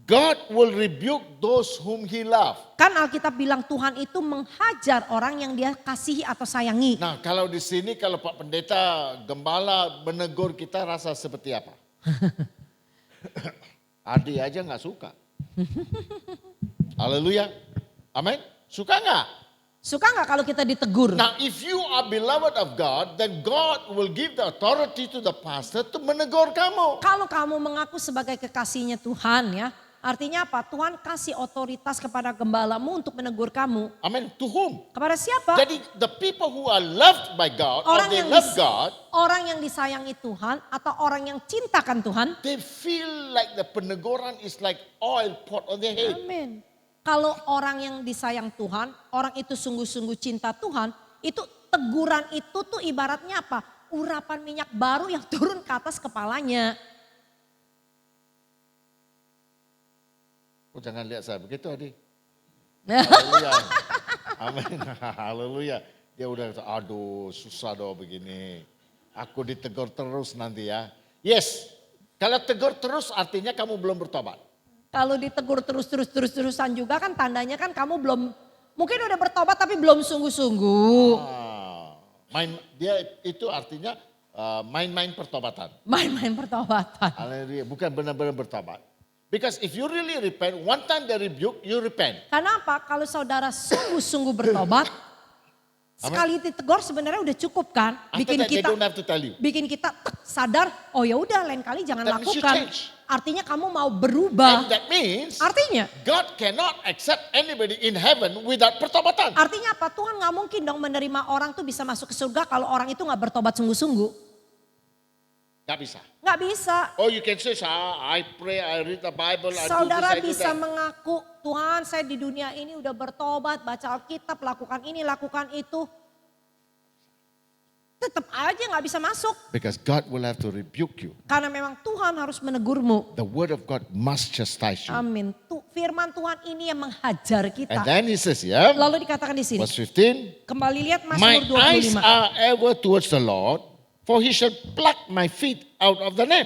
God will rebuke those whom He loves. Kan Alkitab bilang Tuhan itu menghajar orang yang dia kasihi atau sayangi. Nah kalau di sini kalau Pak Pendeta Gembala menegur kita rasa seperti apa? Adi aja nggak suka. Haleluya. Amin. Suka nggak? Suka nggak kalau kita ditegur? Now if you are beloved of God, then God will give the authority to the pastor to menegur kamu. Kalau kamu mengaku sebagai kekasihnya Tuhan ya. Artinya apa? Tuhan kasih otoritas kepada gembalamu untuk menegur kamu. Amin. To whom? Kepada siapa? Jadi the people who are loved by God, or Orang they yang love God, orang yang disayangi Tuhan atau orang yang cintakan Tuhan. they feel like the peneguran is like oil poured on their head. Amin. Kalau orang yang disayang Tuhan, orang itu sungguh-sungguh cinta Tuhan, itu teguran itu tuh ibaratnya apa? urapan minyak baru yang turun ke atas kepalanya. Oh, jangan lihat saya begitu, adik. Haleluya. Amin. Haleluya. Dia udah, aduh susah dong begini. Aku ditegur terus nanti ya. Yes, kalau tegur terus artinya kamu belum bertobat. Kalau ditegur terus-terusan juga kan tandanya kan kamu belum, mungkin udah bertobat tapi belum sungguh-sungguh. Dia itu artinya main-main pertobatan. Main-main pertobatan. Haleluya, bukan benar-benar bertobat. Because if you really repent, one time they rebuke, you repent. Karena apa? Kalau saudara sungguh-sungguh bertobat, sekali ditegur sebenarnya udah cukup kan? After that, they don't have to tell you. Bikin kita sadar, oh ya udah lain kali jangan That means you lakukan. change. Artinya kamu mau berubah. And that means Artinya God cannot accept anybody in heaven without pertobatan. Artinya apa? Tuhan gak mungkin dong menerima orang tuh bisa masuk ke surga kalau orang itu gak bertobat sungguh-sungguh. Gak bisa. Gak bisa. Oh, you can say, I pray, I read the Bible, I do Saudara this, I do bisa that. mengaku, Tuhan saya di dunia ini udah bertobat, baca Alkitab, lakukan ini, lakukan itu. Tetap aja gak bisa masuk. Because God will have to rebuke you. Karena memang Tuhan harus menegurmu. The word of God must chastise you. Amin. Firman Tuhan ini yang menghajar kita. And then he says, yeah, Lalu dikatakan di sini. verse 15, Kembali lihat my Mazmur eyes 25. are ever towards the Lord, for he shall pluck my feet out of the net.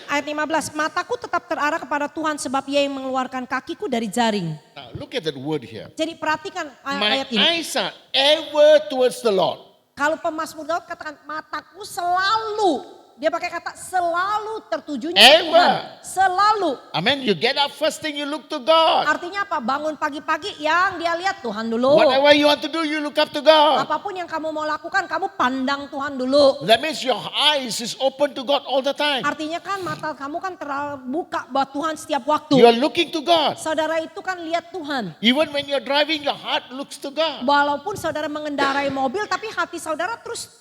Ayat 15, mataku tetap terarah kepada Tuhan sebab ia yang mengeluarkan kakiku dari jaring. Now look at that word here. Jadi perhatikan My ayat ini. eyes are ever towards the Lord. Kalau pemazmur Daud katakan mataku selalu. Dia pakai kata selalu tertujunya ke Ever. Tuhan. Selalu. Amen. You get up first thing you look to God. Artinya apa? Bangun pagi-pagi yang dia lihat Tuhan dulu. Whatever you want to do, you look up to God. Apapun yang kamu mau lakukan kamu pandang Tuhan dulu. That means your eyes is open to God all the time. Artinya kan mata kamu kan terbuka buat Tuhan setiap waktu. You are looking to God. Saudara itu kan lihat Tuhan. Even when you're driving, your heart looks to God. Walaupun saudara mengendarai mobil tapi hati saudara terus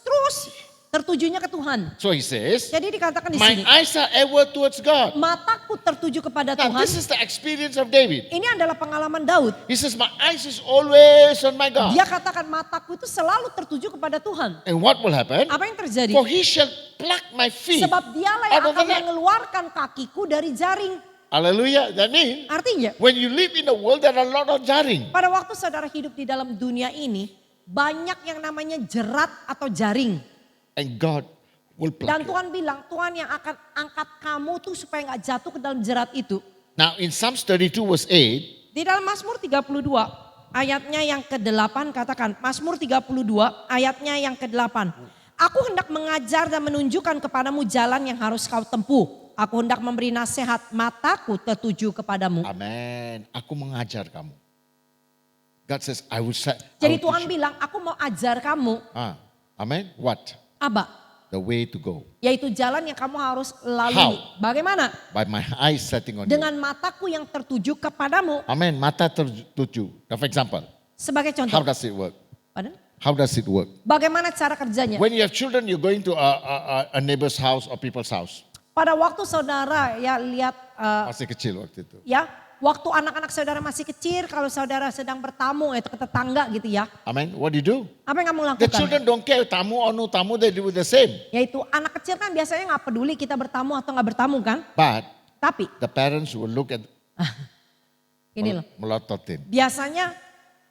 tertujunya ke Tuhan. So he says, Jadi dikatakan di my sini, eyes are ever towards God. mataku tertuju kepada Now Tuhan. this is the experience of David. Ini adalah pengalaman Daud. He says, my eyes is always on my God. Dia katakan mataku itu selalu tertuju kepada Tuhan. And what will happen? Apa yang terjadi? For he shall pluck my feet. Sebab dialah yang out of akan the net. mengeluarkan kakiku dari jaring. Hallelujah. That means Artinya, when you live in the world, there are a lot of jaring. pada waktu saudara hidup di dalam dunia ini, banyak yang namanya jerat atau jaring. And God will pluck Dan you. Tuhan bilang, Tuhan yang akan angkat kamu tuh supaya gak jatuh ke dalam jerat itu. Now in Psalms 32 verse 8, Di dalam Mazmur 32, ayatnya yang ke-8 katakan, Mazmur 32 ayatnya yang ke-8. Aku hendak mengajar dan menunjukkan kepadamu jalan yang harus kau tempuh. Aku hendak memberi nasihat, mataku tertuju kepadamu. amen. Aku mengajar kamu. God says, I will set. Jadi Tuhan bilang, aku mau ajar kamu. Amen. What? Apa? The way to go. Yaitu jalan yang kamu harus lalui. How? Bagaimana? By my eyes setting on Dengan you. mataku yang tertuju kepadamu. Amen. Mata tertuju. Now for example, Sebagai how contoh. does it work? Pardon? How does it work? Bagaimana cara kerjanya? When you have children, you're going to a neighbor's house or people's house. Pada waktu saudara ya lihat Masih kecil waktu itu. ya, waktu anak-anak saudara masih kecil, kalau saudara sedang bertamu itu ke tetangga gitu ya. Amen. What do you do? Apa yang kamu The lakukan? children don't care. Tamu or no tamu, they do the same. Yaitu anak kecil kan biasanya nggak peduli kita bertamu atau nggak bertamu kan. But Tapi the parents will look at ini loh, melototin. biasanya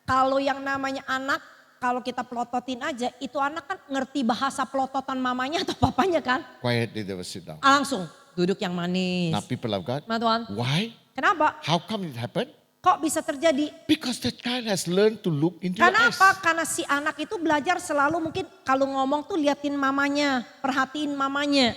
kalau yang namanya anak, kalau kita pelototin aja, itu anak kan ngerti bahasa pelototan mamanya atau papanya kan. Quietly they will sit down. Langsung duduk yang manis. Now people of God, Nah Tuhan, why? kenapa? How come it happened? Kok bisa terjadi? Because the child has learned to look into your Karena eyes. apa? Karena si anak itu belajar selalu mungkin kalau ngomong tuh liatin mamanya, perhatiin mamanya.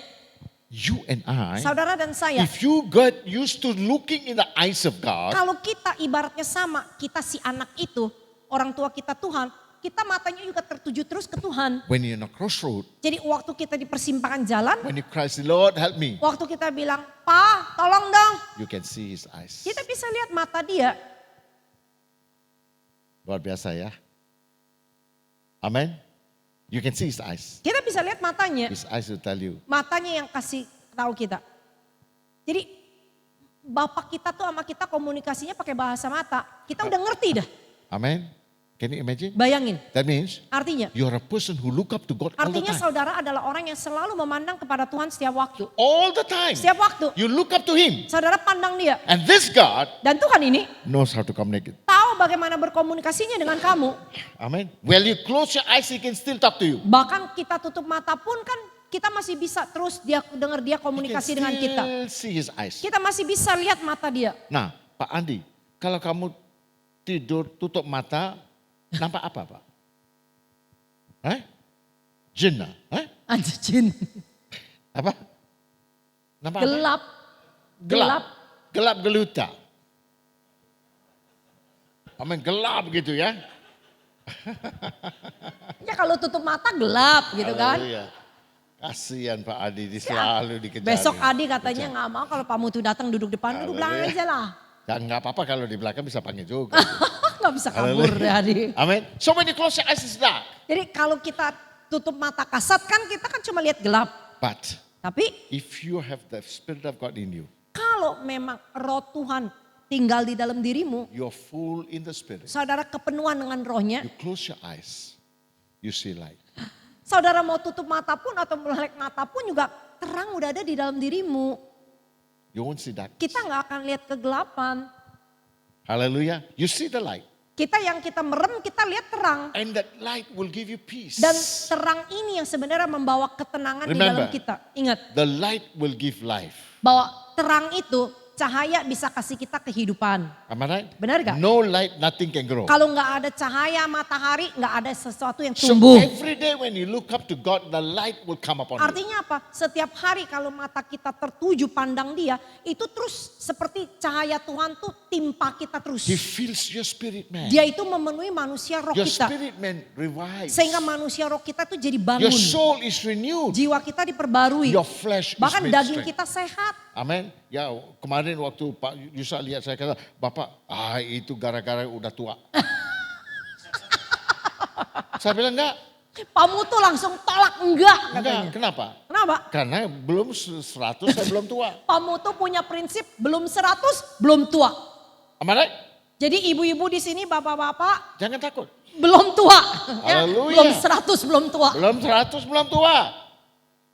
You and I, Saudara dan saya, if you got used to looking in the eyes of God, kalau kita ibaratnya sama, kita si anak itu, orang tua kita Tuhan, kita matanya juga tertuju terus ke Tuhan. when you're in a crossroad, Jadi waktu kita di persimpangan jalan, when you cry, say, Lord help me, waktu kita bilang, "Pa, tolong dong." you can see his eyes. Kita bisa lihat mata dia. Luar biasa ya. Amen. You can see his eyes. Kita bisa lihat matanya. His eyes will tell you. Matanya yang kasih tahu kita. Jadi Bapak kita tuh sama kita komunikasinya pakai bahasa mata. Kita udah ngerti dah. Amen. Can you imagine? Bayangin, That means artinya. you're a person who look up to God all the Artinya time. saudara adalah orang yang selalu memandang kepada Tuhan setiap waktu. All the time. Setiap waktu. You look up to Him. Saudara pandang dia. And this God Dan Tuhan ini knows how to communicate. tahu bagaimana berkomunikasinya dengan kamu. Amen. Well, you close your eyes, He can still talk to you. Bahkan kita tutup mata pun kan kita masih bisa terus dengar dia He can komunikasi dengan kita. still see His eyes. Kita masih bisa lihat mata dia. Nah, Pak Andi, kalau kamu tidur tutup mata, nampak apa, Pak? Jin lah? Anjing. Apa? Nampak apa? Gelap. Gelap. Gelap geluta. Amin, gelap gitu ya. Ya kalau tutup mata gelap gitu kan. Haleluya. Kasihan Pak Adi, dia selalu dikejar. Besok Adi katanya nggak mau kalau Pak Mutu datang duduk depan, duduk belakang aja lah. Dan nggak apa-apa kalau di belakang bisa panggil juga. Nggak bisa kabur ya Adi. Amin. So when you close your eyes, it's dark. Jadi kalau kita tutup mata kasat kan kita kan cuma lihat gelap. But Tapi if you have the Spirit of God in you, kalau memang roh Tuhan tinggal di dalam dirimu, you're full in the Spirit. saudara kepenuhan dengan rohnya, You close your eyes, you see light. saudara mau tutup mata pun atau melek mata pun juga terang udah ada di dalam dirimu. You won't see dark. Kita nggak akan lihat kegelapan. Hallelujah. You see the light. Kita yang kita merem kita lihat terang. And that light will give you peace. Dan terang ini yang sebenarnya membawa ketenangan di dalam Remember. kita. Ingat The light will give life. bahwa terang itu cahaya bisa kasih kita kehidupan. Am I right? Benar gak? No light, nothing can grow. Kalau nggak ada cahaya matahari, nggak ada sesuatu yang So tumbuh. every day when you look up to God, the light will come upon you. Artinya apa? Setiap hari kalau mata kita tertuju pandang dia, itu terus seperti cahaya Tuhan tuh timpa kita terus. He fills your spirit, man. Dia itu memenuhi manusia roh Your kita. spirit, man, revives. Sehingga manusia roh kita tuh jadi Your bangun. soul is renewed. Jiwa kita diperbarui. Your flesh is Bahkan made daging strength. kita sehat. Amin. Ya kemarin waktu Pak Yusa lihat saya kata, Bapak, itu gara-gara udah tua. Saya bilang enggak. Pak Mutu langsung tolak enggak Enggak, katanya. kenapa? Kenapa? Karena belum 100 saya belum tua. Pak Mutu punya prinsip belum 100 belum tua. Am I right? Jadi ibu-ibu di sini bapak-bapak Jangan takut. belum tua. Ya, Haleluya. belum 100 belum tua. Belum 100 belum tua.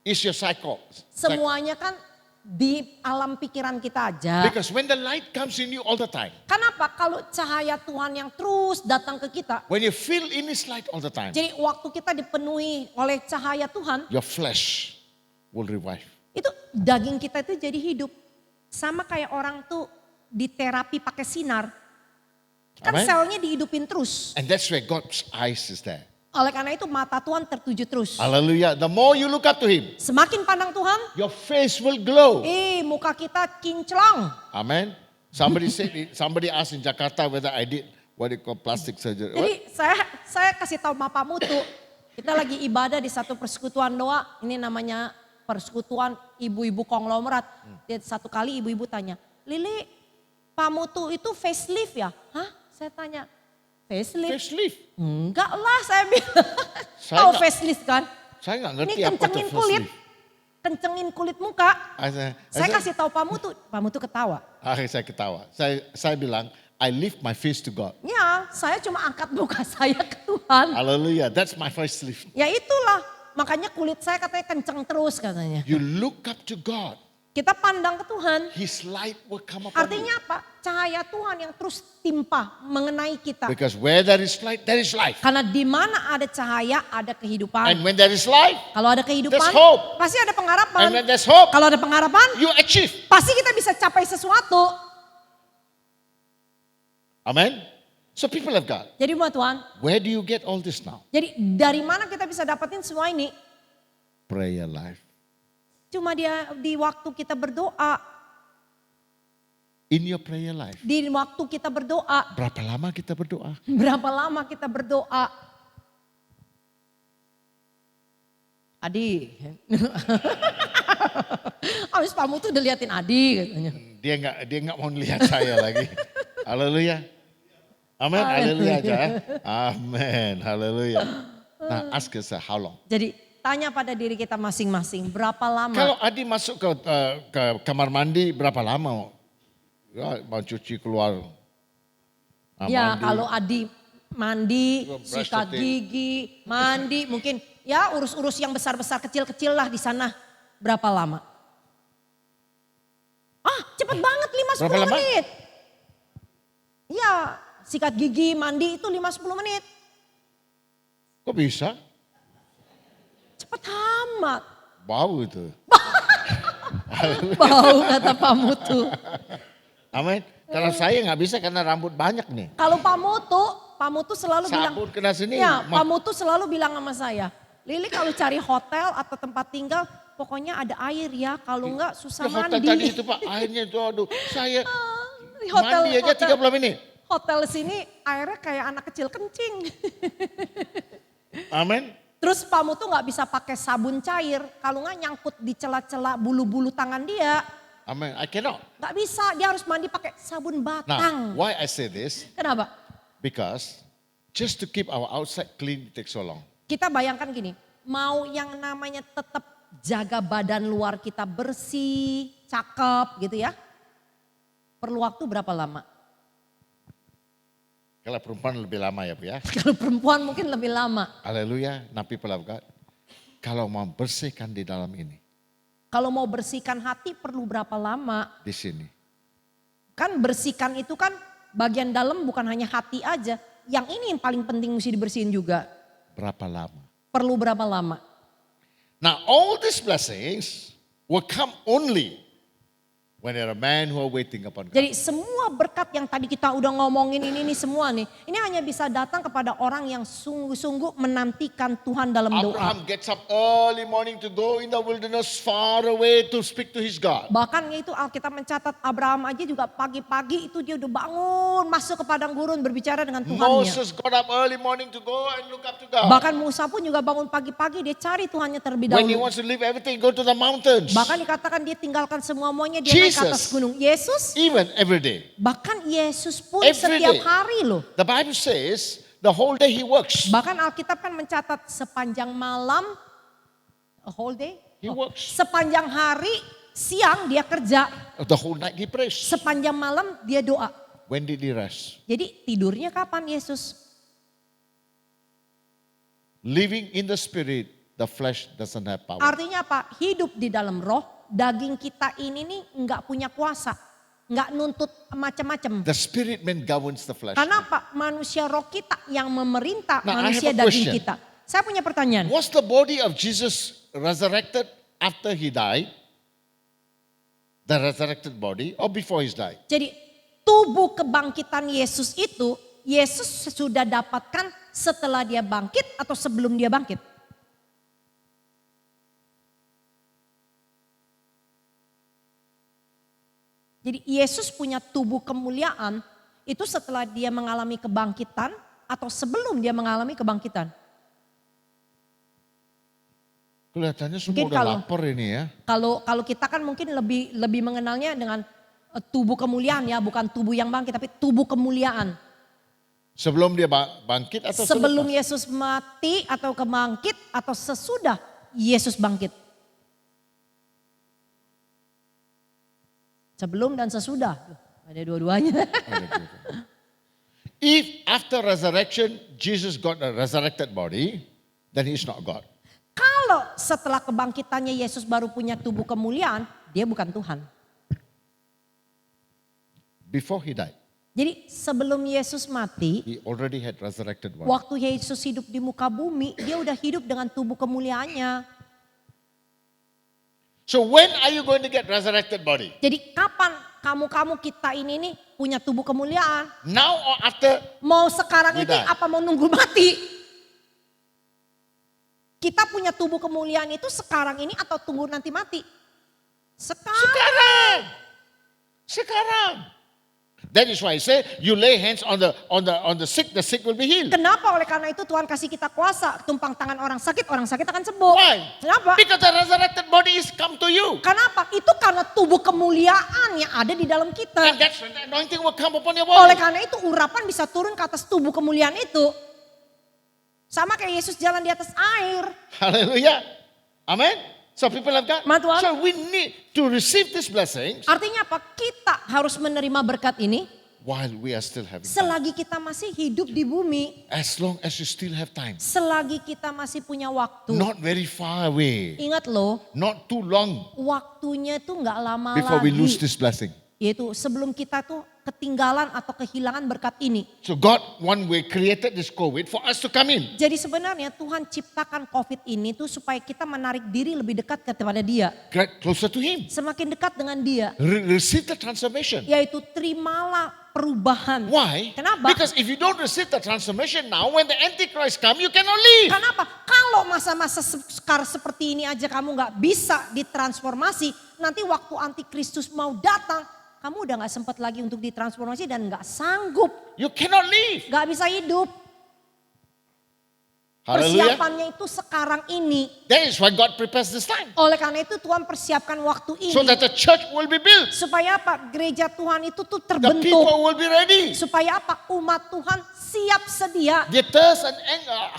It's your cycle. Semuanya kan di alam pikiran kita aja. Because when the light comes in you all the time, Kenapa? Kalau cahaya Tuhan yang terus datang ke kita. when you feel in His light all the time, Jadi waktu kita dipenuhi oleh cahaya Tuhan. your flesh will revive. Itu daging kita itu jadi hidup. Sama kayak orang tuh di terapi pakai sinar. Kan Amen. selnya dihidupin terus. And that's where God's eyes is there. Oleh karena itu mata Tuhan tertuju terus. Hallelujah. The more you look up to Him, Semakin pandang Tuhan, your face will glow. muka kita kinclong. Amen. Somebody asked in Jakarta whether I did what they call plastic surgery. Jadi saya kasih tahu Bapak Mutu, kita lagi ibadah di satu persekutuan doa, ini namanya persekutuan ibu-ibu konglomerat. Dan satu kali ibu-ibu tanya, Lili, Pak Mutu itu facelift ya? Hah? Saya tanya, facelift? Facelift. Enggak lah saya bilang. Saya Tahu enggak- facelift kan? Saya nggak Ini ngerti apa itu kencengin kulit. facelift. Kencengin kulit muka. Saya Saya kasih tahu Pak Mutu ketawa. Akhirnya saya ketawa. Saya bilang, I lift my face to God. Ya, saya cuma angkat muka saya ke Tuhan. Hallelujah. That's my facelift. Ya itulah, makanya kulit saya katanya kenceng terus katanya. You look up to God. Kita pandang ke Tuhan. His light will come upon Artinya apa? Cahaya Tuhan yang terus timpa mengenai you. kita. Because where there is light, there is life. Karena di mana ada cahaya, ada And kehidupan. when there is life, Kalau ada kehidupan, there's hope. pasti ada and pengharapan. when there's hope, Kalau ada pengharapan, you achieve. pasti kita bisa capai sesuatu. Amen. So people of God, Jadi buat Tuhan, where do you get all this now? jadi dari mana kita bisa dapetin semua ini? Prayer life. Cuma dia di waktu kita berdoa, In your prayer life. di waktu kita berdoa. Berapa lama kita berdoa? Berapa lama kita berdoa? Adi. Habis Pak Mutu udah liatin Adi katanya. Dia nggak mau lihat saya lagi. Haleluya. Amin. Haleluya aja. Amin. Haleluya. Nah, ask yourself how long? Jadi tanya pada diri kita masing-masing, berapa lama? Kalau Adi masuk ke kamar mandi berapa lama? Ya, mau cuci keluar. Ya Mandi. kalau Adi mandi, Brush sikat the teeth. gigi, mandi, mungkin ya urus-urus yang besar-besar kecil-kecil lah di sana. Berapa lama? Cepet banget 5-10 Berapa lama? menit. Iya, sikat gigi, mandi itu 5-10 menit. Kok bisa? Cepet amat. Bau itu. Bau kata Pak Mutu. Amin. Kalau saya nggak bisa karena rambut banyak nih. Kalau Pak Mutu selalu bilang. Sabun kena sini. Ya, Pak Mutu selalu bilang sama saya. Lili kalau cari hotel atau tempat tinggal pokoknya ada air ya. Kalau enggak susah Ya, hotel mandi. tadi itu Pak, airnya itu aduh. Saya Di hotel, mandi aja 30 menit. Hotel sini airnya kayak anak kecil kencing. Amin. Terus Pak Mutu nggak bisa pakai sabun cair. Kalau nggak nyangkut di celah-celah bulu-bulu tangan dia. Amin. I cannot. Nggak bisa, dia harus mandi pakai sabun Now, batang. why I say this? Kenapa? Because just to keep our outside clean it takes so long. Kita bayangkan gini, mau yang namanya tetap jaga badan luar kita bersih, cakep gitu ya. Perlu waktu berapa lama? Kalau perempuan lebih lama ya Bu ya. Kalau perempuan mungkin lebih lama. Haleluya. Nah people of God. Kalau mau bersihkan di dalam ini. Kalau mau bersihkan hati perlu berapa lama? Di sini. Kan bersihkan itu kan bagian dalam bukan hanya hati aja. Yang ini yang paling penting mesti dibersihin juga. Berapa lama? Perlu berapa lama? Now all these blessings will come only when there are men who are waiting upon God. Jadi semua berkat yang tadi kita udah ngomongin ini semua nih. Ini hanya bisa datang kepada orang yang sungguh-sungguh menantikan Tuhan dalam doa. Abraham gets up early morning to go in the wilderness far away to speak to his God. Bahkan itu Alkitab mencatat Abraham aja juga pagi-pagi itu dia udah bangun masuk ke padang gurun berbicara dengan Tuhannya. Moses got up early morning to go and look up to God. Bahkan Musa pun juga bangun pagi-pagi dia cari Tuhannya terlebih When he dahulu. wants to leave everything, go to the mountains. Bahkan dikatakan dia tinggalkan semua-muanya dia naik ke atas Jesus. gunung. Yesus, Even every day. bahkan Yesus pun Every setiap day. hari loh. The Bible says the whole day he works. Bahkan Alkitab kan mencatat sepanjang malam, a whole day, He works. sepanjang hari, siang dia kerja, The whole night he prays. sepanjang malam dia doa. When did he rest? Jadi tidurnya kapan Yesus? Living in the spirit, the flesh doesn't have power. Artinya apa? Hidup di dalam roh, daging kita ini nih nggak punya kuasa, nggak nuntut macam-macam. The spirit man governs the flesh. Karena apa? Manusia roh kita yang memerintah Now, I manusia have a daging question. kita. Saya punya pertanyaan. Was the body of Jesus resurrected after he died? The resurrected body or before he died? Jadi tubuh kebangkitan Yesus itu Yesus sudah dapatkan setelah dia bangkit atau sebelum dia bangkit? Jadi Yesus punya tubuh kemuliaan itu setelah dia mengalami kebangkitan atau sebelum dia mengalami kebangkitan? Kelihatannya semua Mungkin udah kalau- lapar ini ya. Kalau kita kan mungkin lebih mengenalnya dengan tubuh kemuliaan ya, bukan tubuh yang bangkit tapi tubuh kemuliaan. Sebelum dia bangkit atau Sebelum selepas? Yesus mati atau kebangkit atau sesudah Yesus bangkit? Sebelum dan sesudah. Ada dua-duanya. If after resurrection Jesus got a resurrected body, then he's not God. Kalau setelah kebangkitannya Yesus baru punya tubuh kemuliaan, dia bukan Tuhan. Before he died, Jadi sebelum Yesus mati, he already had resurrected body. waktu Yesus hidup di muka bumi, dia udah hidup dengan tubuh kemuliaannya. So when are you going to get resurrected body? Jadi kapan kamu kita ini nih punya tubuh kemuliaan? Now or after? Mau sekarang We ini die. apa mau nunggu mati? Kita punya tubuh kemuliaan itu sekarang ini atau tunggu nanti mati? Sekarang. Sekarang. Sekarang. That is why I say you lay hands on the sick will be healed. Kenapa? Oleh karena itu Tuhan kasih kita kuasa. Tumpang tangan orang sakit akan sembuh. Why? Kenapa? Because the resurrected body is come to you. Kenapa? Itu karena tubuh kemuliaan yang ada di dalam And kita. that's when the anointing will come upon your Oleh body. karena itu urapan bisa turun ke atas tubuh kemuliaan itu. Sama kayak Yesus jalan di atas air. Hallelujah. Amen. So people have got. Ma Tuhan. So we need to receive this blessing. Artinya apa? Kita harus menerima berkat ini. while we are still having time. Selagi kita masih hidup di bumi, As long as you still have time. selagi kita masih punya waktu. Not very far away. Ingat loh, Not too long waktunya itu nggak lama before we lose lagi. this blessing. Yaitu sebelum kita tuh ketinggalan atau kehilangan berkat ini. So God one way created this COVID for us to come in. Jadi sebenarnya Tuhan ciptakan COVID ini tuh supaya kita menarik diri lebih dekat kepada Dia. Get closer to Him. Semakin dekat dengan Dia. Receive the transformation. Yaitu terimalah perubahan. Why? Kenapa? Because if you don't receive the transformation now, when the Antichrist come, you cannot leave. Kenapa? Kalau masa-masa sekarang seperti ini aja kamu nggak bisa ditransformasi, nanti waktu antikristus mau datang, kamu udah nggak sempat lagi untuk ditransformasi dan nggak sanggup, You cannot leave. nggak bisa hidup. Hallelujah. Persiapannya itu sekarang ini. That is why God prepares this time. Oleh karena itu Tuhan persiapkan waktu ini. So that the church will be built. Supaya apa? Gereja Tuhan itu tuh The terbentuk. people will be ready. Supaya apa? Umat Tuhan siap sedia. The thirst and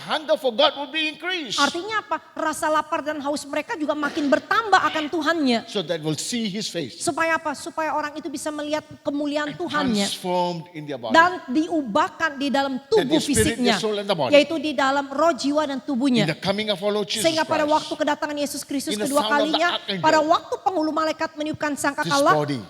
hunger for God will be increased. Artinya apa? Rasa lapar dan haus mereka juga makin bertambah akan Tuhannya. So that will see His face. Supaya apa? Supaya orang itu bisa melihat kemuliaan Tuhannya. Transformed in their body. Dan diubahkan di dalam tubuh That is spirit, fisiknya. the soul, and the body. Yaitu di dalam roh, jiwa dan In tubuhnya. the coming of our Lord Jesus Sehingga pada Christ, waktu kedatangan Yesus Kristus In the kedua sound of the kalinya. archangel, Pada waktu penghulu malaikat meniupkan this sangkakala. body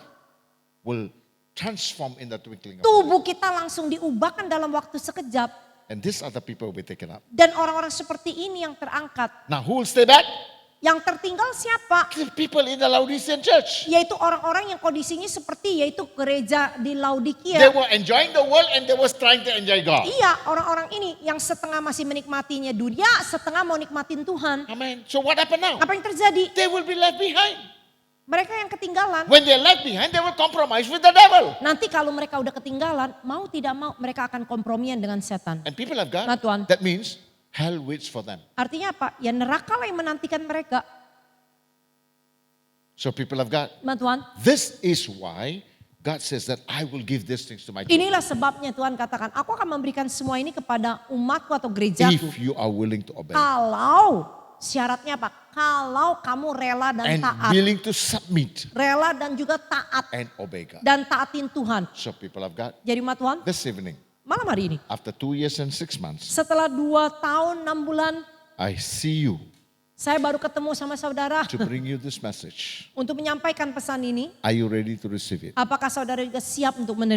will transform in the twinkling of an eye. Tubuh kita langsung diubahkan dalam waktu sekejap. And these other people will be taken up. Dan orang-orang seperti ini yang terangkat. Now who will stay back? Yang tertinggal siapa? The people in the Laodicean church. Yaitu orang-orang yang kondisinya seperti yaitu gereja di They Laodikia. were enjoying the world and they were trying to enjoy God. Iya, orang-orang ini yang setengah masih menikmatinya dunia, setengah mau nikmatin Tuhan. Amen. So what happened now? Apa yang terjadi? They will be left behind. Mereka yang ketinggalan. When they're left behind, they will compromise with the devil. Nanti kalau mereka udah ketinggalan, mau tidak mau mereka akan kompromian dengan setan. And people of God, Nah, Tuhan. that means hell waits for them. Artinya apa? Ya neraka lah yang menantikan mereka. So people of God, Nah, Tuhan. this is why God says that I will give these things to my children. Inilah sebabnya Tuhan katakan, aku akan memberikan semua ini kepada umatku atau gerejaku. If you are willing to obey Kalau syaratnya apa? Kalau kamu rela dan and taat. willing to submit Rela dan juga taat. and obey God. Dan taatin Tuhan. So people of God, Jadi umat Tuhan, this evening, malam hari ini. after 2 years and 6 months, Setelah 2 tahun 6 bulan, I see you saya baru ketemu sama saudara to bring you this message. untuk menyampaikan pesan ini. Are you ready to receive it? Apakah saudara juga siap untuk menerima?